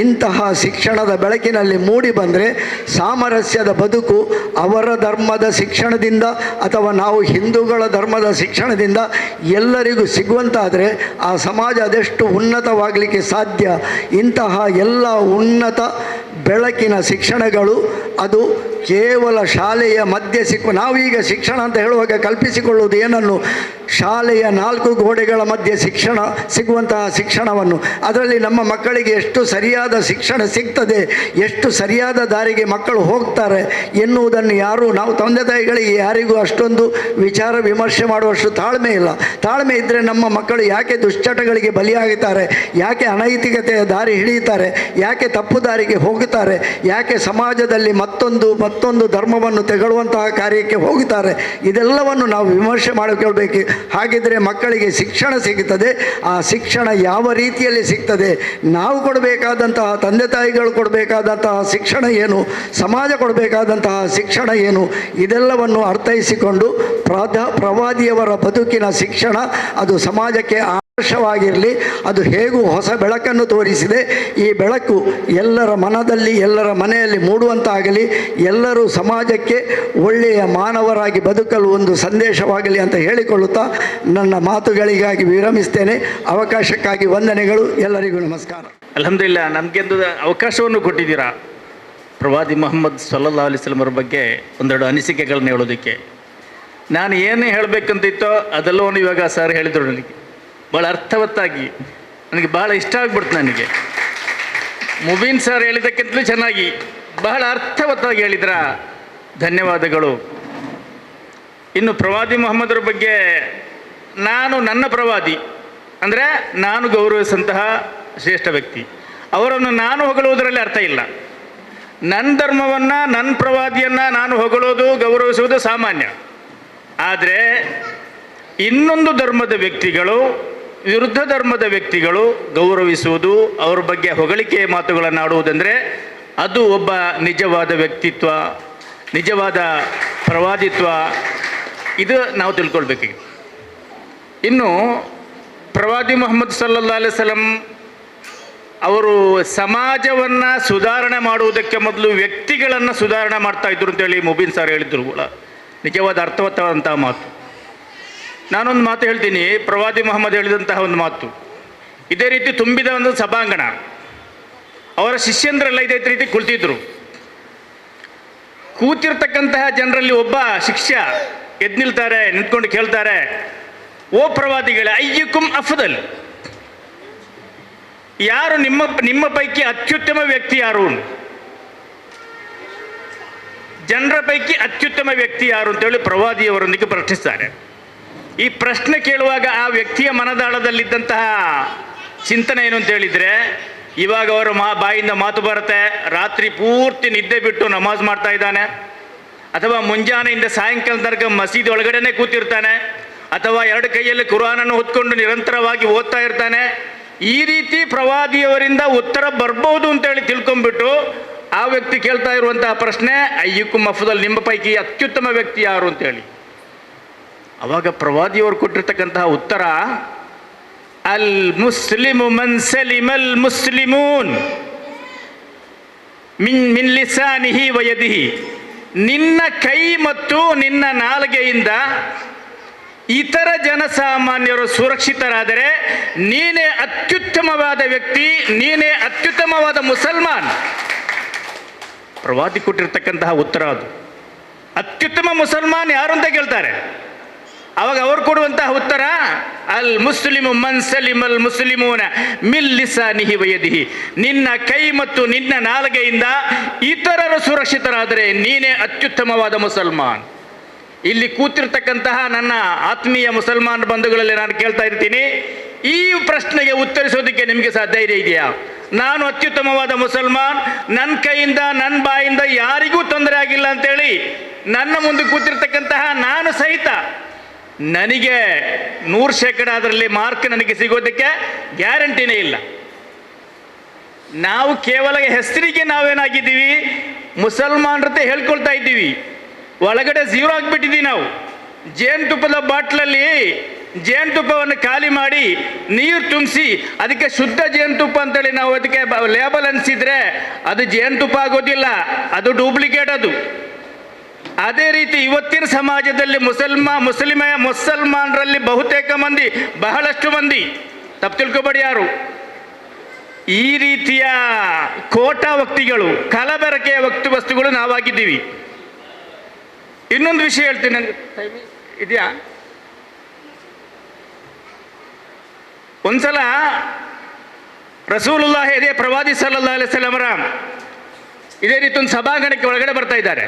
S7: ಇಂತಹ ಶಿಕ್ಷಣದ ಬೆಳಕಿನಲ್ಲಿ ಮೂಡಿ ಬಂದರೆ ಸಾಮರಸ್ಯದ ಬದುಕು ಅವರ ಧರ್ಮದ ಶಿಕ್ಷಣದಿಂದ ಅಥವಾ ನಾವು ಹಿಂದೂಗಳ ಧರ್ಮದ ಶಿಕ್ಷಣದಿಂದ ಎಲ್ಲರಿಗೂ ಸಿಗುವಂತಾದರೆ ಆ ಸಮಾಜ ಅದೆಷ್ಟು ಉನ್ನತವಾಗಲಿಕ್ಕೆ ಸಾಧ್ಯ. ಇಂತಹ ಎಲ್ಲ ಉನ್ನತ ಬೆಳಕಿನ ಶಿಕ್ಷಣಗಳು ಅದು ಕೇವಲ ಶಾಲೆಯ ಮಧ್ಯೆ ನಾವೀಗ ಶಿಕ್ಷಣ ಅಂತ ಹೇಳುವಾಗ ಕಲ್ಪಿಸಿಕೊಳ್ಳುವುದು ಏನನ್ನು, ಶಾಲೆಯ 4 ಗೋಡೆಗಳ ಮಧ್ಯೆ ಶಿಕ್ಷಣ ಸಿಗುವಂತಹ ಶಿಕ್ಷಣವನ್ನು, ಅದರಲ್ಲಿ ನಮ್ಮ ಮಕ್ಕಳಿಗೆ ಎಷ್ಟು ಸರಿಯಾದ ಶಿಕ್ಷಣ ಸಿಗ್ತದೆ, ಎಷ್ಟು ಸರಿಯಾದ ದಾರಿಗೆ ಮಕ್ಕಳು ಹೋಗ್ತಾರೆ ಎನ್ನುವುದನ್ನು ನಾವು ತಂದೆ ತಾಯಿಗಳಿಗೆ ಯಾರಿಗೂ ಅಷ್ಟೊಂದು ವಿಚಾರ ವಿಮರ್ಶೆ ಮಾಡುವಷ್ಟು ತಾಳ್ಮೆ ಇಲ್ಲ. ತಾಳ್ಮೆ ಇದ್ದರೆ ನಮ್ಮ ಮಕ್ಕಳು ಯಾಕೆ ದುಶ್ಚಟಗಳಿಗೆ ಬಲಿಯಾಗುತ್ತಾರೆ, ಯಾಕೆ ಅನೈತಿಕತೆಯ ದಾರಿ ಹಿಡಿಯುತ್ತಾರೆ, ಯಾಕೆ ತಪ್ಪು ದಾರಿಗೆ ಹೋಗುತ್ತಾರೆ, ಯಾಕೆ ಸಮಾಜದಲ್ಲಿ ಮತ್ತೊಂದು ಧರ್ಮವನ್ನು ತೆಗೊಳ್ಳುವಂತಹ ಕಾರ್ಯಕ್ಕೆ ಹೋಗುತ್ತಾರೆ, ಇದೆಲ್ಲವನ್ನು ನಾವು ವಿಮರ್ಶೆ ಮಾಡಿಕೊಳ್ಬೇಕು. ಹಾಗಿದ್ರೆ ಮಕ್ಕಳಿಗೆ ಶಿಕ್ಷಣ ಸಿಗುತ್ತದೆ. ಆ ಶಿಕ್ಷಣ ಯಾವ ರೀತಿಯಲ್ಲಿ ಸಿಗ್ತದೆ, ನಾವು ಕೊಡಬೇಕಾದಂತಹ ತಂದೆ ತಾಯಿಗಳು ಕೊಡಬೇಕಾದಂತಹ ಶಿಕ್ಷಣ ಏನು, ಸಮಾಜ ಕೊಡಬೇಕಾದಂತಹ ಶಿಕ್ಷಣ ಏನು, ಇದೆಲ್ಲವನ್ನು ಅರ್ಥೈಸಿಕೊಂಡು ಪ್ರವಾದಿಯವರ ಬದುಕಿನ ಶಿಕ್ಷಣ ಅದು ಸಮಾಜಕ್ಕೆ ಆದರ್ಶವಾಗಿರಲಿ. ಅದು ಹೇಗೂ ಹೊಸ ಬೆಳಕನ್ನು ತೋರಿಸಿದೆ. ಈ ಬೆಳಕು ಎಲ್ಲರ ಮನದಲ್ಲಿ ಎಲ್ಲರ ಮನೆಯಲ್ಲಿ ಮೂಡುವಂತಾಗಲಿ, ಎಲ್ಲರೂ ಸಮಾಜಕ್ಕೆ ಒಳ್ಳೆಯ ಮಾನವರಾಗಿ ಬದುಕಲು ಒಂದು ಸಂದೇಶವಾಗಲಿ ಅಂತ ಹೇಳಿಕೊಳ್ಳುತ್ತಾ ನನ್ನ ಮಾತುಗಳಿಗಾಗಿ ವಿರಮಿಸ್ತೇನೆ. ಅವಕಾಶಕ್ಕಾಗಿ ವಂದನೆಗಳು. ಎಲ್ಲರಿಗೂ ನಮಸ್ಕಾರ.
S8: ಅಲ್ಹಮ್ದುಲಿಲ್ಲಾ, ನಮಗೆಂದು ಅವಕಾಶವನ್ನು ಕೊಟ್ಟಿದ್ದೀರಾ ಪ್ರವಾದಿ ಮೊಹಮ್ಮದ್ ಸಲ್ಲಲ್ಲಾಹು ಅಲೈಹಿ ವಸಲ್ಲಂ ಅವರ ಬಗ್ಗೆ ಒಂದೆರಡು ಅನಿಸಿಕೆಗಳನ್ನ ಹೇಳೋದಕ್ಕೆ. ನಾನು ಏನು ಹೇಳಬೇಕಂತಿತ್ತೋ ಅದೆಲ್ಲವನ್ನು ಇವಾಗ ಸರ್ ಹೇಳಿದರು. ನನಗೆ ಭಾಳ ಅರ್ಥವತ್ತಾಗಿ ನನಗೆ ಭಾಳ ಇಷ್ಟ ಆಗ್ಬಿಡ್ತು. ನನಗೆ ಮುಬೀನ್ ಸರ್ ಹೇಳಿದ್ದಕ್ಕಿಂತಲೂ ಚೆನ್ನಾಗಿ ಬಹಳ ಅರ್ಥವತ್ತಾಗಿ ಹೇಳಿದ್ರ, ಧನ್ಯವಾದಗಳು. ಇನ್ನು ಪ್ರವಾದಿ ಮೊಹಮ್ಮದರ ಬಗ್ಗೆ ನನ್ನ ಪ್ರವಾದಿ ಅಂದರೆ ನಾನು ಗೌರವಿಸಂತಹ ಶ್ರೇಷ್ಠ ವ್ಯಕ್ತಿ, ಅವರನ್ನು ನಾನು ಹೊಗಳುವುದರಲ್ಲಿ ಅರ್ಥ ಇಲ್ಲ. ನನ್ನ ಧರ್ಮವನ್ನು ನನ್ನ ಪ್ರವಾದಿಯನ್ನು ನಾನು ಹೊಗಳೋದು ಗೌರವಿಸುವುದು ಸಾಮಾನ್ಯ. ಆದರೆ ಇನ್ನೊಂದು ಧರ್ಮದ ವ್ಯಕ್ತಿಗಳು, ವಿರುದ್ಧ ಧರ್ಮದ ವ್ಯಕ್ತಿಗಳು ಗೌರವಿಸುವುದು, ಅವರ ಬಗ್ಗೆ ಹೊಗಳಿಕೆಯ ಮಾತುಗಳನ್ನು ಆಡುವುದೆಂದರೆ ಅದು ಒಬ್ಬ ನಿಜವಾದ ವ್ಯಕ್ತಿತ್ವ, ನಿಜವಾದ ಪ್ರವಾದಿತ್ವ. ಇದು ನಾವು ತಿಳ್ಕೊಳ್ಬೇಕೀಗ. ಇನ್ನು ಪ್ರವಾದಿ ಮೊಹಮ್ಮದ್ ಸಲ್ಲಲ್ಲಾಹು ಅಲೈಹಿ ವಸಲ್ಲಂ ಅವರು ಸಮಾಜವನ್ನು ಸುಧಾರಣೆ ಮಾಡುವುದಕ್ಕೆ ಮೊದಲು ವ್ಯಕ್ತಿಗಳನ್ನು ಸುಧಾರಣೆ ಮಾಡ್ತಾಯಿದ್ರು ಅಂತೇಳಿ ಮುಬೀನ್ ಸರ್ ಹೇಳಿದ್ರು. ನಿಜವಾದ ಅರ್ಥವತ್ತಾದಂಥ ಮಾತು. ನಾನೊಂದು ಮಾತು ಹೇಳ್ತೀನಿ. ಪ್ರವಾದಿ ಮೊಹಮ್ಮದ್ ಹೇಳಿದಂತಹ ಒಂದು ಮಾತು ಇದೇ ರೀತಿ ತುಂಬಿದ ಒಂದು ಸಭಾಂಗಣ, ಅವರ ಶಿಷ್ಯಂದ್ರೆಲ್ಲ ಇದೇ ರೀತಿ ಕುಳಿತಿದ್ರು. ಕೂತಿರ್ತಕ್ಕಂತಹ ಜನರಲ್ಲಿ ಒಬ್ಬ ಶಿಷ್ಯ ಎದ್ದು ನಿಂತ್ಕೊಂಡು ಕೇಳ್ತಾರೆ, ಓ ಪ್ರವಾದಿಗಳೇ, ಅಯ್ಯುಕುಂ ಅಫ್ದಲ್, ಯಾರು ನಿಮ್ಮ ಪೈಕಿ ಅತ್ಯುತ್ತಮ ವ್ಯಕ್ತಿ ಯಾರು, ಜನರ ಪೈಕಿ ಅತ್ಯುತ್ತಮ ವ್ಯಕ್ತಿ ಯಾರು ಅಂತೇಳಿ ಪ್ರವಾದಿಯವರೊಂದಿಗೆ ಪ್ರಶ್ನಿಸ್ತಾರೆ. ಈ ಪ್ರಶ್ನೆ ಕೇಳುವಾಗ ಆ ವ್ಯಕ್ತಿಯ ಮನದಾಳದಲ್ಲಿದ್ದಂತಹ ಚಿಂತನೆ ಏನು ಅಂತ ಹೇಳಿದರೆ, ಇವಾಗ ಅವರ ಬಾಯಿಂದ ಮಾತು ಬರುತ್ತೆ, ರಾತ್ರಿ ಪೂರ್ತಿ ನಿದ್ದೆ ಬಿಟ್ಟು ನಮಾಜ್ ಮಾಡ್ತಾ ಇದ್ದಾನೆ, ಅಥವಾ ಮುಂಜಾನೆಯಿಂದ ಸಾಯಂಕಾಲ ತನಕ ಮಸೀದಿ ಒಳಗಡೆನೆ ಕೂತಿರ್ತಾನೆ, ಅಥವಾ 2 ಕೈಯಲ್ಲಿ ಕುರಾನನ್ನು ಹೊತ್ಕೊಂಡು ನಿರಂತರವಾಗಿ ಓದ್ತಾ ಇರ್ತಾನೆ. ಈ ರೀತಿ ಪ್ರವಾದಿಯವರಿಂದ ಉತ್ತರ ಬರ್ಬೋದು ಅಂತೇಳಿ ತಿಳ್ಕೊಂಡ್ಬಿಟ್ಟು ಆ ವ್ಯಕ್ತಿ ಕೇಳ್ತಾ ಇರುವಂತಹ ಪ್ರಶ್ನೆ, ಅಯ್ಯುಕುಂ ಅಫ್ದಲ್, ನಿಮ್ಮ ಪೈಕಿ ಅತ್ಯುತ್ತಮ ವ್ಯಕ್ತಿ ಯಾರು ಅಂತೇಳಿ. ಅವಾಗ ಪ್ರವಾದಿಯವರು ಕೊಟ್ಟಿರ್ತಕ್ಕಂತಹ ಉತ್ತರ, ಅಲ್ ಮುಸ್ಲಿಮು ಮನ್ ಸಲಿಮಲ್ ಮುಸ್ಲಿಮೂನ್ ಮಿನ್ ಲಿಸಾನಿಹಿ ವ ಯದಿಹಿ, ನಿನ್ನ ಕೈ ಮತ್ತು ನಿನ್ನ ನಾಲಿಗೆಯಿಂದ ಇತರ ಜನಸಾಮಾನ್ಯರು ಸುರಕ್ಷಿತರಾದರೆ ನೀನೇ ಅತ್ಯುತ್ತಮವಾದ ವ್ಯಕ್ತಿ, ನೀನೇ ಅತ್ಯುತ್ತಮವಾದ ಮುಸಲ್ಮಾನ್. ಪ್ರವಾದಿ ಕೊಟ್ಟಿರ್ತಕ್ಕಂತಹ ಉತ್ತರ ಅದು. ಅತ್ಯುತ್ತಮ ಮುಸಲ್ಮಾನ್ ಯಾರು ಅಂತ ಕೇಳ್ತಾರೆ. ಅವಾಗ ಅವರು ಕೊಡುವಂತಹ ಉತ್ತರ, ಅಲ್ ಮುಸ್ಲಿಮು ಮನ್ ಸಲಿಮಲ್ ಮುಸ್ಲಿಮೂನ ಮಿನ್ ಲಿಸಾನಿಹಿ ವ ಯದಿಹಿ, ನಿನ್ನ ಕೈ ಮತ್ತು ನಿನ್ನ ನಾಲಿಗೆಯಿಂದ ಇತರರು ಸುರಕ್ಷಿತರಾದರೆ ನೀನೇ ಅತ್ಯುತ್ತಮವಾದ ಮುಸಲ್ಮಾನ್. ಇಲ್ಲಿ ಕೂತಿರ್ತಕ್ಕಂತಹ ನನ್ನ ಆತ್ಮೀಯ ಮುಸಲ್ಮಾನ್ ಬಂಧುಗಳಲ್ಲಿ ನಾನು ಕೇಳ್ತಾ ಇರ್ತೀನಿ, ಈ ಪ್ರಶ್ನೆಗೆ ಉತ್ತರಿಸೋದಕ್ಕೆ ನಿಮಗೆ ಧೈರ್ಯ ಇದೆಯಾ? ನಾನು ಅತ್ಯುತ್ತಮವಾದ ಮುಸಲ್ಮಾನ್, ನನ್ನ ಕೈಯಿಂದ ನನ್ನ ಬಾಯಿಂದ ಯಾರಿಗೂ ತೊಂದರೆ ಆಗಿಲ್ಲ ಅಂತೇಳಿ ನನ್ನ ಮುಂದೆ ಕೂತಿರ್ತಕ್ಕಂತಹ ನಾನು ಸಹಿತ ನನಗೆ 100% ಅದರಲ್ಲಿ ಮಾರ್ಕ್ ನನಗೆ ಸಿಗೋದಕ್ಕೆ ಗ್ಯಾರಂಟಿನೇ ಇಲ್ಲ. ನಾವು ಕೇವಲ ಹೆಸರಿಗೆ ನಾವೇನಾಗಿದ್ದೀವಿ, ಮುಸಲ್ಮಾನರತೆ ಹೇಳ್ಕೊಳ್ತಾ ಇದ್ದೀವಿ, ಒಳಗಡೆ 0 ಆಗಿಬಿಟ್ಟಿದ್ದೀವಿ ನಾವು. ಜೇನುತುಪ್ಪದ ಬಾಟ್ಲಲ್ಲಿ ಜೇನುತುಪ್ಪವನ್ನು ಖಾಲಿ ಮಾಡಿ ನೀರು ತುಂಬಿಸಿ ಅದಕ್ಕೆ ಶುದ್ಧ ಜೇನುತುಪ್ಪ ಅಂತೇಳಿ ನಾವು ಅದಕ್ಕೆ ಲೇಬಲ್ ಅನಿಸಿದ್ರೆ ಅದು ಜೇನುತುಪ್ಪ ಆಗೋದಿಲ್ಲ, ಅದು ಡೂಪ್ಲಿಕೇಟ್ ಅದು. ಅದೇ ರೀತಿ ಇವತ್ತಿನ ಸಮಾಜದಲ್ಲಿ ಮುಸಲ್ಮಾನರಲ್ಲಿ ಬಹುತೇಕ ಮಂದಿ, ಬಹಳಷ್ಟು ಮಂದಿ, ತಪ್ಪು ತಿಳ್ಕೊಬೇಡಿ ಯಾರು, ಈ ರೀತಿಯ ಕೋಟಾ ವ್ಯಕ್ತಿಗಳು, ಕಲಬೆರಕೆಯ ವಸ್ತುಗಳು ನಾವಾಗಿದ್ದೀವಿ. ಇನ್ನೊಂದು ವಿಷಯ ಹೇಳ್ತೀನಿ, ನನಗೆ ಇದೆಯಾ, ಒಂದ್ಸಲ ರಸೂಲುಲ್ಲಾಹ್ ಇದೇ ಪ್ರವಾದಿ ಸಲ್ಲಲ್ಲಾಹು ಅಲೈಹಿ ವಸಲ್ಲಮರ ಇದೇ ರೀತಿ ಒಂದು ಸಭಾಂಗಣಕ್ಕೆ ಒಳಗಡೆ ಬರ್ತಾ ಇದ್ದಾರೆ.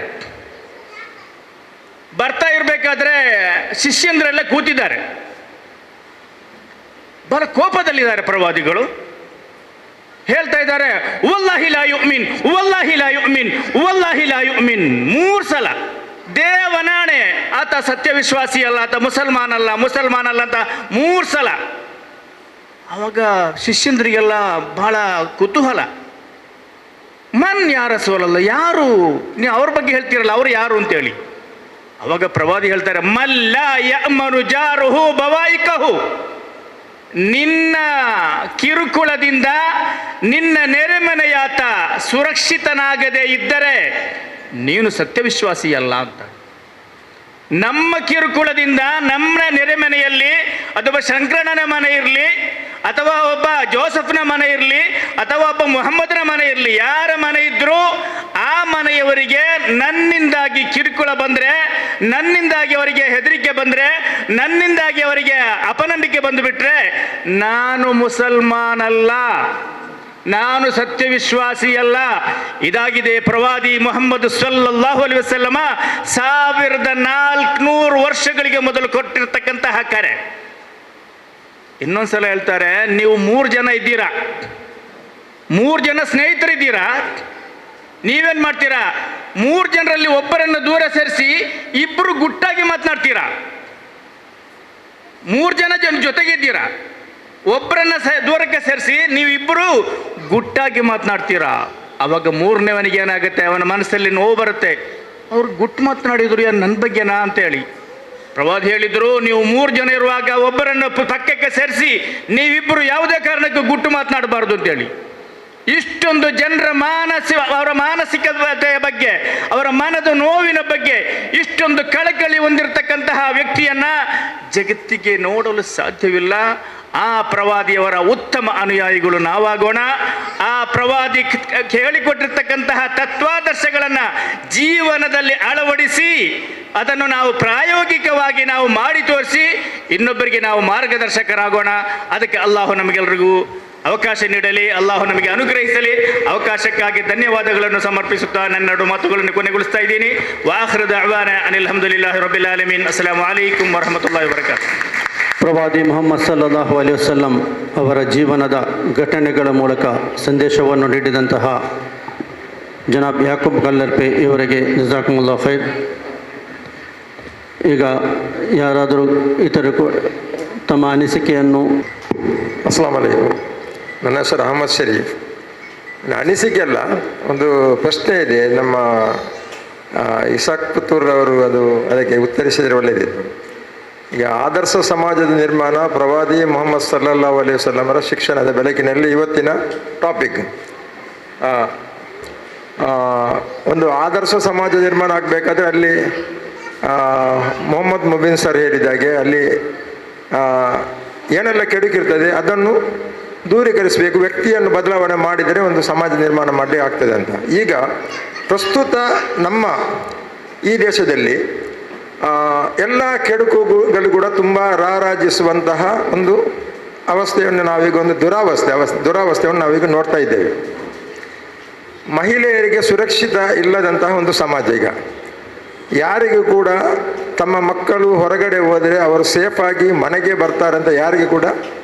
S8: ಬರ್ತಾ ಇರಬೇಕಾದ್ರೆ ಶಿಷ್ಯಂದ್ರೆಲ್ಲ ಕೂತಿದ್ದಾರೆ, ಬಹಳ ಕೋಪದಲ್ಲಿದ್ದಾರೆ. ಪ್ರವಾದಿಗಳು ಹೇಳ್ತಾ ಇದ್ದಾರೆ, ವಲ್ಲಾಹಿ ಲಾ ಯುಮಿನ್, ವಲ್ಲಾಹಿ ಲಾ ಯುಮಿನ್, ವಲ್ಲಾಹಿ ಲಾ ಯುಮಿನ್ 3 ಸಲ. ದೇವನಾಣೆ ಆತ ಸತ್ಯವಿಶ್ವಾಸಿ ಅಲ್ಲ, ಆತ ಮುಸಲ್ಮಾನ್ ಅಲ್ಲ ಅಂತ 3 ಸಲ. ಅವಾಗ ಶಿಷ್ಯಂದ್ರಿಗೆಲ್ಲ ಬಹಳ ಕುತೂಹಲ, ಮನ್ ಯಾರ ಸೋಲಲ್ಲ, ಯಾರು ನೀವು ಅವ್ರ ಬಗ್ಗೆ ಹೇಳ್ತೀರಲ್ಲ, ಅವರು ಯಾರು ಅಂತೇಳಿ. ಅವಾಗ ಪ್ರವಾದಿ ಹೇಳ್ತಾರೆ, ಮಲ್ಲ ಯಅಮನು ಜಾರುಹು ಬವಾಯಿಕಹು, ನಿನ್ನ ಕಿರುಕುಳದಿಂದ ನಿನ್ನ ನೆರೆಮನೆಯಾತ ಸುರಕ್ಷಿತನಾಗದೇ ಇದ್ದರೆ ನೀನು ಸತ್ಯವಿಶ್ವಾಸಿ ಅಲ್ಲ ಅಂತ. ನಮ್ಮ ಕಿರುಕುಳದಿಂದ ನಮ್ಮ ನೆರೆಮನೆಯಲ್ಲಿ ಅಥವಾ ಶಂಕರಣ್ಣನ ಮನೆ ಇರಲಿ, ಅಥವಾ ಒಬ್ಬ ಜೋಸಫ್ನ ಮನೆ ಇರಲಿ, ಅಥವಾ ಒಬ್ಬ ಮುಹಮ್ಮದನ ಮನೆ ಇರಲಿ, ಯಾರ ಮನೆ ಇದ್ದರೂ ಆ ಮನೆಯವರಿಗೆ ನನ್ನಿಂದಾಗಿ ಕಿರುಕುಳ ಬಂದರೆ, ನನ್ನಿಂದಾಗಿ ಅವರಿಗೆ ಹೆದರಿಕೆ ಬಂದರೆ, ನನ್ನಿಂದಾಗಿ ಅವರಿಗೆ ಅಪನಂಬಿಕೆ ಬಂದುಬಿಟ್ರೆ ನಾನು ಮುಸಲ್ಮಾನ್ ಅಲ್ಲ, ನಾನು ಸತ್ಯವಿಶ್ವಾಸಿಯಲ್ಲ. ಇದಾಗಿದೆ ಪ್ರವಾದಿ ಮುಹಮ್ಮದ್ ಸಲ್ಲಲ್ಲಾಹು ಅಲೈಹಿ ವಸಲ್ಲಮ 1400 ವರ್ಷಗಳಿಗೆ ಮೊದಲು ಕೊಟ್ಟಿರ್ತಕ್ಕಂತಹ ಕರೆ. ಇನ್ನೊಂದ್ಸಲ ಹೇಳ್ತಾರೆ, ನೀವು 3 ಜನ ಇದ್ದೀರಾ, 3 ಜನ ಸ್ನೇಹಿತರಿದ್ದೀರಾ, ನೀವೇನು ಮಾಡ್ತೀರಾ, 3 ಜನರಲ್ಲಿ ಒಬ್ಬರನ್ನು ದೂರ ಸೇರಿಸಿ 2 ಗುಟ್ಟಾಗಿ ಮಾತನಾಡ್ತೀರಾ. 3 ಜನ ಜೊತೆಗಿದ್ದೀರಾ, ಒಬ್ಬರನ್ನ ದೂರಕ್ಕೆ ಸೇರಿಸಿ ನೀವಿಬ್ಬರು ಗುಟ್ಟಾಗಿ ಮಾತನಾಡ್ತೀರಾ. ಅವಾಗ 3ನೇವನಿಗೆ ಏನಾಗುತ್ತೆ, ಅವನ ಮನಸ್ಸಲ್ಲಿ ನೋವು ಬರುತ್ತೆ, ಅವ್ರು ಗುಟ್ಟು ಮಾತನಾಡಿದ್ರು ಯಾರು ನನ್ನ ಬಗ್ಗೆನಾ ಅಂತೇಳಿ. ಪ್ರವಾದಿ ಹೇಳಿದ್ರು, ನೀವು 3 ಜನ ಇರುವಾಗ ಒಬ್ಬರನ್ನು ಪಕ್ಕಕ್ಕೆ ಸೇರಿಸಿ ನೀವಿಬ್ಬರು ಯಾವುದೇ ಕಾರಣಕ್ಕೂ ಗುಟ್ಟು ಮಾತನಾಡಬಾರ್ದು ಅಂತೇಳಿ. ಇಷ್ಟೊಂದು ಜನರ ಅವರ ಮಾನಸಿಕತೆಯ ಬಗ್ಗೆ, ಅವರ ಮನದ ನೋವಿನ ಬಗ್ಗೆ ಇಷ್ಟೊಂದು ಕಳಕಳಿ ಹೊಂದಿರತಕ್ಕಂತಹ ವ್ಯಕ್ತಿಯನ್ನ ಜಗತ್ತಿಗೆ ನೋಡಲು ಸಾಧ್ಯವಿಲ್ಲ. ಆ ಪ್ರವಾದಿಯವರ ಉತ್ತಮ ಅನುಯಾಯಿಗಳು ನಾವಾಗೋಣ. ಆ ಪ್ರವಾದಿ ಹೇಳಿಕೊಟ್ಟಿರ್ತಕ್ಕಂತಹ ತತ್ವಾದರ್ಶಗಳನ್ನು ಜೀವನದಲ್ಲಿ ಅಳವಡಿಸಿ ಅದನ್ನು ನಾವು ಪ್ರಾಯೋಗಿಕವಾಗಿ ನಾವು ಮಾಡಿ ತೋರಿಸಿ ಇನ್ನೊಬ್ಬರಿಗೆ ನಾವು ಮಾರ್ಗದರ್ಶಕರಾಗೋಣ. ಅದಕ್ಕೆ ಅಲ್ಲಾಹು ನಮಗೆಲ್ಲರಿಗೂ ಅವಕಾಶ ನೀಡಲಿ, ಅಲ್ಲಾಹು ನಮಗೆ ಅನುಗ್ರಹಿಸಲಿ. ಅವಕಾಶಕ್ಕಾಗಿ ಧನ್ಯವಾದಗಳನ್ನು ಸಮರ್ಪಿಸುತ್ತಾ ನನ್ನ 2 ಮಾತುಗಳನ್ನು ಕೊನೆಗೊಳಿಸ್ತಾ ಇದ್ದೀನಿ. ವಾಖಿರು ದಅವಾನಾ ಅನಿಲ್ ಹಮ್ದುಲಿಲ್ಲಾಹಿ ರಬ್ಬಿಲ್ ಆಲಮೀನ್. ಅಸ್ಸಲಾಮು ಅಲೈಕುಂ ವರಹಮತುಲ್ಲಾಹಿ ವಬರಕಾತುಹು.
S3: ಪ್ರವಾದಿ ಮುಹಮ್ಮದ್ ಸಲ್ಲಲ್ಲಾಹು ಅಲೈಹಿ ವಸಲ್ಲಂ ಅವರ ಜೀವನದ ಘಟನೆಗಳ ಮೂಲಕ ಸಂದೇಶವನ್ನು ನೀಡಿದಂತಹ ಜನಾಬ್ ಯಾಕೂಬ್ ಕಲ್ಲರ್ಪೆ ಇವರಿಗೆ ಜಜಾಕುಮುಲ್ಲಾಹ್ ಖೈರ್. ಈಗ ಯಾರಾದರೂ ಇತರರು ತಮ್ಮ ಅನಿಸಿಕೆಯನ್ನು.
S9: ಅಸ್ಸಲಾಮು ಅಲೈಕುಂ. ನನ್ನ ಹೆಸರು ಅಹಮದ್ ಶರೀಫ್. ಅನಿಸಿಕೆ ಅಲ್ಲ, ಒಂದು ಪ್ರಶ್ನೆ ಇದೆ. ನಮ್ಮ ಇಸಾಕ್ ಪುತ್ತೂರ್ ಅವರು ಅದಕ್ಕೆ ಉತ್ತರಿಸಿದರೆ ಒಳ್ಳೆಯದಿತ್ತು. ಈಗ ಆದರ್ಶ ಸಮಾಜದ ನಿರ್ಮಾಣ, ಪ್ರವಾದಿ ಮುಹಮ್ಮದ್ ಸಲ್ಲಲ್ಲಾಹು ಅಲೈಹಿ ವಸಲ್ಲಮರ ಶಿಕ್ಷಣದ ಬೆಳಕಿನಲ್ಲಿ ಇವತ್ತಿನ ಟಾಪಿಕ್. ಒಂದು ಆದರ್ಶ ಸಮಾಜ ನಿರ್ಮಾಣ ಆಗಬೇಕಾದ್ರೆ ಅಲ್ಲಿ ಮೊಹಮ್ಮದ್ ಮುಬಿನ್ ಸರ್ ಹೇಳಿದಾಗೆ ಅಲ್ಲಿ ಏನೆಲ್ಲ ಕೆಡುಕಿರ್ತದೆ ಅದನ್ನು ದೂರೀಕರಿಸಬೇಕು, ವ್ಯಕ್ತಿಯನ್ನು ಬದಲಾವಣೆ ಮಾಡಿದರೆ ಒಂದು ಸಮಾಜ ನಿರ್ಮಾಣ ಮಾಡಲಿ ಆಗ್ತದೆ ಅಂತ. ಈಗ ಪ್ರಸ್ತುತ ನಮ್ಮ ಈ ದೇಶದಲ್ಲಿ ಎಲ್ಲ ಕೆಡುಕುಗಳು ಕೂಡ ತುಂಬ ರಾರಾಜಿಸುವಂತಹ ಒಂದು ಅವಸ್ಥೆಯನ್ನು ನಾವೀಗ ಒಂದು ದುರಾವಸ್ಥೆಯನ್ನು ನಾವೀಗ ನೋಡ್ತಾ ಇದ್ದೇವೆ. ಮಹಿಳೆಯರಿಗೆ ಸುರಕ್ಷಿತ ಇಲ್ಲದಂತಹ ಒಂದು ಸಮಾಜ ಈಗ. ಯಾರಿಗೂ ಕೂಡ ತಮ್ಮ ಮಕ್ಕಳು ಹೊರಗಡೆ ಹೋದರೆ ಅವರು ಸೇಫಾಗಿ ಮನೆಗೆ ಬರ್ತಾರಂತ ಯಾರಿಗೂ ಕೂಡ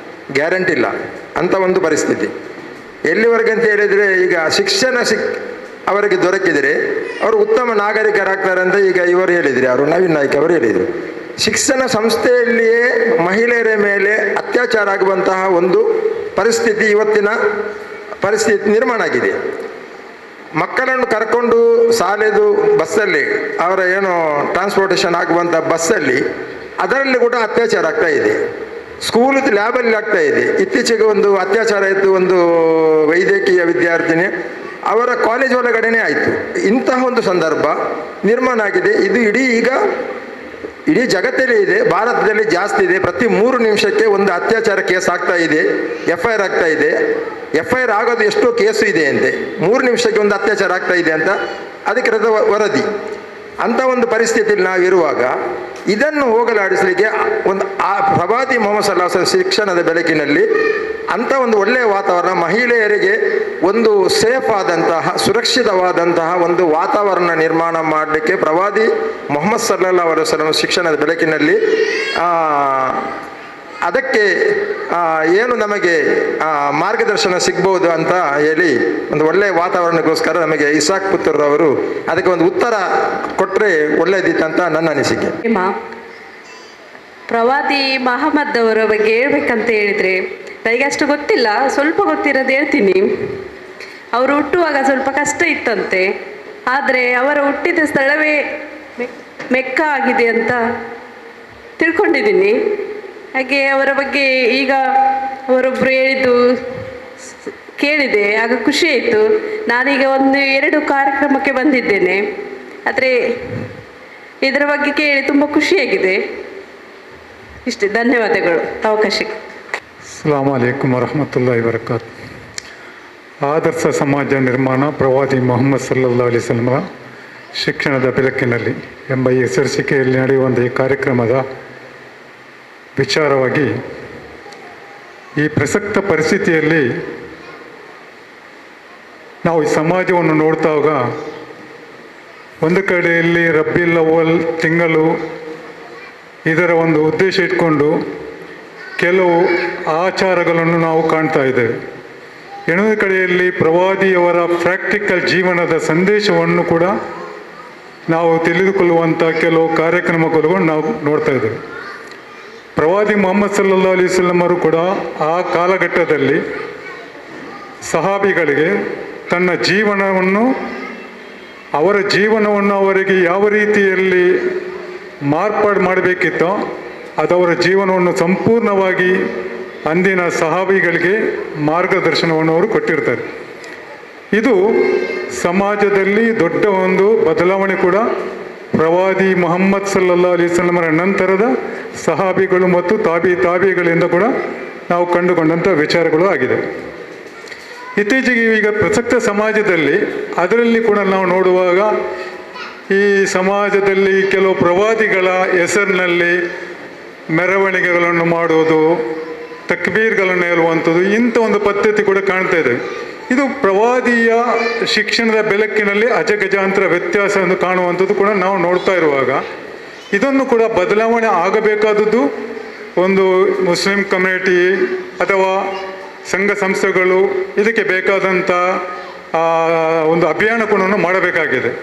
S9: ಗ್ಯಾರಂಟಿ ಇಲ್ಲ, ಅಂಥ ಒಂದು ಪರಿಸ್ಥಿತಿ. ಎಲ್ಲಿವರೆಗೆ ಅಂತ ಹೇಳಿದರೆ, ಈಗ ಶಿಕ್ಷಣ ಅವರಿಗೆ ದೊರಕಿದರೆ ಅವರು ಉತ್ತಮ ನಾಗರಿಕರಾಗ್ತಾರೆ ಅಂತ ಈಗ ಇವರು ಹೇಳಿದರು, ಅವರು ನವೀನ್ ನಾಯ್ಕ ಅವರು ಹೇಳಿದರು. ಶಿಕ್ಷಣ ಸಂಸ್ಥೆಯಲ್ಲಿಯೇ ಮಹಿಳೆಯರ ಮೇಲೆ ಅತ್ಯಾಚಾರ ಆಗುವಂತಹ ಒಂದು ಪರಿಸ್ಥಿತಿ ಇವತ್ತಿನ ಪರಿಸ್ಥಿತಿ ನಿರ್ಮಾಣ ಆಗಿದೆ. ಮಕ್ಕಳನ್ನು ಕರ್ಕೊಂಡು ಶಾಲೆದು ಬಸ್ಸಲ್ಲಿ, ಅವರ ಏನು ಟ್ರಾನ್ಸ್ಪೋರ್ಟೇಷನ್ ಆಗುವಂಥ ಬಸ್ಸಲ್ಲಿ, ಅದರಲ್ಲಿ ಕೂಡ ಅತ್ಯಾಚಾರ ಆಗ್ತಾ ಇದೆ. ಸ್ಕೂಲ್ ಲ್ಯಾಬಲ್ಲಿ ಆಗ್ತಾ ಇದೆ. ಇತ್ತೀಚೆಗೆ ಒಂದು ಅತ್ಯಾಚಾರ ಆಯಿತು, ಒಂದು ವೈದ್ಯಕೀಯ ವಿದ್ಯಾರ್ಥಿನಿ ಅವರ ಕಾಲೇಜ್ ಒಳಗಡೆನೇ ಆಯಿತು. ಇಂತಹ ಒಂದು ಸಂದರ್ಭ ನಿರ್ಮಾಣ ಆಗಿದೆ. ಇದು ಇಡೀ ಜಗತ್ತಲ್ಲಿ ಇದೆ, ಭಾರತದಲ್ಲಿ ಜಾಸ್ತಿ ಇದೆ. ಪ್ರತಿ 3 ನಿಮಿಷಕ್ಕೆ ಒಂದು ಅತ್ಯಾಚಾರ ಕೇಸ್ ಆಗ್ತಾ ಇದೆ, FIR ಆಗ್ತಾ ಇದೆ. FIR ಆಗೋದು ಎಷ್ಟೋ ಕೇಸು ಇದೆ ಅಂತೆ, 3 ನಿಮಿಷಕ್ಕೆ ಒಂದು ಅತ್ಯಾಚಾರ ಆಗ್ತಾ ಇದೆ ಅಂತ ಅಧಿಕೃತ ವರದಿ. ಅಂಥ ಒಂದು ಪರಿಸ್ಥಿತಿಯಲ್ಲಿ ನಾವಿರುವಾಗ ಇದನ್ನು ಹೋಗಲಾಡಿಸಲಿಕ್ಕೆ ಒಂದು ಪ್ರವಾದಿ ಮೊಹಮ್ಮದ್ ಸಲ್ಲಲ್ಲಾಹು ಅಲೈಹಿ ವಸಲ್ಲಂ ಶಿಕ್ಷಣದ ಬೆಳಕಿನಲ್ಲಿ ಅಂಥ ಒಂದು ಒಳ್ಳೆಯ ವಾತಾವರಣ, ಮಹಿಳೆಯರಿಗೆ ಒಂದು ಸೇಫ್ ಆದಂತಹ ಸುರಕ್ಷಿತವಾದಂತಹ ಒಂದು ವಾತಾವರಣ ನಿರ್ಮಾಣ ಮಾಡಲಿಕ್ಕೆ ಪ್ರವಾದಿ ಮೊಹಮ್ಮದ್ ಸಲ್ಲಲ್ಲಾಹು ಅಲೈಹಿ ವಸಲ್ಲಂ ಶಿಕ್ಷಣದ ಬೆಳಕಿನಲ್ಲಿ ಅದಕ್ಕೆ ಏನು ನಮಗೆ ಮಾರ್ಗದರ್ಶನ ಸಿಗ್ಬೋದು ಅಂತ ಹೇಳಿ ಒಂದು ಒಳ್ಳೆಯ ವಾತಾವರಣಕ್ಕೋಸ್ಕರ ನಮಗೆ ಇಸಾಕ್ ಪುತ್ರರವರು ಅದಕ್ಕೆ ಒಂದು ಉತ್ತರ ಕೊಟ್ಟರೆ ಒಳ್ಳೆಯದಿತ್ತಂತ ನನ್ನ ಅನಿಸಿಕೆ.
S10: ಪ್ರವಾದಿ ಮಹಮ್ಮದ್ ಅವರ ಬಗ್ಗೆ ಹೇಳ್ಬೇಕಂತ ಹೇಳಿದರೆ ನನಗೆ ಅಷ್ಟು ಗೊತ್ತಿಲ್ಲ, ಸ್ವಲ್ಪ ಗೊತ್ತಿರೋದು ಹೇಳ್ತೀನಿ. ಅವರು ಹುಟ್ಟುವಾಗ ಸ್ವಲ್ಪ ಕಷ್ಟ ಇತ್ತಂತೆ, ಆದರೆ ಅವರ ಹುಟ್ಟಿದ ಸ್ಥಳವೇ ಮೆಕ್ಕ ಆಗಿದೆ ಅಂತ ತಿಳ್ಕೊಂಡಿದ್ದೀನಿ. ಹಾಗೆ ಅವರ ಬಗ್ಗೆ ಈಗ ಅವರೊಬ್ಬರು ಹೇಳಿದ್ದು ಕೇಳಿದೆ, ಆಗ ಖುಷಿ ಆಯಿತು. ನಾನೀಗ 1-2 ಕಾರ್ಯಕ್ರಮಕ್ಕೆ ಬಂದಿದ್ದೇನೆ, ಆದರೆ ಇದರ ಬಗ್ಗೆ ಕೇಳಿ ತುಂಬ ಖುಷಿಯಾಗಿದೆ. ಇಷ್ಟೇ, ಧನ್ಯವಾದಗಳು ಅವಕಾಶಕ್ಕೆ.
S11: ಅಸ್ಸಲಾಮು ಅಲೈಕುಂ ವರಹಮತುಲ್ಲಾಹಿ ವಬರಕಾತು. ಆದರ್ಶ ಸಮಾಜ ನಿರ್ಮಾಣ ಪ್ರವಾದಿ ಮೊಹಮ್ಮದ್ ಸಲ್ಲಲ್ಲಾಹು ಅಲೈಹಿ ವಸಲ್ಲಮರ ಶಿಕ್ಷಣದ ಬೆಳಕಿನಲ್ಲಿ ಎಂಬ ಈ ಶೀರ್ಷಿಕೆಯಲ್ಲಿ ನಡೆಯುವಂಥ ಈ ಕಾರ್ಯಕ್ರಮದ ವಿಚಾರವಾಗಿ, ಈ ಪ್ರಸಕ್ತ ಪರಿಸ್ಥಿತಿಯಲ್ಲಿ ನಾವು ಈ ಸಮಾಜವನ್ನು ನೋಡ್ತಾಗ ಒಂದು ಕಡೆಯಲ್ಲಿ ರಬ್ಬಿಲ್ ಅವ್ವಲ್ ತಿಂಗಳು ಇದರ ಒಂದು ಉದ್ದೇಶ ಇಟ್ಕೊಂಡು ಕೆಲವು ಆಚಾರಗಳನ್ನು ನಾವು ಕಾಣ್ತಾ ಇದ್ದೇವೆ. ಇನ್ನೊಂದು ಕಡೆಯಲ್ಲಿ ಪ್ರವಾದಿಯವರ ಪ್ರಾಕ್ಟಿಕಲ್ ಜೀವನದ ಸಂದೇಶವನ್ನು ಕೂಡ ನಾವು ತಿಳಿದುಕೊಳ್ಳುವಂಥ ಕೆಲವು ಕಾರ್ಯಕ್ರಮಗಳನ್ನು ನಾವು ನೋಡ್ತಾ ಇದ್ದೇವೆ. ಪ್ರವಾದಿ ಮೊಹಮ್ಮದ್ ಸಲ್ಲಲ್ಲಾಹು ಅಲೈಹಿ ವಸಲ್ಲಮರು ಕೂಡ ಆ ಕಾಲಘಟ್ಟದಲ್ಲಿ ಸಹಾಬಿಗಳಿಗೆ ತನ್ನ ಜೀವನವನ್ನು, ಅವರ ಜೀವನವನ್ನು ಅವರಿಗೆ ಯಾವ ರೀತಿಯಲ್ಲಿ ಮಾರ್ಪಾಡು ಮಾಡಬೇಕಿತ್ತೋ ಅದವರ ಜೀವನವನ್ನು ಸಂಪೂರ್ಣವಾಗಿ ಅಂದಿನ ಸಹಾಬಿಗಳಿಗೆ ಮಾರ್ಗದರ್ಶನವನ್ನು ಅವರು ಕೊಟ್ಟಿರ್ತಾರೆ. ಇದು ಸಮಾಜದಲ್ಲಿ ದೊಡ್ಡ ಒಂದು ಬದಲಾವಣೆ ಕೂಡ ಪ್ರವಾದಿ ಮೊಹಮ್ಮದ್ ಸಲ್ಲಲ್ಲಾಹು ಅಲೈಹಿ ವಸಲ್ಲಮರ ನಂತರದ ಸಹಾಬಿಗಳು ಮತ್ತು ತಾಬಿಗಳಿಂದ ಕೂಡ ನಾವು ಕಂಡುಕೊಂಡಂಥ ವಿಚಾರಗಳು ಆಗಿದೆ. ಇತ್ತೀಚೆಗೆ ಈಗ ಪ್ರಸಕ್ತ ಸಮಾಜದಲ್ಲಿ ಅದರಲ್ಲಿ ಕೂಡ ನಾವು ನೋಡುವಾಗ ಈ ಸಮಾಜದಲ್ಲಿ ಕೆಲವು ಪ್ರವಾದಿಗಳ ಹೆಸರಿನಲ್ಲಿ ಮೆರವಣಿಗೆಗಳನ್ನು ಮಾಡುವುದು, ತಕ್ಬೀರ್ಗಳನ್ನು ಹೇಳುವಂಥದ್ದು, ಇಂಥ ಒಂದು ಪದ್ಧತಿ ಕೂಡ ಕಾಣ್ತಾ ಇದೆ. ಇದು ಪ್ರವಾದಿಯ ಶಿಕ್ಷಣದ ಬೆಳಕಿನಲ್ಲಿ ಅಜಗಜಾಂತರ ವ್ಯತ್ಯಾಸವನ್ನು ಕಾಣುವಂಥದ್ದು ಕೂಡ ನಾವು ನೋಡ್ತಾ ಇರುವಾಗ, ಇದನ್ನು ಕೂಡ ಬದಲಾವಣೆ ಆಗಬೇಕಾದದ್ದು ಒಂದು ಮುಸ್ಲಿಂ ಕಮ್ಯುನಿಟಿ ಅಥವಾ ಸಂಘ ಸಂಸ್ಥೆಗಳು ಇದಕ್ಕೆ ಬೇಕಾದಂಥ ಒಂದು ಅಭಿಯಾನ ಕೂಡ ಮಾಡಬೇಕಾಗಿದೆ.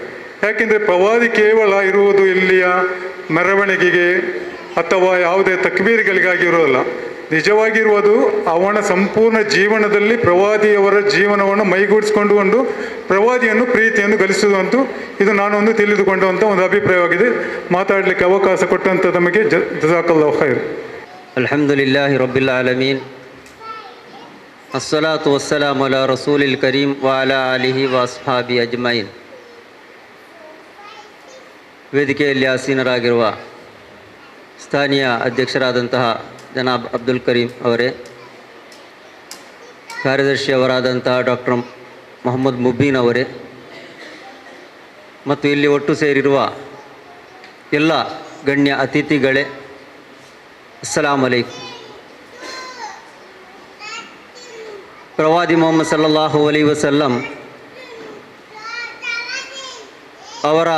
S11: ಯಾಕೆಂದರೆ ಪ್ರವಾದಿ ಕೇವಲ ಇರುವುದು ಇಲ್ಲಿಯ ಮೆರವಣಿಗೆಗೆ ಅಥವಾ ಯಾವುದೇ ತಕ್ಬೀರ್ಗಳಿಗಾಗಿ ಇರೋಲ್ಲ. ನಿಜವಾಗಿರುವುದು ಅವನ ಸಂಪೂರ್ಣ ಜೀವನದಲ್ಲಿ ಪ್ರವಾದಿಯವರ ಜೀವನವನ್ನು ಮೈಗೂಡಿಸ್ಕೊಂಡು ಪ್ರವಾದಿಯನ್ನು ಪ್ರೀತಿಯನ್ನು ಗಳಿಸುವಂತೂ ಇದು ನಾನೊಂದು ತಿಳಿದುಕೊಂಡಂಥ ಒಂದು ಅಭಿಪ್ರಾಯವಾಗಿದೆ. ಮಾತಾಡಲಿಕ್ಕೆ ಅವಕಾಶ ಕೊಟ್ಟಂಥ ನಮಗೆ ಜಜಾಕಲ್ಲಾಹು ಖೈರ್.
S1: ಅಲ್ಹಮ್ದುಲಿಲ್ಲಾಹಿ ರಬ್ಬಿಲ್ ಆಲಮೀನ್, ಅಸ್ಸಲಾತು ವಸ್ಸಲಾಮು ಅಲಾ ರಸೂಲಿಲ್ ಕರೀಂ ವ ಅಲಾ ಆಲಿಹಿ ವ ಅಸ್ಹಾಬಿ ಅಜ್ಮೈನ್. ವೇದಿಕೆಯಲ್ಲಿ ಆಸೀನರಾಗಿರುವ ಸ್ಥಾನೀಯ ಅಧ್ಯಕ್ಷರಾದಂತಹ ಜನಾಬ್ ಅಬ್ದುಲ್ ಕರೀಂ ಅವರೇ, ಕಾರ್ಯದರ್ಶಿಯವರಾದಂತಹ ಡಾಕ್ಟರ್ ಮೊಹಮ್ಮದ್ ಮುಬೀನ್ ಅವರೇ, ಮತ್ತು ಇಲ್ಲಿ ಒಟ್ಟು ಸೇರಿರುವ ಎಲ್ಲ ಗಣ್ಯ ಅತಿಥಿಗಳೇ, ಅಸ್ಸಲಾಮು ಅಲೈಕುಂ. ಪ್ರವಾದಿ ಮೊಹಮ್ಮದ್ ಸಲ್ಲಲ್ಲಾಹು ಅಲೈಹಿ ವಸಲ್ಲಂ ಅವರ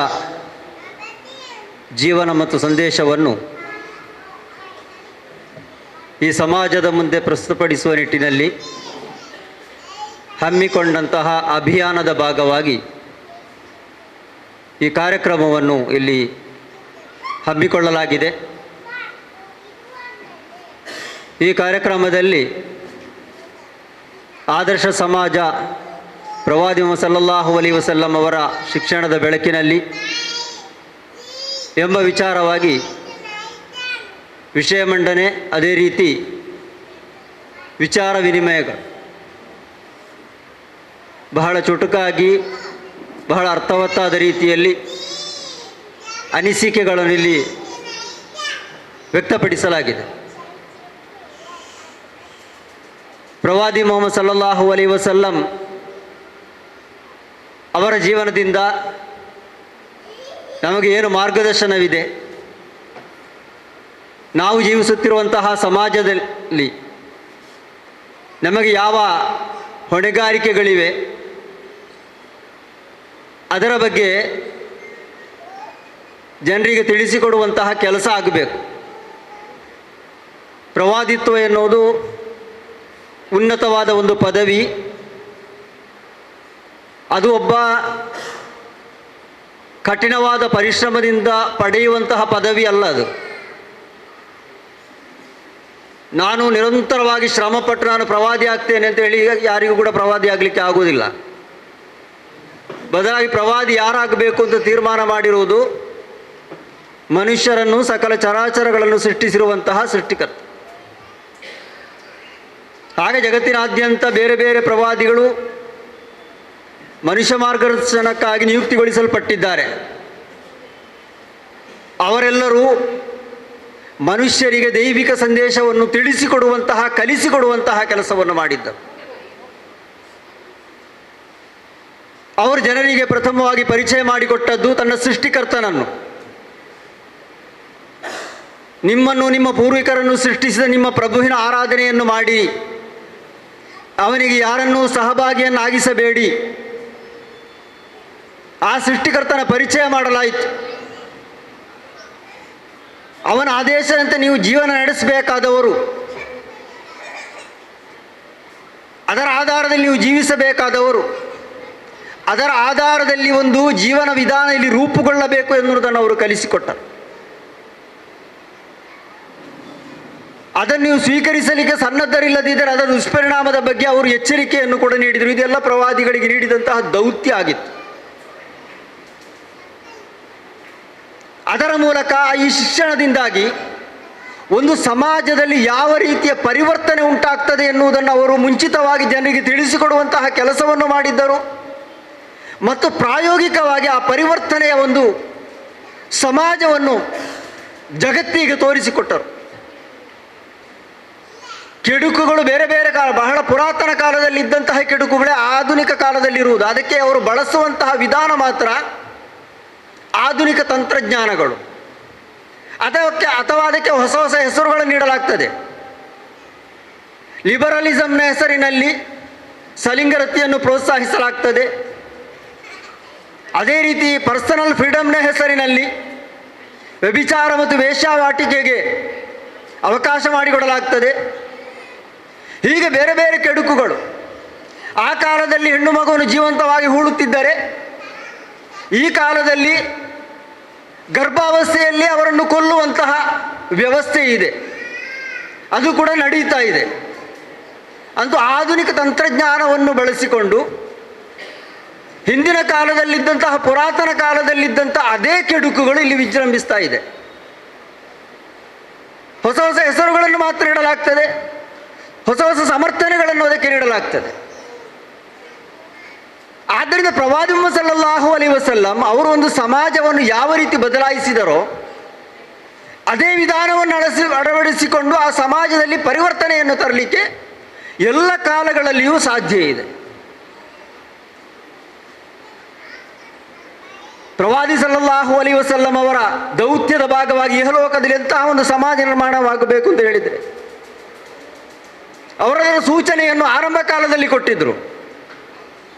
S1: ಜೀವನ ಮತ್ತು ಸಂದೇಶವನ್ನು ಈ ಸಮಾಜದ ಮುಂದೆ ಪ್ರಸ್ತುತಪಡಿಸುವ ನಿಟ್ಟಿನಲ್ಲಿ ಹಮ್ಮಿಕೊಂಡಂತಹ ಅಭಿಯಾನದ ಭಾಗವಾಗಿ ಈ ಕಾರ್ಯಕ್ರಮವನ್ನು ಇಲ್ಲಿ ಹಮ್ಮಿಕೊಳ್ಳಲಾಗಿದೆ. ಈ ಕಾರ್ಯಕ್ರಮದಲ್ಲಿ ಆದರ್ಶ ಸಮಾಜ ಪ್ರವಾದಿ ಮುಹಮ್ಮದ್ ಸಲ್ಲಲ್ಲಾಹು ಅಲೈಹಿ ವಸಲ್ಲಂ ಅವರ ಶಿಕ್ಷಣದ ಬೆಳಕಿನಲ್ಲಿ ಎಂಬ ವಿಚಾರವಾಗಿ ವಿಷಯ ಮಂಡನೆ, ಅದೇ ರೀತಿ ವಿಚಾರ ವಿನಿಮಯಗಳು ಬಹಳ ಚುಟುಕಾಗಿ ಬಹಳ ಅರ್ಥವತ್ತಾದ ರೀತಿಯಲ್ಲಿ ಅನಿಸಿಕೆಗಳನ್ನು ಇಲ್ಲಿ ವ್ಯಕ್ತಪಡಿಸಲಾಗಿದೆ. ಪ್ರವಾದಿ ಮುಹಮ್ಮದ್ ಸಲ್ಲಲ್ಲಾಹು ಅಲೈಹಿ ವಸಲ್ಲಂ ಅವರ ಜೀವನದಿಂದ ನಮಗೆ ಏನು ಮಾರ್ಗದರ್ಶನವಿದೆ, ನಾವು ಜೀವಿಸುತ್ತಿರುವಂತಹ ಸಮಾಜದಲ್ಲಿ ನಮಗೆ ಯಾವ ಹೊಣೆಗಾರಿಕೆಗಳಿವೆ, ಅದರ ಬಗ್ಗೆ ಜನರಿಗೆ ತಿಳಿಸಿಕೊಡುವಂತಹ ಕೆಲಸ ಆಗಬೇಕು. ಪ್ರವಾದಿತ್ವ ಎನ್ನುವುದು ಉನ್ನತವಾದ ಒಂದು ಪದವಿ. ಅದು ಒಬ್ಬ ಕಠಿಣವಾದ ಪರಿಶ್ರಮದಿಂದ ಪಡೆಯುವಂತಹ ಪದವಿ ಅಲ್ಲ. ಅದು ನಾನು ನಿರಂತರವಾಗಿ ಶ್ರಮಪಟ್ಟು ನಾನು ಪ್ರವಾದಿ ಆಗ್ತೇನೆ ಅಂತ ಹೇಳಿ ಯಾರಿಗೂ ಕೂಡ ಪ್ರವಾದಿ ಆಗಲಿಕ್ಕೆ ಆಗೋದಿಲ್ಲ. ಬದಲಾಗಿ ಪ್ರವಾದಿ ಯಾರಾಗಬೇಕು ಅಂತ ತೀರ್ಮಾನ ಮಾಡಿರುವುದು ಮನುಷ್ಯರನ್ನು, ಸಕಲ ಚರಾಚರಗಳನ್ನು ಸೃಷ್ಟಿಸಿರುವಂತಹ ಸೃಷ್ಟಿಕರ್ತ. ಹಾಗೆ ಜಗತ್ತಿನಾದ್ಯಂತ ಬೇರೆ ಬೇರೆ ಪ್ರವಾದಿಗಳು ಮನುಷ್ಯ ಮಾರ್ಗದರ್ಶನಕ್ಕಾಗಿ ನಿಯುಕ್ತಿಗೊಳಿಸಲ್ಪಟ್ಟಿದ್ದಾರೆ. ಅವರೆಲ್ಲರೂ ಮನುಷ್ಯರಿಗೆ ದೈವಿಕ ಸಂದೇಶವನ್ನು ತಿಳಿಸಿಕೊಡುವಂತಹ, ಕಲಿಸಿಕೊಡುವಂತಹ ಕೆಲಸವನ್ನು ಮಾಡಿದ್ದರು. ಅವರು ಜನರಿಗೆ ಪ್ರಥಮವಾಗಿ ಪರಿಚಯ ಮಾಡಿಕೊಟ್ಟದ್ದು ತನ್ನ ಸೃಷ್ಟಿಕರ್ತನನ್ನು. ನಿಮ್ಮನ್ನು, ನಿಮ್ಮ ಪೂರ್ವಿಕರನ್ನು ಸೃಷ್ಟಿಸಿದ ನಿಮ್ಮ ಪ್ರಭುವಿನ ಆರಾಧನೆಯನ್ನು ಮಾಡಿ, ಅವನಿಗೆ ಯಾರನ್ನೂ ಸಹಭಾಗಿಯನ್ನಾಗಿಸಬೇಡಿ. ಆ ಸೃಷ್ಟಿಕರ್ತನ ಪರಿಚಯ ಮಾಡಲಾಯಿತು. ಅವನ ಆದೇಶದಂತೆ ನೀವು ಜೀವನ ನಡೆಸಬೇಕಾದವರು, ಅದರ ಆಧಾರದಲ್ಲಿ ನೀವು ಜೀವಿಸಬೇಕಾದವರು, ಅದರ ಆಧಾರದಲ್ಲಿ ಒಂದು ಜೀವನ ವಿಧಾನ ಇಲ್ಲಿ ರೂಪುಗೊಳ್ಳಬೇಕು ಎನ್ನುವುದನ್ನು ಅವರು ಕಲಿಸಿಕೊಟ್ಟರು. ಅದನ್ನು ನೀವು ಸ್ವೀಕರಿಸಲಿಕ್ಕೆ ಸನ್ನದ್ಧರಿಲ್ಲದಿದ್ದರೆ ಅದರ ದುಷ್ಪರಿಣಾಮದ ಬಗ್ಗೆ ಅವರು ಎಚ್ಚರಿಕೆಯನ್ನು ಕೂಡ ನೀಡಿದರು. ಇದೆಲ್ಲ ಪ್ರವಾದಿಗಳಿಗೆ ನೀಡಿದಂತಹ ದೌತ್ಯ ಆಗಿತ್ತು. ಅದರ ಮೂಲಕ ಈ ಶಿಕ್ಷಣದಿಂದಾಗಿ ಒಂದು ಸಮಾಜದಲ್ಲಿ ಯಾವ ರೀತಿಯ ಪರಿವರ್ತನೆ ಉಂಟಾಗ್ತದೆ ಎನ್ನುವುದನ್ನು ಅವರು ಮುಂಚಿತವಾಗಿ ಜನರಿಗೆ ತಿಳಿಸಿಕೊಡುವಂತಹ ಕೆಲಸವನ್ನು ಮಾಡಿದ್ದರು. ಮತ್ತು ಪ್ರಾಯೋಗಿಕವಾಗಿ ಆ ಪರಿವರ್ತನೆಯ ಒಂದು ಸಮಾಜವನ್ನು ಜಗತ್ತಿಗೆ ತೋರಿಸಿಕೊಟ್ಟರು. ಕೆಡುಕುಗಳು ಬೇರೆ ಬೇರೆ ಕಾಲ, ಬಹಳ ಪುರಾತನ ಕಾಲದಲ್ಲಿ ಇದ್ದಂತಹ ಕೆಡುಕುಗಳೇ ಆಧುನಿಕ ಕಾಲದಲ್ಲಿರುವುದು. ಅದಕ್ಕೆ ಅವರು ಬಳಸುವಂತಹ ವಿಧಾನ ಮಾತ್ರ ಆಧುನಿಕ ತಂತ್ರಜ್ಞಾನಗಳು. ಅದಕ್ಕೆ ಹೊಸ ಹೊಸ ಹೆಸರುಗಳನ್ನು ನೀಡಲಾಗ್ತದೆ. ಲಿಬರಲಿಸಮ್ನ ಹೆಸರಿನಲ್ಲಿ ಸಲಿಂಗರತಿಯನ್ನು ಪ್ರೋತ್ಸಾಹಿಸಲಾಗ್ತದೆ. ಅದೇ ರೀತಿ ಪರ್ಸನಲ್ ಫ್ರೀಡಮ್ನ ಹೆಸರಿನಲ್ಲಿ ವ್ಯಭಿಚಾರ ಮತ್ತು ವೇಶ್ಯಾವಾಟಿಕೆಗೆ ಅವಕಾಶ ಮಾಡಿಕೊಡಲಾಗ್ತದೆ. ಹೀಗೆ ಬೇರೆ ಬೇರೆ ಕೆಡುಕುಗಳು. ಆ ಕಾಲದಲ್ಲಿ ಹೆಣ್ಣು ಮಗುವನ್ನು ಜೀವಂತವಾಗಿ ಹೂಳುತ್ತಿದ್ದರೆ, ಈ ಕಾಲದಲ್ಲಿ ಗರ್ಭಾವಸ್ಥೆಯಲ್ಲಿ ಅವರನ್ನು ಕೊಲ್ಲುವಂತಹ ವ್ಯವಸ್ಥೆ ಇದೆ. ಅದು ಕೂಡ ನಡೀತಾ ಇದೆ. ಅಂತೂ ಆಧುನಿಕ ತಂತ್ರಜ್ಞಾನವನ್ನು ಬಳಸಿಕೊಂಡು ಹಿಂದಿನ ಕಾಲದಲ್ಲಿದ್ದಂತಹ, ಪುರಾತನ ಕಾಲದಲ್ಲಿದ್ದಂತಹ ಅದೇ ಕೆಡುಕುಗಳು ಇಲ್ಲಿ ವಿಜೃಂಭಿಸ್ತಾ ಇದೆ. ಹೊಸ ಹೊಸ ಹೆಸರುಗಳನ್ನು ಮಾತ್ರ ಇಡಲಾಗ್ತದೆ, ಹೊಸ ಹೊಸ ಸಮರ್ಥನೆಗಳನ್ನು ಅದಕ್ಕೆ ನೀಡಲಾಗ್ತದೆ. ಆದ್ದರಿಂದ ಪ್ರವಾದಿ ಮುಹಮ್ಮದ್ ಸಲ್ಲಲ್ಲಾಹು ಅಲೈಹಿ ವಸಲ್ಲಂ ಅವರು ಒಂದು ಸಮಾಜವನ್ನು ಯಾವ ರೀತಿ ಬದಲಾಯಿಸಿದರೋ ಅದೇ ವಿಧಾನವನ್ನು ಅಳವಡಿಸಿಕೊಂಡು ಆ ಸಮಾಜದಲ್ಲಿ ಪರಿವರ್ತನೆಯನ್ನು ತರಲಿಕ್ಕೆ ಎಲ್ಲ ಕಾಲಗಳಲ್ಲಿಯೂ ಸಾಧ್ಯ ಇದೆ. ಪ್ರವಾದಿ ಸಲ್ಲಲ್ಲಾಹು ಅಲೈಹಿ ವಸಲ್ಲಂ ಅವರ ದೌತ್ಯದ ಭಾಗವಾಗಿ ಇಹಲೋಕದಲ್ಲಿ ಎಂತಹ ಒಂದು ಸಮಾಜ ನಿರ್ಮಾಣವಾಗಬೇಕು ಅಂತ ಹೇಳಿದರೆ ಅವರ ಸೂಚನೆಯನ್ನು ಆರಂಭ ಕಾಲದಲ್ಲಿ ಕೊಟ್ಟಿದ್ದರು.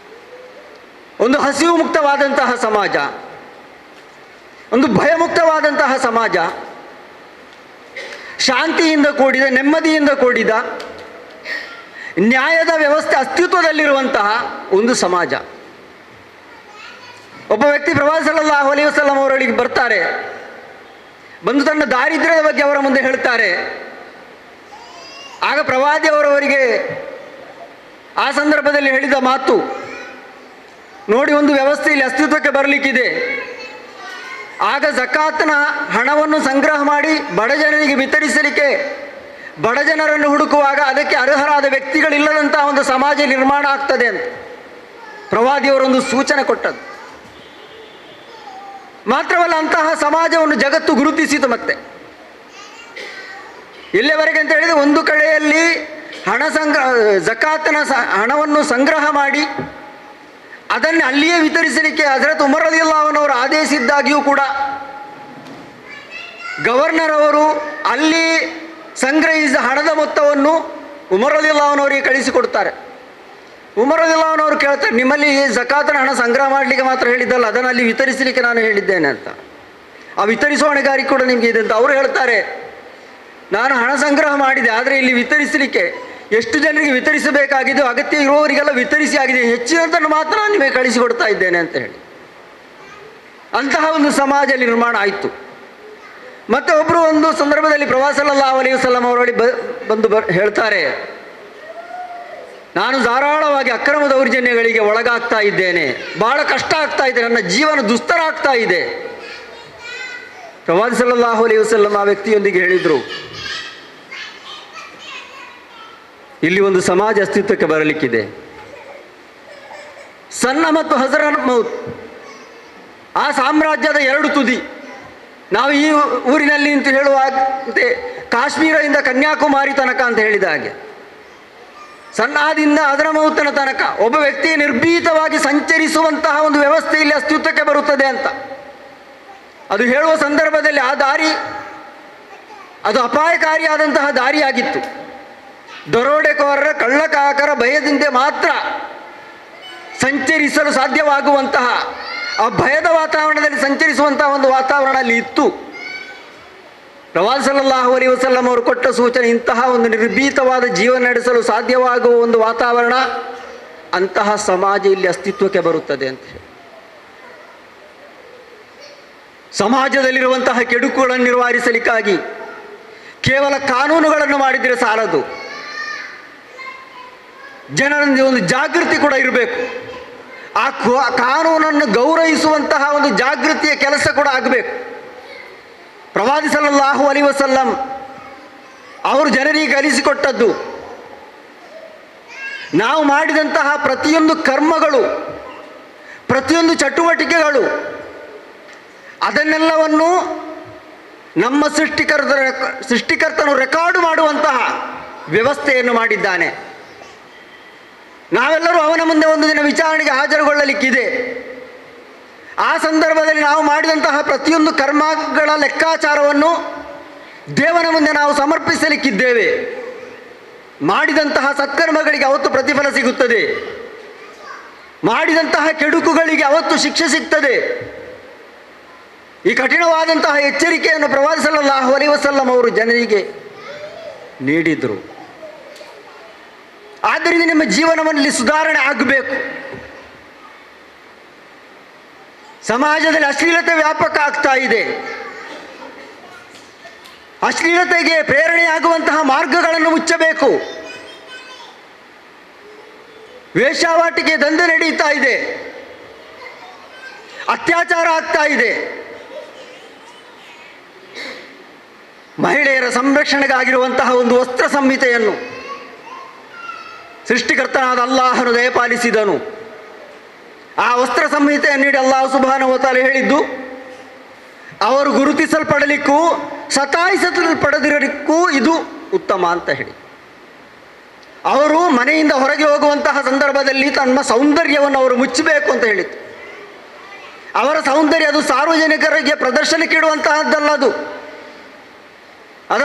S1: ಒಂದು ಹಸಿವು ಮುಕ್ತವಾದಂತಹ ಸಮಾಜ, ಒಂದು ಭಯಮುಕ್ತವಾದಂತಹ ಸಮಾಜ, ಶಾಂತಿಯಿಂದ ಕೂಡಿದ, ನೆಮ್ಮದಿಯಿಂದ ಕೂಡಿದ,
S12: ನ್ಯಾಯದ ವ್ಯವಸ್ಥೆ ಅಸ್ತಿತ್ವದಲ್ಲಿರುವಂತಹ ಒಂದು ಸಮಾಜ. ಒಬ್ಬ ವ್ಯಕ್ತಿ ಪ್ರವಾದಿ ಸಲ್ಲಲ್ಲಾಹು ಅಲೈಹಿ ವಸಲ್ಲಂ ಅವರೊಳಗೆ ಬರ್ತಾರೆ, ಬಂದು ತನ್ನ ದಾರಿದ್ರ್ಯದ ಬಗ್ಗೆ ಅವರ ಮುಂದೆ ಹೇಳ್ತಾರೆ. ಆಗ ಪ್ರವಾದಿ ಅವರವರಿಗೆ ಆ ಸಂದರ್ಭದಲ್ಲಿ ಹೇಳಿದ ಮಾತು ನೋಡಿ, ಒಂದು ವ್ಯವಸ್ಥೆ ಇಲ್ಲಿ ಅಸ್ತಿತ್ವಕ್ಕೆ ಬರಲಿಕ್ಕಿದೆ. ಆಗ ಜಕಾತ್ನ ಹಣವನ್ನು ಸಂಗ್ರಹ ಮಾಡಿ ಬಡ ಜನರಿಗೆ ವಿತರಿಸಲಿಕ್ಕೆ ಬಡ ಜನರನ್ನು ಹುಡುಕುವಾಗ ಅದಕ್ಕೆ ಅರ್ಹರಾದ ವ್ಯಕ್ತಿಗಳಿಲ್ಲದಂತಹ ಒಂದು ಸಮಾಜ ನಿರ್ಮಾಣ ಆಗ್ತದೆ ಅಂತ ಪ್ರವಾದಿಯವರೊಂದು ಸೂಚನೆ ಕೊಟ್ಟದ್ದು. ಮಾತ್ರವಲ್ಲ, ಅಂತಹ ಸಮಾಜವನ್ನು ಜಗತ್ತು ಗುರುತಿಸಿತು. ಮತ್ತೆ ಇಲ್ಲಿಯವರೆಗೆ ಅಂತ ಹೇಳಿದರೆ ಒಂದು ಕಡೆಯಲ್ಲಿ ಜಕಾತನ ಹಣವನ್ನು ಸಂಗ್ರಹ ಮಾಡಿ ಅದನ್ನು ಅಲ್ಲಿಯೇ ವಿತರಿಸಲಿಕ್ಕೆ ಹಜರತ್ ಉಮರ್ ರಲಿಯಲ್ಲಾಹು ಅನ್ಹು ಅವರು ಆದೇಶಿದ್ದಾಗಿಯೂ ಕೂಡ ಗವರ್ನರ್ ಅವರು ಅಲ್ಲಿ ಸಂಗ್ರಹಿಸಿದ ಹಣದ ಮೊತ್ತವನ್ನು ಉಮರ್ ರಲಿಯಲ್ಲಾಹು ಅನ್ಹು ಅವರಿಗೆ ಕಳಿಸಿಕೊಡ್ತಾರೆ. ಉಮರ್ ರಲಿಯಲ್ಲಾಹು ಅನ್ಹು ಅವರು ಕೇಳ್ತಾರೆ, ನಿಮ್ಮಲ್ಲಿ ಜಕಾತನ ಹಣ ಸಂಗ್ರಹ ಮಾಡಲಿಕ್ಕೆ ಮಾತ್ರ ಹೇಳಿದ್ದಲ್ಲ, ಅದನ್ನು ಅಲ್ಲಿ ವಿತರಿಸಲಿಕ್ಕೆ ನಾನು ಹೇಳಿದ್ದೇನೆ ಅಂತ. ಆ ವಿತರಿಸುವ ಹೊಣೆಗಾರಿಕೆ ಕೂಡ ನಿಮಗೆ ಇದೆ ಅಂತ ಅವರು ಹೇಳ್ತಾರೆ. ನಾನು ಹಣ ಸಂಗ್ರಹ ಮಾಡಿದೆ, ಆದರೆ ಇಲ್ಲಿ ವಿತರಿಸಲಿಕ್ಕೆ ಎಷ್ಟು ಜನರಿಗೆ ವಿತರಿಸಬೇಕಾಗಿದೆಯೋ ಅಗತ್ಯ ಇರುವವರಿಗೆಲ್ಲ ವಿತರಿಸಿ ಆಗಿದೆ, ಹೆಚ್ಚಿನದನ್ನು ಮಾತ್ರ ನಾನು ನಿಮಗೆ ಕಳಿಸಿಕೊಡ್ತಾ ಇದ್ದೇನೆ ಅಂತ ಹೇಳಿ ಅಂತಹ ಒಂದು ಸಮಾಜ ನಿರ್ಮಾಣ ಆಯಿತು. ಮತ್ತೆ ಒಬ್ಬರು ಒಂದು ಸಂದರ್ಭದಲ್ಲಿ ಪ್ರವಾದಿ ಸಲ್ಲಲ್ಲಾಹು ಅಲೈಹಿ ವಸಲ್ಲಂ ಅವರೊಳಗೆ ಬಂದು ಹೇಳ್ತಾರೆ, ನಾನು ಧಾರಾಳವಾಗಿ ಅಕ್ರಮ ದೌರ್ಜನ್ಯಗಳಿಗೆ ಒಳಗಾಗ್ತಾ ಇದ್ದೇನೆ, ಬಹಳ ಕಷ್ಟ ಆಗ್ತಾ ಇದೆ, ನನ್ನ ಜೀವನ ದುಸ್ತರ ಆಗ್ತಾ ಇದೆ. ಪ್ರವಾದಿ ಸಲ್ಲಲ್ಲಾಹು ಅಲೈಹಿ ವಸಲ್ಲಂ ಆ ವ್ಯಕ್ತಿಯೊಂದಿಗೆ ಹೇಳಿದರು, ಇಲ್ಲಿ ಒಂದು ಸಮಾಜ ಅಸ್ತಿತ್ವಕ್ಕೆ ಬರಲಿಕ್ಕಿದೆ. ಸನ್ನ ಮತ್ತು ಹಜರತ್ ಮೌತ್, ಆ ಸಾಮ್ರಾಜ್ಯದ ಎರಡು ತುದಿ. ನಾವು ಈ ಊರಿನಲ್ಲಿ ಅಂತ ಹೇಳುವಂತೆ ಕಾಶ್ಮೀರದಿಂದ ಕನ್ಯಾಕುಮಾರಿ ತನಕ ಅಂತ ಹೇಳಿದ ಹಾಗೆ, ಸನ್ನಾದಿಂದ ಹಜರಮೌತನ ತನಕ ಒಬ್ಬ ವ್ಯಕ್ತಿ ನಿರ್ಭೀತವಾಗಿ ಸಂಚರಿಸುವಂತಹ ಒಂದು ವ್ಯವಸ್ಥೆ ಇಲ್ಲಿ ಅಸ್ತಿತ್ವಕ್ಕೆ ಬರುತ್ತದೆ ಅಂತ ಅದು ಹೇಳುವ ಸಂದರ್ಭದಲ್ಲಿ ಆ ದಾರಿ ಅದು ಅಪಾಯಕಾರಿಯಾದಂತಹ ದಾರಿಯಾಗಿತ್ತು. ದರೋಡೆಕೋರರ ಕಳ್ಳಕಾಕರ ಭಯದಿಂದ ಮಾತ್ರ ಸಂಚರಿಸಲು ಸಾಧ್ಯವಾಗುವಂತಹ ಆ ಭಯದ ವಾತಾವರಣದಲ್ಲಿ ಸಂಚರಿಸುವಂತಹ ಒಂದು ವಾತಾವರಣ ಅಲ್ಲಿ ಇತ್ತು. ಪ್ರವಾದಿ ಸಲ್ಲಲ್ಲಾಹು ಅಲೈಹಿ ವಸಲ್ಲಂ ಅವರು ಕೊಟ್ಟ ಸೂಚನೆ, ಇಂತಹ ಒಂದು ನಿರ್ಭೀತವಾದ ಜೀವನ ನಡೆಸಲು ಸಾಧ್ಯವಾಗುವ ಒಂದು ವಾತಾವರಣ, ಅಂತಹ ಸಮಾಜ ಇಲ್ಲಿ ಅಸ್ತಿತ್ವಕ್ಕೆ ಬರುತ್ತದೆ ಅಂತ ಹೇಳಿ. ಸಮಾಜದಲ್ಲಿರುವಂತಹ ಕೆಡುಕುಗಳನ್ನು ನಿವಾರಿಸಲಿಕ್ಕಾಗಿ ಕೇವಲ ಕಾನೂನುಗಳನ್ನು ಮಾಡಿದರೆ ಸಾಲದು, ಜನರಲ್ಲಿ ಒಂದು ಜಾಗೃತಿ ಕೂಡ ಇರಬೇಕು. ಆ ಕಾನೂನನ್ನು ಗೌರವಿಸುವಂತಹ ಒಂದು ಜಾಗೃತಿಯ ಕೆಲಸ ಕೂಡ ಆಗಬೇಕು. ಪ್ರವಾದಿ ಸಲ್ಲಲ್ಲಾಹು ಅಲೈಹಿ ವಸಲ್ಲಂ ಅವರು ಜನರಿಗೆ ಕಲಿಸಿಕೊಟ್ಟದ್ದು, ನಾವು ಮಾಡಿದಂತಹ ಪ್ರತಿಯೊಂದು ಕರ್ಮಗಳು, ಪ್ರತಿಯೊಂದು ಚಟುವಟಿಕೆಗಳು, ಅದನ್ನೆಲ್ಲವನ್ನು ನಮ್ಮ ಸೃಷ್ಟಿಕರ್ತನು ರೆಕಾರ್ಡು ಮಾಡುವಂತಹ ವ್ಯವಸ್ಥೆಯನ್ನು ಮಾಡಿದ್ದಾನೆ. ನಾವೆಲ್ಲರೂ ಅವನ ಮುಂದೆ ಒಂದು ದಿನ ವಿಚಾರಣೆಗೆ ಹಾಜರುಗೊಳ್ಳಲಿಕ್ಕಿದೆ. ಆ ಸಂದರ್ಭದಲ್ಲಿ ನಾವು ಮಾಡಿದಂತಹ ಪ್ರತಿಯೊಂದು ಕರ್ಮಗಳ ಲೆಕ್ಕಾಚಾರವನ್ನು ದೇವನ ಮುಂದೆ ನಾವು ಸಮರ್ಪಿಸಲಿಕ್ಕಿದ್ದೇವೆ. ಮಾಡಿದಂತಹ ಸತ್ಕರ್ಮಗಳಿಗೆ ಅವತ್ತು ಪ್ರತಿಫಲ ಸಿಗುತ್ತದೆ, ಮಾಡಿದಂತಹ ಕೆಡುಕುಗಳಿಗೆ ಅವತ್ತು ಶಿಕ್ಷೆ ಸಿಗ್ತದೆ. ಈ ಕಠಿಣವಾದಂತಹ ಎಚ್ಚರಿಕೆಯನ್ನು ಪ್ರವಾದಿ ಸಲ್ಲಲ್ಲಾಹು ಅಲೈಹಿ ವಸಲ್ಲಂ ಅವರು ಜನರಿಗೆ ನೀಡಿದರು. ಆದ್ದರಿಂದ ನಿಮ್ಮ ಜೀವನದಲ್ಲಿ ಸುಧಾರಣೆ ಆಗಬೇಕು. ಸಮಾಜದಲ್ಲಿ ಅಶ್ಲೀಲತೆ ವ್ಯಾಪಕ ಆಗ್ತಾ ಇದೆ. ಅಶ್ಲೀಲತೆಗೆ ಪ್ರೇರಣೆಯಾಗುವಂತಹ ಮಾರ್ಗಗಳನ್ನು ಮುಚ್ಚಬೇಕು. ವೇಶ್ಯಾವಾಟಿಕೆ ದಂಧೆ ನಡೀತಾ ಇದೆ, ಅತ್ಯಾಚಾರ ಆಗ್ತಾ ಇದೆ. ಮಹಿಳೆಯರ ಸಂರಕ್ಷಣೆಗಾಗಿರುವಂತಹ ಒಂದು ವಸ್ತ್ರ ಸಂಹಿತೆಯನ್ನು ಸೃಷ್ಟಿಕರ್ತನಾದ ಅಲ್ಲಾಹನು ದಯಪಾಲಿಸಿದನು. ಆ ವಸ್ತ್ರ ಸಂಹಿತೆಯನ್ನು ನೀಡಿ ಅಲ್ಲಾಹು ಸುಬ್ಹಾನಹು ವ ತಆಲಾ ಹೇಳಿದ್ದು, ಅವರು ಗುರುತಿಸಲ್ಪಡಲಿಕ್ಕೂ ಸತಾಯಿಸಲ್ಪಡದಿರಲಿಕ್ಕೂ ಇದು ಉತ್ತಮ ಅಂತ ಹೇಳಿ. ಅವರು ಮನೆಯಿಂದ ಹೊರಗೆ ಹೋಗುವಂತಹ ಸಂದರ್ಭದಲ್ಲಿ ತಮ್ಮ ಸೌಂದರ್ಯವನ್ನು ಅವರು ಮುಚ್ಚಬೇಕು ಅಂತ ಹೇಳಿತ್ತು. ಅವರ ಸೌಂದರ್ಯ ಅದು ಸಾರ್ವಜನಿಕರಿಗೆ ಪ್ರದರ್ಶನಕ್ಕಿಡುವಂತಹದ್ದಲ್ಲ, ಅದು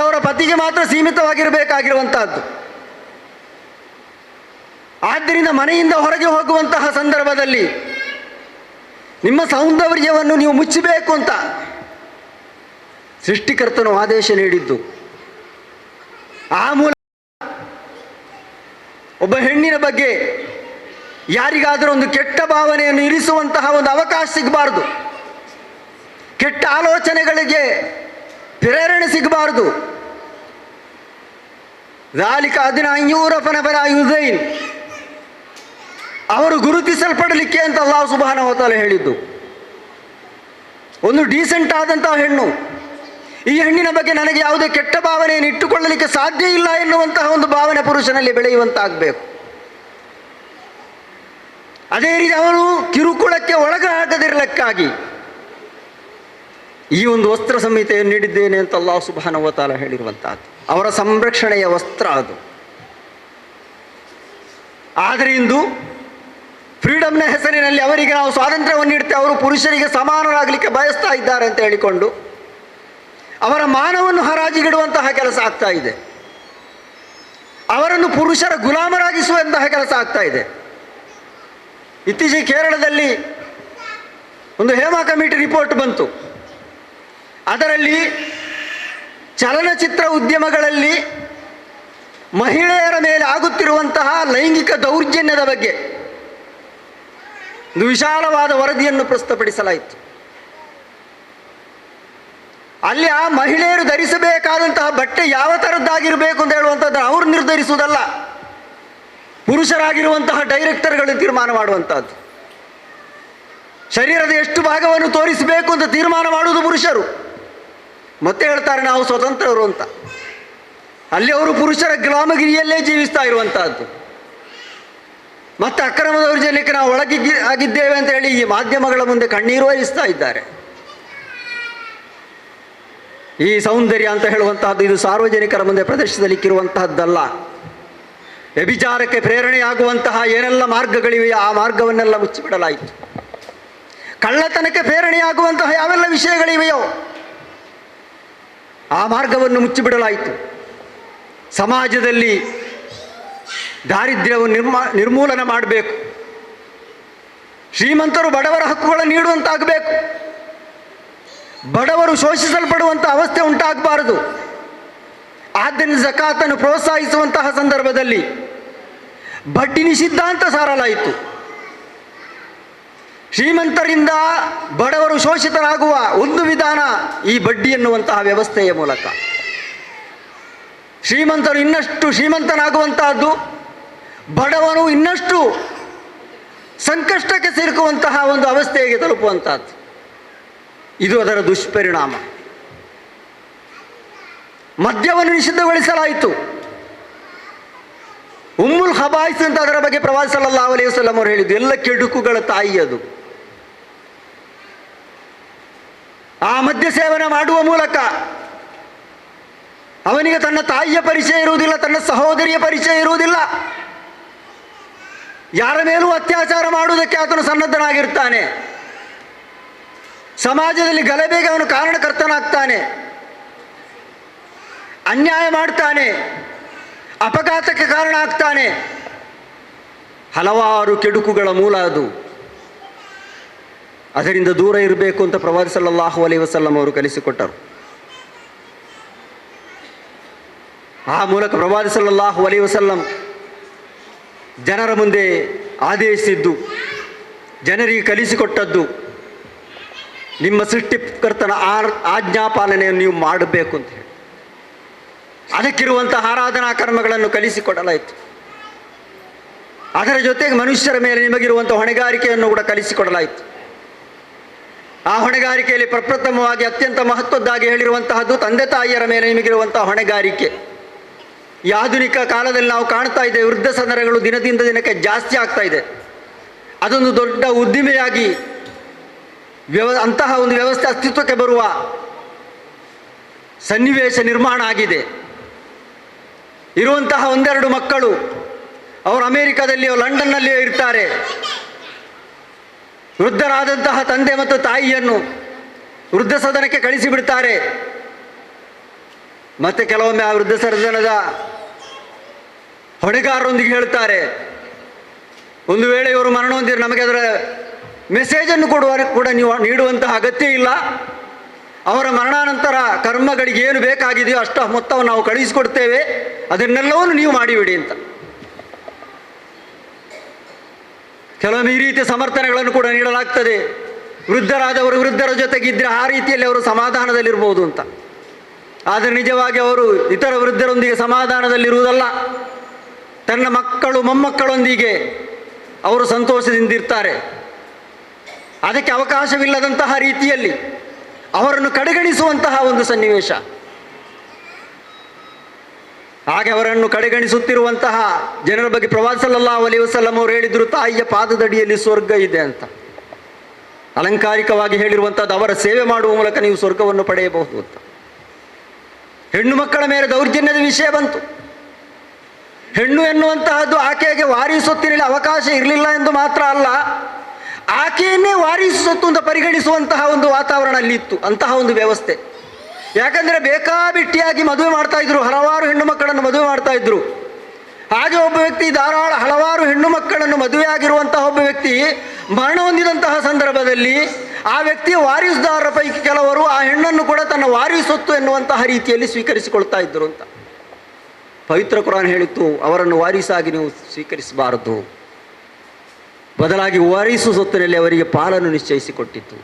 S12: ಅವರ ಪತಿಗೆ ಮಾತ್ರ ಸೀಮಿತವಾಗಿರಬೇಕಾಗಿರುವಂತಹದ್ದು. ಆದ್ದರಿಂದ ಮನೆಯಿಂದ ಹೊರಗೆ ಹೋಗುವಂತಹ ಸಂದರ್ಭದಲ್ಲಿ ನಿಮ್ಮ ಸೌಂದರ್ಯವನ್ನು ನೀವು ಮುಚ್ಚಬೇಕು ಅಂತ ಸೃಷ್ಟಿಕರ್ತನು ಆದೇಶ ನೀಡಿದ್ದು. ಆ ಮೂಲಕ ಒಬ್ಬ ಹೆಣ್ಣಿನ ಬಗ್ಗೆ ಯಾರಿಗಾದರೂ ಒಂದು ಕೆಟ್ಟ ಭಾವನೆಯನ್ನು ಇರಿಸುವಂತಹ ಒಂದು ಅವಕಾಶ ಸಿಗಬಾರ್ದು, ಕೆಟ್ಟ ಆಲೋಚನೆಗಳಿಗೆ ಪ್ರೇರಣೆ ಸಿಗಬಾರ್ದು. ذَلِكَ أَدْنَىٰ أَن يُعْرَفَ فَلَا يُؤْذَيْنَ. ಅವರು ಗುರುತಿಸಲ್ಪಡಲಿಕ್ಕೆ ಅಂತ ಅಲ್ಲಾಹ್ ಸುಬ್ಹಾನಹು ವ ತಆಲಾ ಹೇಳಿದ್ದು. ಒಂದು ಡೀಸೆಂಟ್ ಆದಂತಹ ಹೆಣ್ಣು, ಈ ಹೆಣ್ಣಿನ ಬಗ್ಗೆ ನನಗೆ ಯಾವುದೇ ಕೆಟ್ಟ ಭಾವನೆಯನ್ನು ಇಟ್ಟುಕೊಳ್ಳಲಿಕ್ಕೆ ಸಾಧ್ಯ ಇಲ್ಲ ಎನ್ನುವಂತಹ ಒಂದು ಭಾವನೆ ಪುರುಷನಲ್ಲಿ ಬೆಳೆಯುವಂತಾಗಬೇಕು. ಅದೇ ರೀತಿ ಅವನು ಕಿರುಕುಳಕ್ಕೆ ಒಳಗಾಗದಿರಲಿಕ್ಕಾಗಿ ಈ ಒಂದು ವಸ್ತ್ರ ಸಂಹಿತೆಯನ್ನು ನೀಡಿದ್ದೇನೆ ಅಂತ ಅಲ್ಲಾಹ್ ಸುಬ್ಹಾನಹು ವ ತಆಲಾ ಹೇಳಿರುವಂತಹದ್ದು. ಅವರ ಸಂರಕ್ಷಣೆಯ ವಸ್ತ್ರ ಅದು. ಆದರೆ ಇಂದು ಫ್ರೀಡಮ್ನ ಹೆಸರಿನಲ್ಲಿ ಅವರಿಗೆ ನಾವು ಸ್ವಾತಂತ್ರ್ಯವನ್ನು ನೀಡ್ತೇವೆ, ಅವರು ಪುರುಷರಿಗೆ ಸಮಾನರಾಗಲಿಕ್ಕೆ ಬಯಸ್ತಾ ಇದ್ದಾರೆ ಅಂತ ಹೇಳಿಕೊಂಡು ಅವರ ಮಾನವನ್ನು ಹರಾಜಿಗಿಡುವಂತಹ ಕೆಲಸ ಆಗ್ತಾ ಇದೆ. ಅವರನ್ನು ಪುರುಷರ ಗುಲಾಮರಾಗಿಸುವಂತಹ ಕೆಲಸ ಆಗ್ತಾ ಇದೆ. ಇತ್ತೀಚೆಗೆ ಕೇರಳದಲ್ಲಿ ಒಂದು ಹೇಮಾ ಕಮಿಟಿ ರಿಪೋರ್ಟ್ ಬಂತು. ಅದರಲ್ಲಿ ಚಲನಚಿತ್ರ ಉದ್ಯಮಗಳಲ್ಲಿ ಮಹಿಳೆಯರ ಮೇಲೆ ಆಗುತ್ತಿರುವಂತಹ ಲೈಂಗಿಕ ದೌರ್ಜನ್ಯದ ಬಗ್ಗೆ ಒಂದು ವಿಶಾಲವಾದ ವರದಿಯನ್ನು ಪ್ರಸ್ತುತಪಡಿಸಲಾಯಿತು. ಅಲ್ಲಿ ಆ ಮಹಿಳೆಯರು ಧರಿಸಬೇಕಾದಂತಹ ಬಟ್ಟೆ ಯಾವ ಥರದ್ದಾಗಿರಬೇಕು ಅಂತ ಹೇಳುವಂಥದ್ದು ಅವರು ನಿರ್ಧರಿಸುವುದಲ್ಲ, ಪುರುಷರಾಗಿರುವಂತಹ ಡೈರೆಕ್ಟರ್ಗಳು ತೀರ್ಮಾನ ಮಾಡುವಂಥದ್ದು. ಶರೀರದ ಎಷ್ಟು ಭಾಗವನ್ನು ತೋರಿಸಬೇಕು ಅಂತ ತೀರ್ಮಾನ ಮಾಡುವುದು ಪುರುಷರು. ಮತ್ತೆ ಹೇಳ್ತಾರೆ ನಾವು ಸ್ವತಂತ್ರರು ಅಂತ. ಅಲ್ಲಿ ಅವರು ಪುರುಷರ ಗುಲಾಮಗಿರಿಯಲ್ಲೇ ಜೀವಿಸ್ತಾ ಇರುವಂತಹದ್ದು. ಮತ್ತೆ ಅಕ್ರಮ ದೌರ್ಜನ್ಯಕ್ಕೆ ನಾವು ಆಗಿದ್ದೇವೆ ಅಂತ ಹೇಳಿ ಈ ಮಾಧ್ಯಮಗಳ ಮುಂದೆ ಕಣ್ಣೀರು ಹರಿಸ್ತಾ ಇದ್ದಾರೆ. ಈ ಸೌಂದರ್ಯ ಅಂತ ಹೇಳುವಂತಹದ್ದು ಇದು ಸಾರ್ವಜನಿಕರ ಮುಂದೆ ಪ್ರದರ್ಶಿಸಲಿಕ್ಕಿರುವಂತಹದ್ದಲ್ಲ. ವ್ಯಭಿಚಾರಕ್ಕೆ ಪ್ರೇರಣೆಯಾಗುವಂತಹ ಏನೆಲ್ಲ ಮಾರ್ಗಗಳಿವೆಯೋ ಆ ಮಾರ್ಗವನ್ನೆಲ್ಲ ಮುಚ್ಚಿಬಿಡಲಾಯಿತು. ಕಳ್ಳತನಕ್ಕೆ ಪ್ರೇರಣೆಯಾಗುವಂತಹ ಯಾವೆಲ್ಲ ವಿಷಯಗಳಿವೆಯೋ ಆ ಮಾರ್ಗವನ್ನು ಮುಚ್ಚಿಬಿಡಲಾಯಿತು. ಸಮಾಜದಲ್ಲಿ ದಾರಿದ್ರ್ಯವನ್ನು ನಿರ್ಮೂಲನೆ ಮಾಡಬೇಕು. ಶ್ರೀಮಂತರು ಬಡವರ ಹಕ್ಕುಗಳನ್ನು ನೀಡುವಂತಾಗಬೇಕು. ಬಡವರು ಶೋಷಿಸಲ್ಪಡುವಂಥ ಅವಸ್ಥೆ ಉಂಟಾಗಬಾರದು. ಆದ್ದರಿಂದ ಝಕಾತನ್ನು ಪ್ರೋತ್ಸಾಹಿಸುವಂತಹ ಸಂದರ್ಭದಲ್ಲಿ ಬಡ್ಡಿ ನಿಷಿದ್ಧ ಅಂತ ಸಾರಲಾಯಿತು. ಶ್ರೀಮಂತರಿಂದ ಬಡವರು ಶೋಷಿತರಾಗುವ ಒಂದು ವಿಧಾನ ಈ ಬಡ್ಡಿ ಎನ್ನುವಂತಹ ವ್ಯವಸ್ಥೆಯ ಮೂಲಕ. ಶ್ರೀಮಂತರು ಇನ್ನಷ್ಟು ಶ್ರೀಮಂತನಾಗುವಂತಹದ್ದು, ಬಡವನು ಇನ್ನಷ್ಟು ಸಂಕಷ್ಟಕ್ಕೆ ಸಿಲುಕುವಂತಹ ಒಂದು ಅವಸ್ಥೆಗೆ ತಲುಪುವಂತಹದ್ದು. ಇದು ಅದರ ದುಷ್ಪರಿಣಾಮ. ಮದ್ಯವನ್ನು ನಿಷಿದ್ಧಗೊಳಿಸಲಾಯಿತು. ಉಮ್ಮುಲ್ ಖಬಾಯಿಸ್ ಅಂತ ಅದರ ಬಗ್ಗೆ ಪ್ರವಾದಿ ಸಲ್ಲಲ್ಲಾಹು ಅಲೈಹಿ ವಸಲ್ಲಂ ಅವರು ಹೇಳಿದ್ದು. ಎಲ್ಲ ಕೆಡುಕುಗಳ ತಾಯಿ ಅದು. ಆ ಮದ್ಯ ಸೇವನೆ ಮಾಡುವ ಮೂಲಕ ಅವನಿಗೆ ತನ್ನ ತಾಯಿಯ ಪರಿಚಯ ಇರುವುದಿಲ್ಲ, ತನ್ನ ಸಹೋದರಿಯ ಪರಿಚಯ ಇರುವುದಿಲ್ಲ. ಯಾರ ಮೇಲೂ ಅತ್ಯಾಚಾರ ಮಾಡುವುದಕ್ಕೆ ಆತನು ಸನ್ನದ್ಧನಾಗಿರ್ತಾನೆ. ಸಮಾಜದಲ್ಲಿ ಗಲಭೆಗೆ ಅವನು ಕಾರಣಕರ್ತನಾಗ್ತಾನೆ, ಅನ್ಯಾಯ ಮಾಡ್ತಾನೆ, ಅಪಘಾತಕ್ಕೆ ಕಾರಣ ಆಗ್ತಾನೆ. ಹಲವಾರು ಕೆಡುಕುಗಳ ಮೂಲ ಅದು. ಅದರಿಂದ ದೂರ ಇರಬೇಕು ಅಂತ ಪ್ರವಾದಿ ಸಲ್ಲಲ್ಲಾಹು ಅಲೈಹಿ ವಸಲ್ಲಂ ಅವರು ಕಲಿಸಿಕೊಟ್ಟರು. ಆ ಮೂಲಕ ಪ್ರವಾದಿ ಸಲ್ಲಲ್ಲಾಹು ಅಲೈಹಿ ವಸಲ್ಲಂ ಜನರ ಮುಂದೆ ಆದೇಶಿಸಿದ್ದು, ಜನರಿಗೆ ಕಲಿಸಿಕೊಟ್ಟದ್ದು, ನಿಮ್ಮ ಸೃಷ್ಟಿಕರ್ತನ ಆಜ್ಞಾಪಾಲನೆಯನ್ನು ನೀವು ಮಾಡಬೇಕು ಅಂತ ಹೇಳಿ ಅದಕ್ಕಿರುವಂತಹ ಆರಾಧನಾ ಕರ್ಮಗಳನ್ನು ಕಲಿಸಿಕೊಡಲಾಯಿತು. ಅದರ ಜೊತೆಗೆ ಮನುಷ್ಯರ ಮೇಲೆ ನಿಮಗಿರುವಂಥ ಹೊಣೆಗಾರಿಕೆಯನ್ನು ಕೂಡ ಕಲಿಸಿಕೊಡಲಾಯಿತು. ಆ ಹೊಣೆಗಾರಿಕೆಯಲ್ಲಿ ಪ್ರಪ್ರಥಮವಾಗಿ ಅತ್ಯಂತ ಮಹತ್ವದ್ದಾಗಿ ಹೇಳಿರುವಂತಹದ್ದು ತಂದೆ ತಾಯಿಯರ ಮೇಲೆ ನಿಮಗಿರುವಂತಹ ಹೊಣೆಗಾರಿಕೆ. ಈ ಆಧುನಿಕ ಕಾಲದಲ್ಲಿ ನಾವು ಕಾಣ್ತಾ ಇದ್ದೇವೆ, ವೃದ್ಧ ಸದನಗಳು ದಿನದಿಂದ ದಿನಕ್ಕೆ ಜಾಸ್ತಿ ಆಗ್ತಾ ಇದೆ. ಅದೊಂದು ದೊಡ್ಡ ಉದ್ದಿಮೆಯಾಗಿ ಅಂತಹ ಒಂದು ವ್ಯವಸ್ಥೆ ಅಸ್ತಿತ್ವಕ್ಕೆ ಬರುವ ಸನ್ನಿವೇಶ ನಿರ್ಮಾಣ ಆಗಿದೆ. ಇರುವಂತಹ ಒಂದೆರಡು ಮಕ್ಕಳು ಅವರು ಅಮೆರಿಕದಲ್ಲಿಯೋ ಲಂಡನ್ನಲ್ಲಿಯೋ ಇರ್ತಾರೆ. ವೃದ್ಧರಾದಂತಹ ತಂದೆ ಮತ್ತು ತಾಯಿಯನ್ನು ವೃದ್ಧ ಸದನಕ್ಕೆ ಕಳಿಸಿಬಿಡ್ತಾರೆ. ಮತ್ತೆ ಕೆಲವೊಮ್ಮೆ ಆ ವೃದ್ಧ ಸದನದ ಹೊಣೆಗಾರರೊಂದಿಗೆ ಹೇಳ್ತಾರೆ, ಒಂದು ವೇಳೆ ಇವರು ಮರಣ ಹೊಂದಿದ್ರೆ ನಮಗೆ ಅದರ ಮೆಸೇಜನ್ನು ಕೂಡ ನೀವು ನೀಡುವಂತಹ ಅಗತ್ಯ ಇಲ್ಲ. ಅವರ ಮರಣಾನಂತರ ಕರ್ಮಗಳಿಗೆ ಏನು ಬೇಕಾಗಿದೆಯೋ ಅಷ್ಟು ಮೊತ್ತವನ್ನು ನಾವು ಕಳುಹಿಸಿಕೊಡ್ತೇವೆ, ಅದನ್ನೆಲ್ಲವನ್ನು ನೀವು ಮಾಡಿಬಿಡಿ ಅಂತ. ಕೆಲವೊಮ್ಮೆ ಈ ರೀತಿಯ ಸಮರ್ಥನೆಗಳನ್ನು ಕೂಡ ನೀಡಲಾಗ್ತದೆ. ವೃದ್ಧರಾದವರು ವೃದ್ಧರ ಜೊತೆಗಿದ್ದರೆ ಆ ರೀತಿಯಲ್ಲಿ ಅವರು ಸಮಾಧಾನದಲ್ಲಿರ್ಬೋದು ಅಂತ. ಆದರೆ ನಿಜವಾಗಿ ಅವರು ಇತರ ವೃದ್ಧರೊಂದಿಗೆ ಸಮಾಧಾನದಲ್ಲಿರುವುದಲ್ಲ, ತನ್ನ ಮಕ್ಕಳು ಮೊಮ್ಮಕ್ಕಳೊಂದಿಗೆ ಅವರು ಸಂತೋಷದಿಂದಿರ್ತಾರೆ. ಅದಕ್ಕೆ ಅವಕಾಶವಿಲ್ಲದಂತಹ ರೀತಿಯಲ್ಲಿ ಅವರನ್ನು ಕಡೆಗಣಿಸುವಂತಹ ಒಂದು ಸನ್ನಿವೇಶ. ಹಾಗೆ ಅವರನ್ನು ಕಡೆಗಣಿಸುತ್ತಿರುವಂತಹ ಜನರ ಬಗ್ಗೆ ಪ್ರವಾದಿ ಸಲ್ಲಲ್ಲಾಹು ಅಲೈಹಿ ವಸಲ್ಲಂ ಅವರು ಹೇಳಿದ್ರು, ತಾಯಿಯ ಪಾದದಡಿಯಲ್ಲಿ ಸ್ವರ್ಗ ಇದೆ ಅಂತ. ಅಲಂಕಾರಿಕವಾಗಿ ಹೇಳಿರುವಂಥದ್ದು, ಅವರ ಸೇವೆ ಮಾಡುವ ಮೂಲಕ ನೀವು ಸ್ವರ್ಗವನ್ನು ಪಡೆಯಬಹುದು ಅಂತ. ಹೆಣ್ಣು ಮಕ್ಕಳ ಮೇಲೆ ದೌರ್ಜನ್ಯದ ವಿಷಯ ಬಂತು. ಹೆಣ್ಣು ಎನ್ನುವಂತಹದ್ದು ಆಕೆಗೆ ವಾರಿಸು ಸೊತ್ತಿನಲ್ಲಿ ಅವಕಾಶ ಇರಲಿಲ್ಲ ಎಂದು ಮಾತ್ರ ಅಲ್ಲ, ಆಕೆಯನ್ನೇ ವಾರಿಸು ಸೊತ್ತು ಅಂತ ಪರಿಗಣಿಸುವಂತಹ ಒಂದು ವಾತಾವರಣ ಅಲ್ಲಿ ಇತ್ತು, ಅಂತಹ ಒಂದು ವ್ಯವಸ್ಥೆ. ಯಾಕಂದರೆ ಬೇಕಾಬಿಟ್ಟಿಯಾಗಿ ಮದುವೆ ಮಾಡ್ತಾ ಇದ್ರು, ಹಲವಾರು ಹೆಣ್ಣು ಮಕ್ಕಳನ್ನು ಮದುವೆ ಮಾಡ್ತಾ ಇದ್ರು. ಹಾಗೆ ಒಬ್ಬ ವ್ಯಕ್ತಿ ಹಲವಾರು ಹೆಣ್ಣು ಮಕ್ಕಳನ್ನು ಮದುವೆಯಾಗಿರುವಂತಹ ಒಬ್ಬ ವ್ಯಕ್ತಿ ಮರಣ ಹೊಂದಿದಂತಹ ಸಂದರ್ಭದಲ್ಲಿ ಆ ವ್ಯಕ್ತಿಯ ವಾರಿಸುದಾರರ ಪೈಕಿ ಕೆಲವರು ಆ ಹೆಣ್ಣನ್ನು ಕೂಡ ತನ್ನ ವಾರಿಸೊತ್ತು ಎನ್ನುವಂತಹ ರೀತಿಯಲ್ಲಿ ಸ್ವೀಕರಿಸಿಕೊಳ್ತಾ ಇದ್ದರು ಅಂತ ಪವಿತ್ರ ಕುರಾನ್ ಹೇಳಿತ್ತು. ಅವರನ್ನು ವಾರಿಸಾಗಿ ನೀವು ಸ್ವೀಕರಿಸಬಾರದು, ಬದಲಾಗಿ ವಾರಿಸು ಸೊತ್ತಿನಲ್ಲಿ ಅವರಿಗೆ ಪಾಲನ್ನು ನಿಶ್ಚಯಿಸಿಕೊಟ್ಟಿತ್ತು.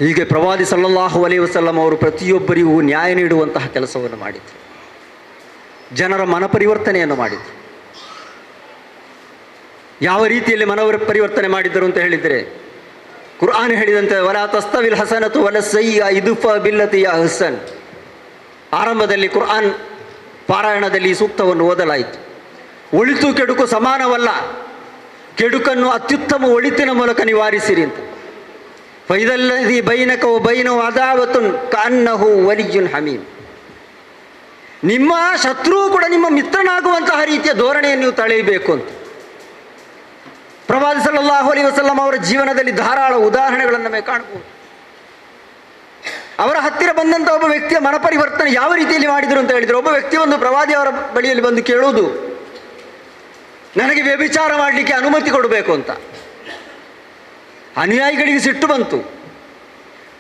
S12: ಹೀಗೆ ಪ್ರವಾದಿ ಸಲ್ಲಲ್ಲಾಹು ಅಲೈಹಿ ವಸಲ್ಲಂ ಅವರು ಪ್ರತಿಯೊಬ್ಬರಿಗೂ ನ್ಯಾಯ ನೀಡುವಂತಹ ಕೆಲಸವನ್ನು ಮಾಡಿದರು, ಜನರ ಮನಪರಿವರ್ತನೆಯನ್ನು ಮಾಡಿದರು. ಯಾವ ರೀತಿಯಲ್ಲಿ ಪರಿವರ್ತನೆ ಮಾಡಿದ್ದರು ಅಂತ ಹೇಳಿದರೆ, ಕುರ್ಆನ್ ಹೇಳಿದಂತೆ ವಲಾ ತಸ್ತವಿಲ್ ಹಸನತು ವಲ ಸಯ್ಯ ಇದುಫ ಬಿಲ್ಲತಿ ಯಾ ಹಸನ್. ಆರಂಭದಲ್ಲಿ ಕುರ್ಆನ್ ಪಾರಾಯಣದಲ್ಲಿ ಈ ಸೂಕ್ತವನ್ನು ಓದಲಾಯಿತು. ಒಳಿತು ಕೆಡುಕು ಸಮಾನವಲ್ಲ, ಕೆಡುಕನ್ನು ಅತ್ಯುತ್ತಮ ಒಳಿತಿನ ಮೂಲಕ ನಿವಾರಿಸಿರಿ ಅಂತ. ಫೈದಲ್ಲದಿ ಬೈನಕ ಬೈನವು ಅದಾವತುನ್ ಕನ್ನಹು ವಲಿಯುನ್ ಹಮೀಮ್. ನಿಮ್ಮ ಶತ್ರು ಕೂಡ ನಿಮ್ಮ ಮಿತ್ರನಾಗುವಂತಹ ರೀತಿಯ ಧೋರಣೆಯನ್ನು ನೀವು ತಳೆಯಬೇಕು ಅಂತ ಪ್ರವಾದಿ ಸಲ್ಲಲ್ಲಾಹು ಅಲೈಹಿ ವಸಲ್ಲಂ ಅವರ ಜೀವನದಲ್ಲಿ ಧಾರಾಳ ಉದಾಹರಣೆಗಳನ್ನು ನಮಗೆ ಕಾಣಬಹುದು. ಅವರ ಹತ್ತಿರ ಬಂದಂಥ ಒಬ್ಬ ವ್ಯಕ್ತಿಯ ಮನಪರಿವರ್ತನೆ ಯಾವ ರೀತಿಯಲ್ಲಿ ಮಾಡಿದರು ಅಂತ ಹೇಳಿದರು. ಒಬ್ಬ ವ್ಯಕ್ತಿ ಒಂದು ಪ್ರವಾದಿಯವರ ಬಳಿಯಲ್ಲಿ ಬಂದು ಕೇಳುವುದು, ನನಗೆ ವ್ಯಭಿಚಾರ ಮಾಡಲಿಕ್ಕೆ ಅನುಮತಿ ಕೊಡಬೇಕು ಅಂತ. ಅನುಯಾಯಿಗಳಿಗೆ ಸಿಟ್ಟು ಬಂತು.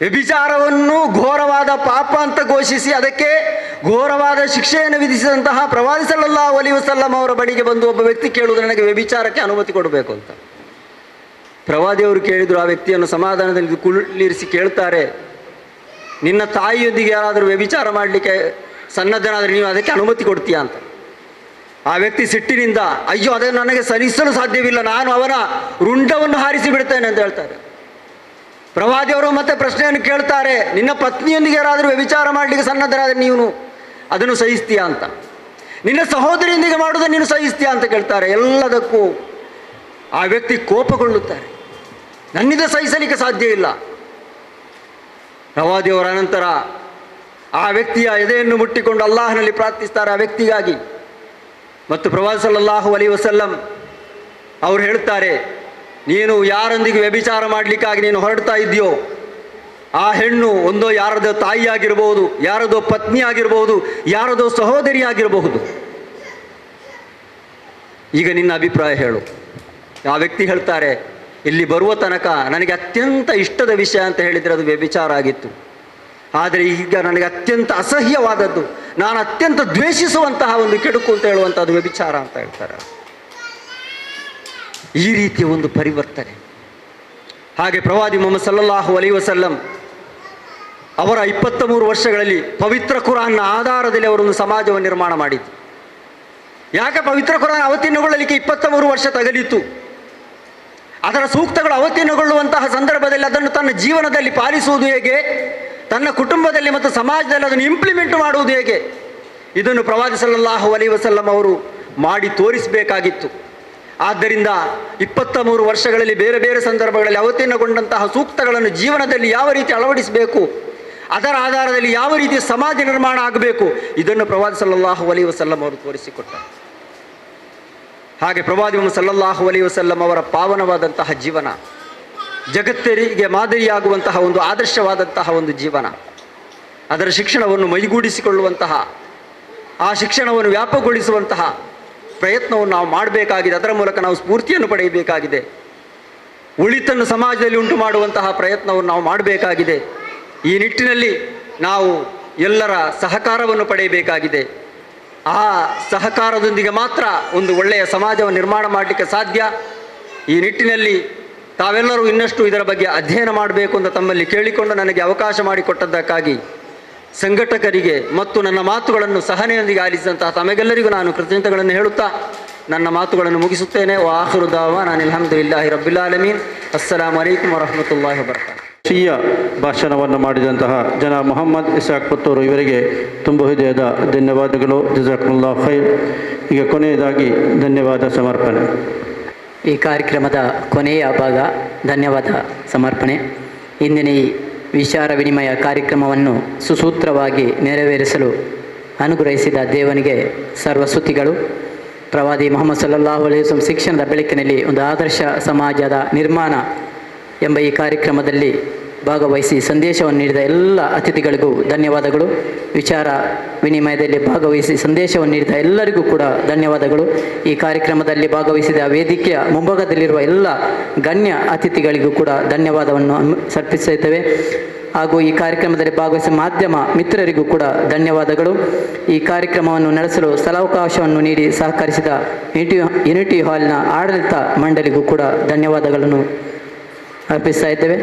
S12: ವ್ಯಭಿಚಾರವನ್ನು ಘೋರವಾದ ಪಾಪ ಅಂತ ಘೋಷಿಸಿ ಅದಕ್ಕೆ ಘೋರವಾದ ಶಿಕ್ಷೆಯನ್ನು ವಿಧಿಸಿದಂತಹ ಪ್ರವಾದಿ ಸಲ್ಲಲ್ಲಾಹು ಅಲೈಹಿ ವಸಲ್ಲಂ ಅವರ ಬಳಿಗೆ ಬಂದು ಒಬ್ಬ ವ್ಯಕ್ತಿ ಕೇಳುವುದು, ನನಗೆ ವ್ಯಭಿಚಾರಕ್ಕೆ ಅನುಮತಿ ಕೊಡಬೇಕು ಅಂತ. ಪ್ರವಾದಿಯವರು ಕೇಳಿದರು, ಆ ವ್ಯಕ್ತಿಯನ್ನು ಸಮಾಧಾನದಲ್ಲಿ ಕುಳ್ಳಿರಿಸಿ ಕೇಳ್ತಾರೆ, ನಿನ್ನ ತಾಯಿಯೊಂದಿಗೆ ಯಾರಾದರೂ ವ್ಯಭಿಚಾರ ಮಾಡಲಿಕ್ಕೆ ಸನ್ನದ್ಧನಾದರೆ ನೀವು ಅದಕ್ಕೆ ಅನುಮತಿ ಕೊಡ್ತೀಯಾ ಅಂತ. ಆ ವ್ಯಕ್ತಿ ಸಿಟ್ಟಿನಿಂದ, ಅಯ್ಯೋ ಅದನ್ನು ನನಗೆ ಸಹಿಸಲು ಸಾಧ್ಯವಿಲ್ಲ, ನಾನು ಅವನ ರುಂಡವನ್ನು ಹಾರಿಸಿ ಬಿಡ್ತೇನೆ ಅಂತ ಹೇಳ್ತಾರೆ. ಪ್ರವಾದಿಯವರು ಮತ್ತೆ ಪ್ರಶ್ನೆಯನ್ನು ಕೇಳ್ತಾರೆ, ನಿನ್ನ ಪತ್ನಿಯೊಂದಿಗೆ ಯಾರಾದರೂ ವ್ಯಭಿಚಾರ ಮಾಡಲಿಕ್ಕೆ ಸನ್ನದ್ಧರಾದರೆ ನೀನು ಅದನ್ನು ಸಹಿಸ್ತೀಯಾ ಅಂತ. ನಿನ್ನ ಸಹೋದರಿಯೊಂದಿಗೆ ಮಾಡೋದನ್ನು ನೀನು ಸಹಿಸ್ತೀಯಾ ಅಂತ ಕೇಳ್ತಾರೆ. ಎಲ್ಲದಕ್ಕೂ ಆ ವ್ಯಕ್ತಿ ಕೋಪಗೊಳ್ಳುತ್ತಾರೆ, ನನ್ನಿಂದ ಸಹಿಸಲಿಕ್ಕೆ ಸಾಧ್ಯ ಇಲ್ಲ. ಪ್ರವಾದಿಯವರ ಅನಂತರ ಆ ವ್ಯಕ್ತಿಯ ಎದೆಯನ್ನು ಮುಟ್ಟಿಕೊಂಡು ಅಲ್ಲಾಹನಲ್ಲಿ ಪ್ರಾರ್ಥಿಸ್ತಾರೆ ಆ ವ್ಯಕ್ತಿಗಾಗಿ. ಮತ್ತು ಪ್ರವಾದಿ ಸಲ್ಲಲ್ಲಾಹು ಅಲೈಹಿ ವಸಲ್ಲಂ ಅವರು ಹೇಳ್ತಾರೆ, ನೀನು ಯಾರೊಂದಿಗೆ ವ್ಯಭಿಚಾರ ಮಾಡಲಿಕ್ಕಾಗಿ ನೀನು ಹೊರಡ್ತಾ ಇದೆಯೋ ಆ ಹೆಣ್ಣು ಒಂದೋ ಯಾರದೋ ತಾಯಿಯಾಗಿರ್ಬೋದು, ಯಾರದೋ ಪತ್ನಿ ಆಗಿರ್ಬೋದು, ಯಾರದೋ ಸಹೋದರಿ ಆಗಿರಬಹುದು. ಈಗ ನಿನ್ನ ಅಭಿಪ್ರಾಯ ಹೇಳು. ಆ ವ್ಯಕ್ತಿ ಹೇಳ್ತಾರೆ, ಇಲ್ಲಿ ಬರುವ ತನಕ ನನಗೆ ಅತ್ಯಂತ ಇಷ್ಟದ ವಿಷಯ ಅಂತ ಹೇಳಿದರೆ ಅದು ವ್ಯಭಿಚಾರ ಆಗಿತ್ತು. ಆದರೆ ಈಗ ನನಗೆ ಅತ್ಯಂತ ಅಸಹ್ಯವಾದದ್ದು, ನಾನು ಅತ್ಯಂತ ದ್ವೇಷಿಸುವಂತಹ ಒಂದು ಕೆಡುಕು ಅಂತ ಹೇಳುವಂಥದ್ದು ವ್ಯಭಿಚಾರ ಅಂತ ಹೇಳ್ತಾರೆ. ಈ ರೀತಿಯ ಒಂದು ಪರಿವರ್ತನೆ. ಹಾಗೆ ಪ್ರವಾದಿ ಮುಹಮ್ಮದ್ ಸಲ್ಲಲ್ಲಾಹು ಅಲೈಹಿ ವಸಲ್ಲಂ ಅವರ 23 ವರ್ಷಗಳಲ್ಲಿ ಪವಿತ್ರ ಕುರಾನ್ನ ಆಧಾರದಲ್ಲಿ ಅವರೊಂದು ಸಮಾಜವನ್ನು ನಿರ್ಮಾಣ ಮಾಡಿದ್ರು. ಯಾಕೆ ಪವಿತ್ರ ಕುರಾನ್ ಅವತೀರ್ಣಗೊಳ್ಳಲಿಕ್ಕೆ 23 ವರ್ಷ ತಗಲಿತು? ಅದರ ಸೂಕ್ತಗಳು ಅವತೀರ್ಣಗೊಳ್ಳುವಂತಹ ಸಂದರ್ಭದಲ್ಲಿ ಅದನ್ನು ತನ್ನ ಜೀವನದಲ್ಲಿ ಪಾಲಿಸುವುದು ಹೇಗೆ, ತನ್ನ ಕುಟುಂಬದಲ್ಲಿ ಮತ್ತು ಸಮಾಜದಲ್ಲಿ ಅದನ್ನು ಇಂಪ್ಲಿಮೆಂಟ್ ಮಾಡುವುದು ಹೇಗೆ, ಇದನ್ನು ಪ್ರವಾದಿ ಸಲ್ಲಲ್ಲಾಹು ಅಲೈಹಿ ವಸಲ್ಲಂ ಅವರು ಮಾಡಿ ತೋರಿಸಬೇಕಾಗಿತ್ತು. ಆದ್ದರಿಂದ 23 ವರ್ಷಗಳಲ್ಲಿ ಬೇರೆ ಬೇರೆ ಸಂದರ್ಭಗಳಲ್ಲಿ ಅವತೀರ್ಣಗೊಂಡಂತಹ ಸೂಕ್ತಗಳನ್ನು ಜೀವನದಲ್ಲಿ ಯಾವ ರೀತಿ ಅಳವಡಿಸಬೇಕು, ಅದರ ಆಧಾರದಲ್ಲಿ ಯಾವ ರೀತಿ ಸಮಾಜ ನಿರ್ಮಾಣ ಆಗಬೇಕು, ಇದನ್ನು ಪ್ರವಾದಿ ಸಲ್ಲಲ್ಲಾಹು ಅಲೈಹಿ ವಸಲ್ಲಂ ಅವರು ತೋರಿಸಿಕೊಟ್ಟರು. ಹಾಗೆ ಪ್ರವಾದಿ ಮುಹಮ್ಮದ್ ಸಲ್ಲಲ್ಲಾಹು ಅಲೈಹಿ ವಸಲ್ಲಂ ಅವರ ಪಾವನವಾದಂತಹ ಜೀವನ, ಜಗತ್ತರಿಗೆ ಮಾದರಿಯಾಗುವಂತಹ ಒಂದು ಆದರ್ಶವಾದಂತಹ ಒಂದು ಜೀವನ, ಅದರ ಶಿಕ್ಷಣವನ್ನು ಮೈಗೂಡಿಸಿಕೊಳ್ಳುವಂತಹ, ಆ ಶಿಕ್ಷಣವನ್ನು ವ್ಯಾಪಕಗೊಳಿಸುವಂತಹ ಪ್ರಯತ್ನವನ್ನು ನಾವು ಮಾಡಬೇಕಾಗಿದೆ. ಅದರ ಮೂಲಕ ನಾವು ಸ್ಫೂರ್ತಿಯನ್ನು ಪಡೆಯಬೇಕಾಗಿದೆ. ಒಳಿತನ್ನು ಸಮಾಜದಲ್ಲಿ ಉಂಟು ಮಾಡುವಂತಹ ಪ್ರಯತ್ನವನ್ನು ನಾವು ಮಾಡಬೇಕಾಗಿದೆ. ಈ ನಿಟ್ಟಿನಲ್ಲಿ ನಾವು ಎಲ್ಲರ ಸಹಕಾರವನ್ನು ಪಡೆಯಬೇಕಾಗಿದೆ. ಆ ಸಹಕಾರದೊಂದಿಗೆ ಮಾತ್ರ ಒಂದು ಒಳ್ಳೆಯ ಸಮಾಜವನ್ನು ನಿರ್ಮಾಣ ಮಾಡಲಿಕ್ಕೆ ಸಾಧ್ಯ. ಈ ನಿಟ್ಟಿನಲ್ಲಿ ತಾವೆಲ್ಲರೂ ಇನ್ನಷ್ಟು ಇದರ ಬಗ್ಗೆ ಅಧ್ಯಯನ ಮಾಡಬೇಕು ಅಂತ ತಮ್ಮಲ್ಲಿ ಕೇಳಿಕೊಂಡು ನನಗೆ ಅವಕಾಶ ಮಾಡಿಕೊಟ್ಟದ್ದಕ್ಕಾಗಿ ಸಂಘಟಕರಿಗೆ ಮತ್ತು ನನ್ನ ಮಾತುಗಳನ್ನು ಸಹನೆಯೊಂದಿಗೆ ಆಲಿಸಿದಂತಹ ತಮಗೆಲ್ಲರಿಗೂ ನಾನು ಕೃತಜ್ಞತೆಗಳನ್ನು ಹೇಳುತ್ತಾ ನನ್ನ ಮಾತುಗಳನ್ನು ಮುಗಿಸುತ್ತೇನೆ. ವಾಹಿರು ದಾವಾನಾ ಅಲ್ಹಮ್ದುಲಿಲ್ಲಾಹಿ ರಬ್ಬಿಲ್ ಆಲಮೀನ್. ಅಸ್ಸಲಾಮು ಅಲೈಕುಂ ವರಹಮತುಲ್ಲಾಹಿ ವಬರಕಾತುಹು.
S3: ಶ್ರೀಯ ಭಾಷಣವನ್ನು ಮಾಡಿದಂತಹ ಜನ ಮೊಹಮ್ಮದ್ ಇಸಾಕ್ ಪುತ್ತೂರು ಇವರಿಗೆ ತುಂಬ ಹೃದಯದ ಧನ್ಯವಾದಗಳು. ಜಜಾಕುಮುಲ್ಲಾಹ್ ಖೈರ್. ಈಗ ಕೊನೆಯದಾಗಿ ಧನ್ಯವಾದ ಸಮರ್ಪಣೆ.
S1: ಈ ಕಾರ್ಯಕ್ರಮದ ಕೊನೆಯ ಭಾಗ ಧನ್ಯವಾದ ಸಮರ್ಪಣೆ. ಇಂದಿನ ಈ ವಿಚಾರ ವಿನಿಮಯ ಕಾರ್ಯಕ್ರಮವನ್ನು ಸುಸೂತ್ರವಾಗಿ ನೆರವೇರಿಸಲು ಅನುಗ್ರಹಿಸಿದ ದೇವನಿಗೆ ಸರ್ವಸ್ತುತಿಗಳು. ಪ್ರವಾದಿ ಮುಹಮ್ಮದ್ ಸಲ್ಲಲ್ಲಾಹು ಅಲೈಹಿ ವಸಲ್ಲಂ ಶಿಕ್ಷಣದ ಬೆಳಕಿನಲ್ಲಿ ಒಂದು ಆದರ್ಶ ಸಮಾಜದ ನಿರ್ಮಾಣ ಎಂಬ ಈ ಕಾರ್ಯಕ್ರಮದಲ್ಲಿ ಭಾಗವಹಿಸಿ ಸಂದೇಶವನ್ನು ನೀಡಿದ ಎಲ್ಲ ಅತಿಥಿಗಳಿಗೂ ಧನ್ಯವಾದಗಳು. ವಿಚಾರ ವಿನಿಮಯದಲ್ಲಿ ಭಾಗವಹಿಸಿ ಸಂದೇಶವನ್ನು ನೀಡಿದ ಎಲ್ಲರಿಗೂ ಕೂಡ ಧನ್ಯವಾದಗಳು. ಈ ಕಾರ್ಯಕ್ರಮದಲ್ಲಿ ಭಾಗವಹಿಸಿದ ವೇದಿಕೆಯ ಮುಂಭಾಗದಲ್ಲಿರುವ ಎಲ್ಲ ಗಣ್ಯ ಅತಿಥಿಗಳಿಗೂ ಕೂಡ ಧನ್ಯವಾದವನ್ನು ಸಮರ್ಪಿಸುತ್ತೇವೆ. ಹಾಗೂ ಈ ಕಾರ್ಯಕ್ರಮದಲ್ಲಿ ಭಾಗವಹಿಸಿದ ಮಾಧ್ಯಮ ಮಿತ್ರರಿಗೂ ಕೂಡ ಧನ್ಯವಾದಗಳು. ಈ ಕಾರ್ಯಕ್ರಮವನ್ನು ನಡೆಸಲು ಸ್ಥಳಾವಕಾಶವನ್ನು ನೀಡಿ ಸಹಕರಿಸಿದ ಯುನಿಟಿ ಹಾಲ್ನ ಆಡಳಿತ ಮಂಡಳಿಗೂ ಕೂಡ ಧನ್ಯವಾದಗಳನ್ನು ಅರ್ಪಿಸ್ತಾ ಇದ್ದೇವೆ.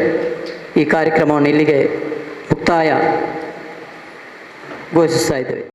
S1: ಈ ಕಾರ್ಯಕ್ರಮವನ್ನು ಇಲ್ಲಿಗೆ ಮುಕ್ತಾಯ ಘೋಷಿಸ್ತಾ ಇದ್ದೇವೆ.